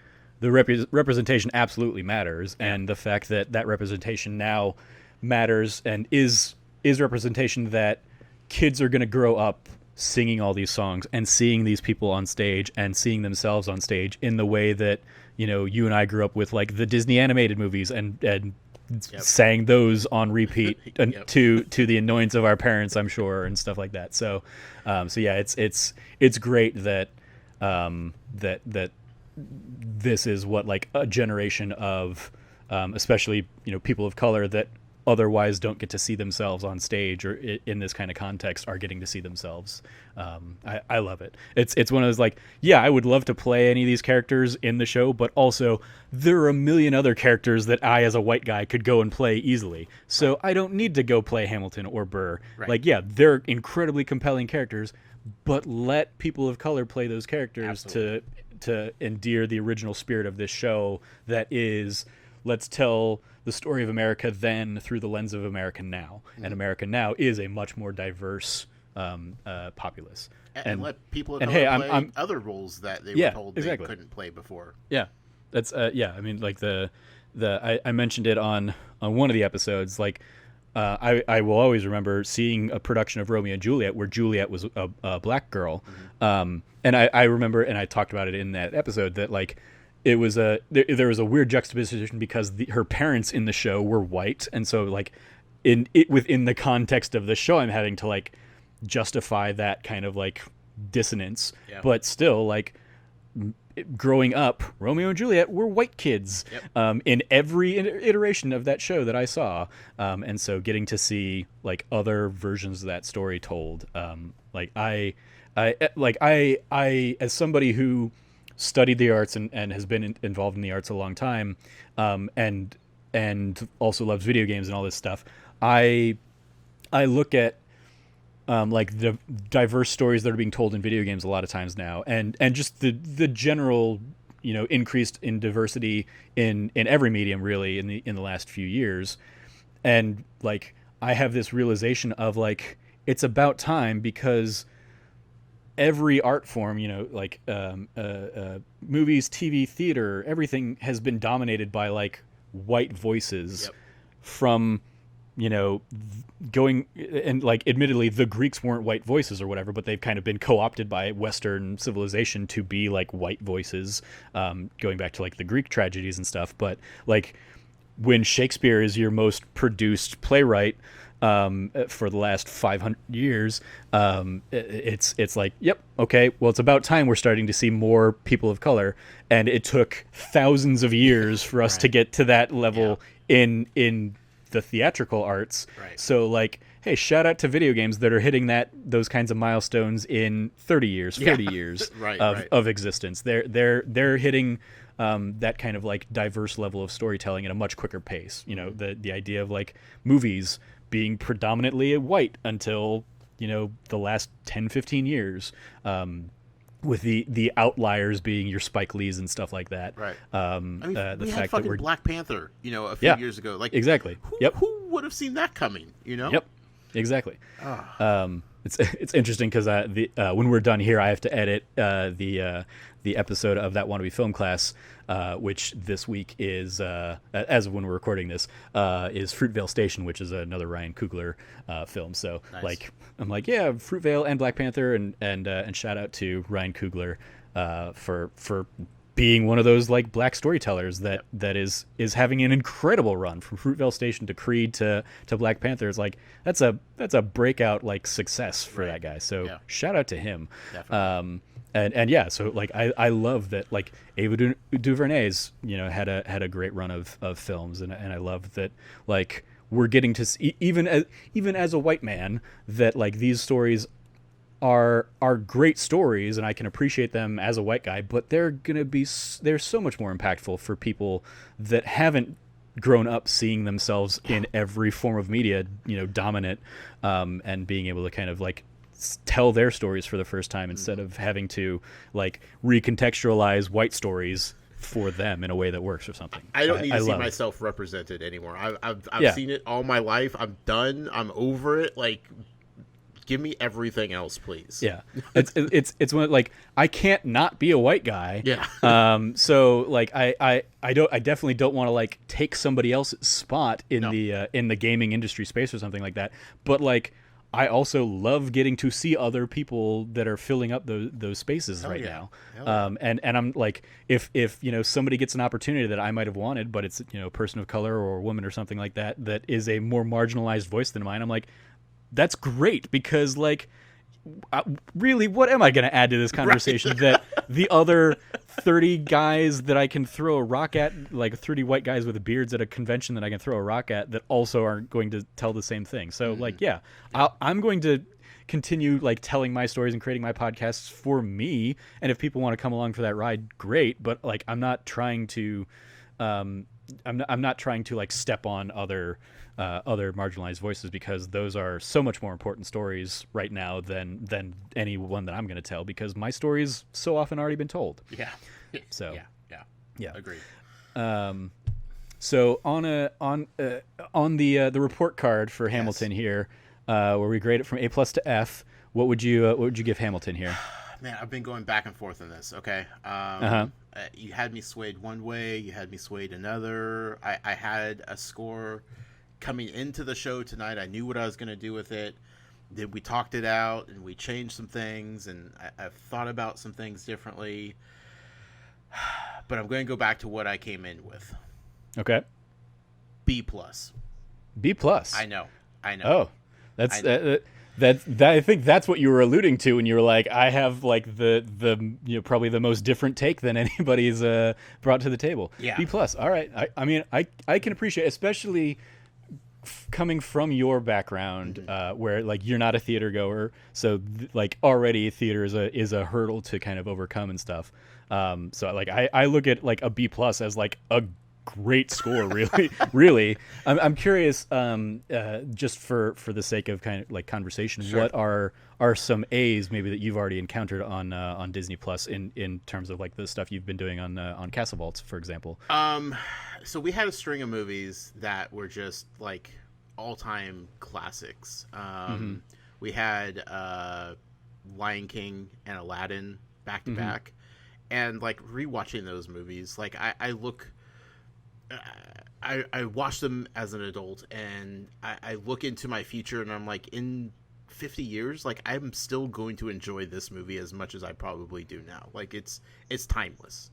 representation absolutely matters, and the fact that representation now matters and is representation that kids are going to grow up singing all these songs and seeing these people on stage and seeing themselves on stage in the way that, you know, you and I grew up with, like the Disney animated movies and sang those on repeat to the annoyance of our parents, I'm sure, and stuff like that. So yeah, it's great that that this is what, like, a generation of especially, you know, people of color that otherwise don't get to see themselves on stage or in this kind of context are getting to see themselves. I love it. It's one of those, like, yeah, I would love to play any of these characters in the show, but also there are a million other characters that I, as a white guy, could go and play easily. So I don't need to go play Hamilton or Burr. Right. Like, yeah, they're incredibly compelling characters, but let people of color play those characters to endear the original spirit of this show. That is, let's tell the story of America then through the lens of America now. And America now is a much more diverse populace. And let people of color play other roles that they were told they couldn't play before. Yeah, that's I mean, like I mentioned it on one of the episodes. Like, I will always remember seeing a production of Romeo and Juliet where Juliet was a black girl. And I remember, and I talked about it in that episode, that, like, it was there was a weird juxtaposition because her parents in the show were white, and so, like, within the context of the show, I'm having to, like, justify that kind of, like, dissonance. Yeah. But still, like, growing up, Romeo and Juliet were white kids. Yep. In every iteration of that show that I saw, and so getting to see, like, other versions of that story told, like, I as somebody who studied the arts and has been involved in the arts a long time, and also loves video games and all this stuff, I look at like the diverse stories that are being told in video games a lot of times now, and just the general, you know, increased in diversity in every medium really in the last few years. And, like, I have this realization of, like, it's about time, because every art form, you know, like movies, TV, theater, everything has been dominated by, like, white voices. Yep. From, you know, going, and, like, admittedly the Greeks weren't white voices or whatever, but they've kind of been co-opted by Western civilization to be, like, white voices, going back to, like, the Greek tragedies and stuff. But, like, when Shakespeare is your most produced playwright for the last 500 years, it's like, yep, okay, well, it's about time we're starting to see more people of color, and it took thousands of years for us to get to that level in the theatrical arts. Right. So, like, hey, shout out to video games that are hitting those kinds of milestones in 30 years, 40 years of existence. They're hitting that kind of, like, diverse level of storytelling at a much quicker pace. You know, the idea of, like, movies being predominantly white until, you know, the last 10-15 years, with the outliers being your Spike Lees and stuff like that. Right. I mean, we had fucking Black Panther, you know, a few years ago. Like, exactly. Who would have seen that coming? You know. Yep. Exactly. It's interesting because when we're done here, I have to edit the episode of That Wannabe Film Class, which this week is, as of when we're recording this, is Fruitvale Station, which is another Ryan Coogler film. So, nice. Like, I'm like, yeah, Fruitvale and Black Panther, and shout out to Ryan Coogler for being one of those, like, black storytellers that is having an incredible run from Fruitvale Station to Creed to Black Panther. It's like that's a breakout, like, success for that guy. So shout out to him. Definitely. And yeah, so, like, I love that, like, Ava DuVernay's, you know, had a great run of films, and I love that, like, we're getting to see, even as a white man, that, like, these stories are great stories, and I can appreciate them as a white guy, but they're so much more impactful for people that haven't grown up seeing themselves in every form of media, you know, dominant, and being able to kind of, like, tell their stories for the first time instead of having to, like, recontextualize white stories for them in a way that works or something. I don't need to see myself represented anymore. I've seen it all my life. I'm done. I'm over it. Like, give me everything else, please. Yeah, it's one, like, I can't not be a white guy. Yeah. So, like, I definitely don't want to, like, take somebody else's spot in the gaming industry space or something like that. But, like, I also love getting to see other people that are filling up those spaces now. And I'm like, if somebody gets an opportunity that I might have wanted, but it's a person of color or a woman or something like that is a more marginalized voice than mine, I'm like, that's great, because like, really, what am I going to add to this conversation right. that the other 30 guys that I can throw a rock at, like 30 white guys with beards at a convention that I can throw a rock at, that also aren't going to tell the same thing. So like, yeah, I'm going to continue like telling my stories and creating my podcasts for me. And if people want to come along for that ride, great. But like, I'm not trying to like step on other marginalized voices, because those are so much more important stories right now than any one that I'm going to tell, because my story's so often already been told. Yeah. So yeah. Agreed. So on the report card for Hamilton here, where we grade it from A+ to F, what would you give Hamilton here? Man, I've been going back and forth on this. Okay. You had me swayed one way, you had me swayed another. I had a score coming into the show tonight. I knew what I was going to do with it. Then we talked it out and we changed some things, and I've thought about some things differently. But I'm going to go back to what I came in with. Okay. B+. B+. I know. Oh, that's that. I think that's what you were alluding to when you were like, I have like the probably the most different take than anybody's brought to the table. Yeah. B+. All right. I mean, I can appreciate, especially coming from your background, where like you're not a theater goer, so like already theater is a hurdle to kind of overcome and stuff. So like I look at like a B+ as like a great score, really. Really. I'm curious, just for the sake of kind of like conversation, sure. What are some A's maybe that you've already encountered on Disney Plus in terms of like the stuff you've been doing on Castle Vaults, for example? So we had a string of movies that were just like all-time classics. We had Lion King and Aladdin back to back, and like rewatching those movies, like I watch them as an adult, and I look into my future, and I'm like, in 50 years, like I'm still going to enjoy this movie as much as I probably do now. Like it's timeless,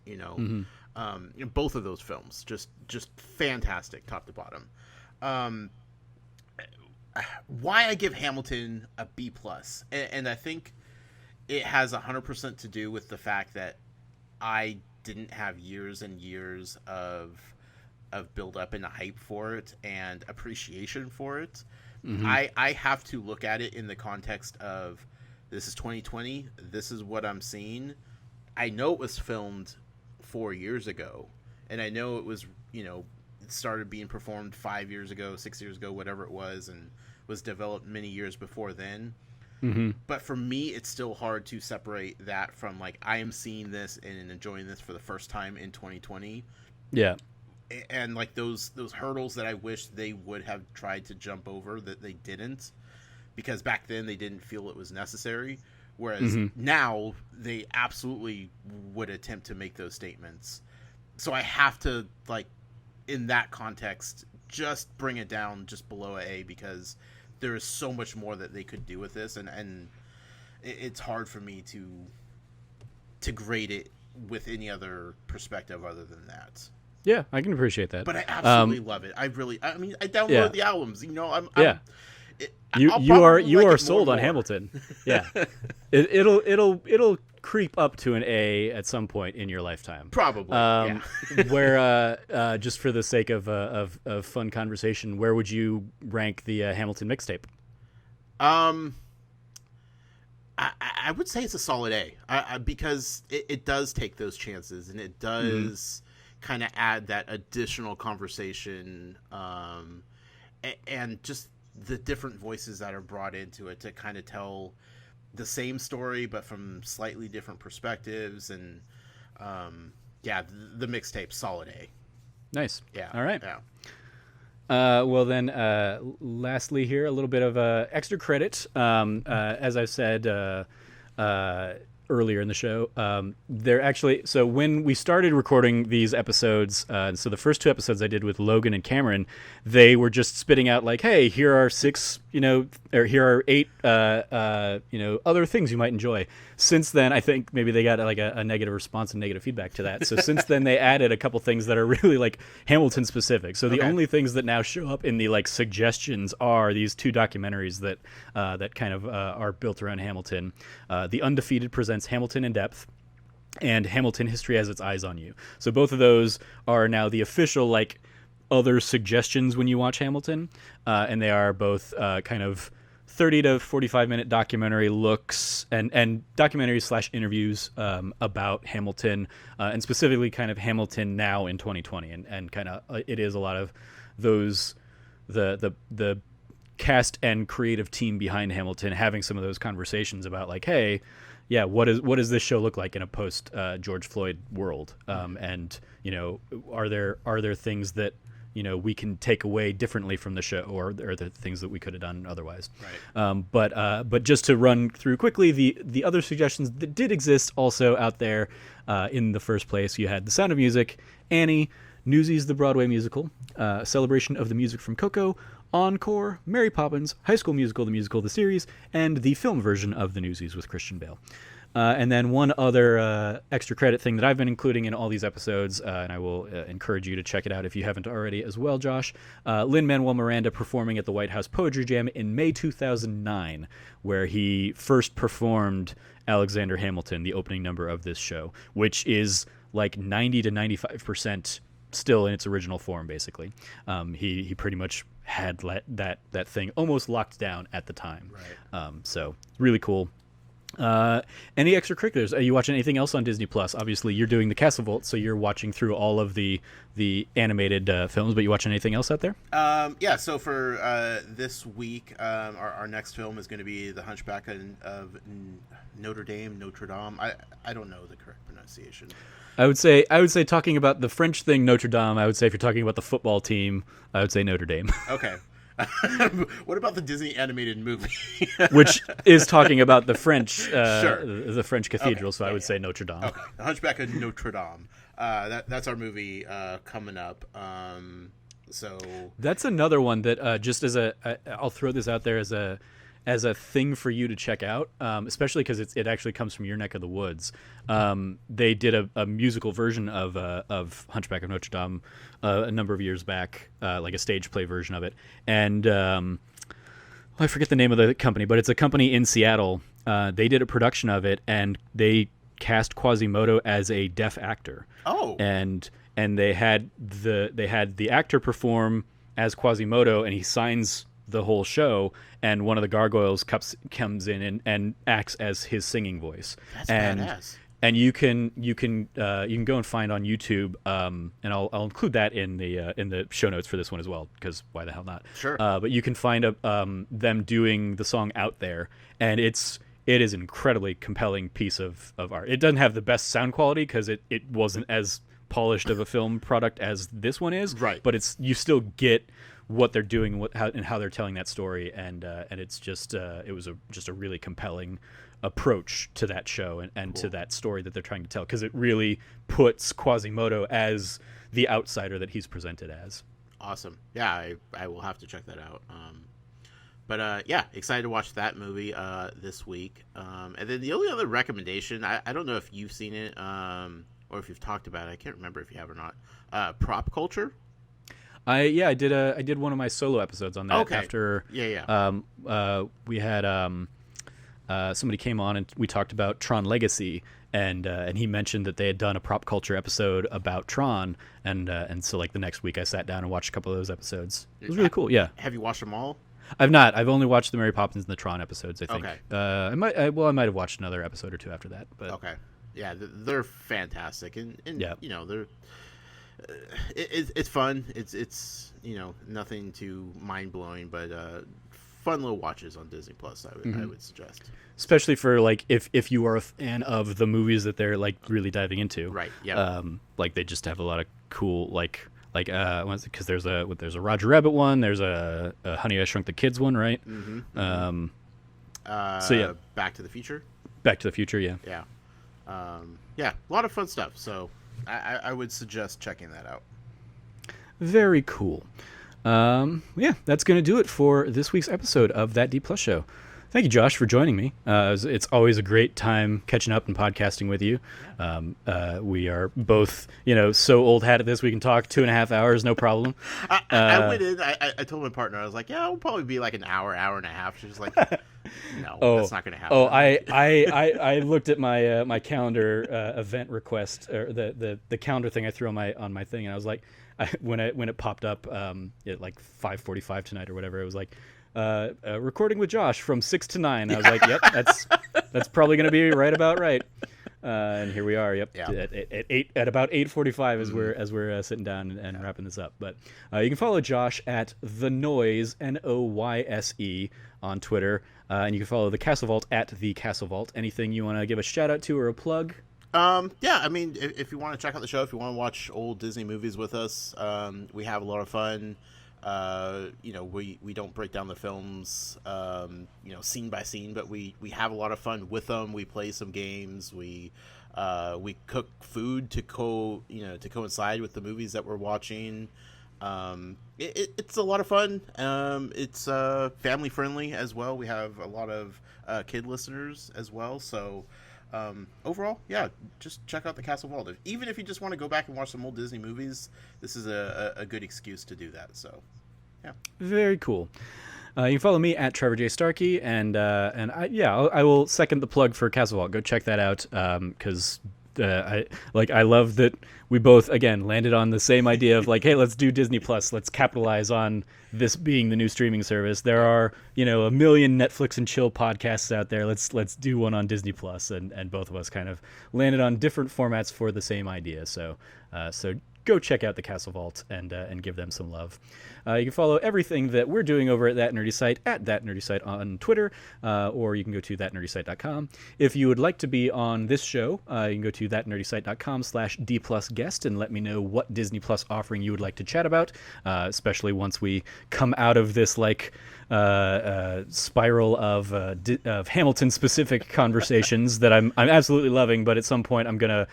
both of those films just fantastic top to bottom. Why I give Hamilton a B+, and I think it has 100% to do with the fact that I didn't have years and years of build up and hype for it and appreciation for it. I have to look at it in the context of, this is 2020, this is what I'm seeing. I know it was filmed 4 years ago, and I know it was, it started being performed 5 years ago, 6 years ago, whatever it was, and was developed many years before then. But for me, it's still hard to separate that from like, I am seeing this and enjoying this for the first time in 2020. Yeah. And like those hurdles that I wish they would have tried to jump over that they didn't, because back then they didn't feel it was necessary. Whereas now they absolutely would attempt to make those statements. So I have to, like, in that context, just bring it down just below A, because there is so much more that they could do with this, and it's hard for me to grade it with any other perspective other than that. Yeah, I can appreciate that. But I absolutely love it. I downloaded the albums. You are sold on Hamilton. Yeah, it'll creep up to an A at some point in your lifetime. Probably. Where just for the sake of fun conversation, where would you rank the Hamilton Mixtape? I would say it's a solid A, because it does take those chances, and it does kind of add that additional conversation, and just the different voices that are brought into it to kind of tell the same story but from slightly different perspectives. And the mixtape, solid A. Nice. Yeah. All right. Yeah. Well then, lastly here, a little bit of extra credit. As I said, earlier in the show. They're actually, so when we started recording these episodes, so the first 2 episodes I did with Logan and Cameron, they were just spitting out like, hey, here are 6, or here are 8, other things you might enjoy. Since then, I think maybe they got like a negative response and negative feedback to that. So since then, they added a couple things that are really like Hamilton specific. So the only things that now show up in the like suggestions are these 2 documentaries that that kind of are built around Hamilton. The Undefeated presents Hamilton in Depth, and Hamilton History Has Its Eyes on You. So both of those are now the official like other suggestions when you watch Hamilton, and they are both kind of 30 to 45 minute documentary looks and documentaries / interviews about Hamilton, and specifically kind of Hamilton now in 2020, and kind of it is a lot of those the cast and creative team behind Hamilton having some of those conversations about like, hey, yeah, what does this show look like in a post George Floyd world, and are there things that we can take away differently from the show, or are there things that we could have done otherwise? Right. But just to run through quickly, the other suggestions that did exist also out there in the first place, you had The Sound of Music, Annie, Newsies the Broadway musical, a celebration of the music from Coco, Encore, Mary Poppins, High School Musical, the musical, the series, and the film version of the Newsies with Christian Bale. And then one other extra credit thing that I've been including in all these episodes, and I will encourage you to check it out if you haven't already as well, Josh, Lin-Manuel Miranda performing at the White House Poetry Jam in May 2009, where he first performed Alexander Hamilton, the opening number of this show, which is like 90 to 95% still in its original form, basically. He pretty much had that thing almost locked down at the time. Right. So really cool. Any extracurriculars? Are you watching anything else on Disney Plus? Obviously, you're doing the Castle Vault, so you're watching through all of the animated films. But you watching anything else out there? Yeah. So for this week, our next film is going to be The Hunchback of Notre Dame. I don't know the correct pronunciation. I would say talking about the French thing, Notre Dame. I would say if you're talking about the football team, I would say Notre Dame. Okay. What about the Disney animated movie? Which is talking about the French, sure. the French cathedral. Okay. So I would say Notre Dame. Okay. The Hunchback of Notre Dame. That's our movie coming up. So that's another one that just as I'll throw this out there as a thing for you to check out, especially because it actually comes from your neck of the woods. They did a musical version of Hunchback of Notre Dame a number of years back, like a stage play version of it. And I forget the name of the company, but it's a company in Seattle. They did a production of it, and they cast Quasimodo as a deaf actor. Oh, and they had the actor perform as Quasimodo, and he signs the whole show, and one of the gargoyles comes in and acts as his singing voice. That's badass. And you can go and find on YouTube, and I'll include that in the show notes for this one as well, because why the hell not? Sure. But you can find them doing the song out there, and it is an incredibly compelling piece of art. It doesn't have the best sound quality because it wasn't as polished of a film product as this one is. Right. But you still get what they're doing, how they're telling that story, and it's just it was just a really compelling approach to that show and cool. to that story that they're trying to tell, because it really puts Quasimodo as the outsider that he's presented as. Awesome. Yeah, I will have to check that out. But yeah, excited to watch that movie this week. And then the only other recommendation, I don't know if you've seen it or if you've talked about it. I can't remember if you have or not. Prop Culture. I did one of my solo episodes on that. Okay. After we had somebody came on and we talked about Tron Legacy, and he mentioned that they had done a Prop Culture episode about Tron, and so like the next week I sat down and watched a couple of those episodes. It was really cool. Yeah. Have you watched them all? I've not. I've only watched the Mary Poppins and the Tron episodes, I think. Okay. I might have watched another episode or two after that. But okay. Yeah, they're fantastic, and yeah. They're. It's fun. It's nothing too mind blowing, but fun little watches on Disney Plus. I would suggest, especially for like if you are a fan of the movies that they're like really diving into. Right. Yeah. Like they just have a lot of cool because there's a Roger Rabbit one. There's a Honey I Shrunk the Kids one, right? Mm-hmm. So yeah, Back to the Future. Back to the Future. Yeah. Yeah. Yeah, a lot of fun stuff. So I would suggest checking that out. Very cool. Yeah, that's going to do it for this week's episode of That D Plus Show. Thank you, Josh, for joining me. It's always a great time catching up and podcasting with you. We are both, so old hat at this. We can talk 2.5 hours, no problem. I went in. I told my partner, I was like, "Yeah, it'll probably be like an hour, hour and a half." She was like, "No, that's not going to happen." Oh, I looked at my my calendar event request, or the calendar thing I threw on my thing, and I was like, when it popped up at like 5:45 tonight or whatever, it was like. Recording with Josh from 6 to 9. I was like, yep, that's probably going to be right about right. And here we are. Yep, yeah. At about 8:45 as we're sitting down and wrapping this up. But you can follow Josh at The Noise NOYSE on Twitter, and you can follow the Castle Vault at the Castle Vault. Anything you want to give a shout out to or a plug? Yeah, I mean, if you want to check out the show, if you want to watch old Disney movies with us, we have a lot of fun. We don't break down the films, scene by scene, but we have a lot of fun with them. We play some games. We cook food to coincide with the movies that we're watching. It's a lot of fun. It's family friendly as well. We have a lot of kid listeners as well. So overall, yeah, just check out the Castle Vault. Even if you just want to go back and watch some old Disney movies, this is a good excuse to do that. So, yeah. Very cool. You can follow me at Trevor J. Starkey, and I will second the plug for Castle Vault. Go check that out, because I love that we both again landed on the same idea of like, hey, let's do Disney Plus. Let's capitalize on this being the new streaming service. There are a million Netflix and chill podcasts out there. Let's do one on Disney Plus, and both of us kind of landed on different formats for the same idea. So go check out the Castle Vault and give them some love. You can follow everything that we're doing over at That Nerdy Site at That Nerdy Site on Twitter, or you can go to thatnerdysite.com. If you would like to be on this show, you can go to thatnerdysite.com/D+guest and let me know what Disney Plus offering you would like to chat about, especially once we come out of this spiral of Hamilton specific conversations that I'm absolutely loving, but at some point I'm gonna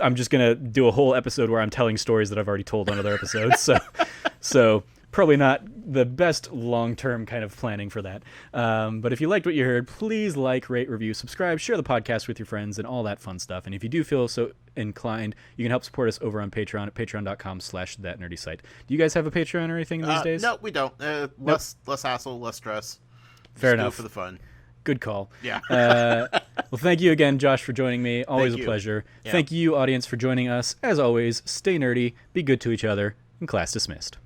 I'm just gonna do a whole episode where I'm telling stories that I've already told on other episodes. So probably not the best long-term kind of planning for that. But if you liked what you heard, please like, rate, review, subscribe, share the podcast with your friends, and all that fun stuff. And if you do feel so inclined, you can help support us over on Patreon at patreon.com/thatnerdysite. Do you guys have a Patreon or anything these days? No, we don't. Less hassle, less stress. Fair enough. Do it for the fun. Good call. Yeah. Well, thank you again, Josh, for joining me. Always a pleasure. Yeah. Thank you, audience, for joining us. As always, stay nerdy, be good to each other, and class dismissed.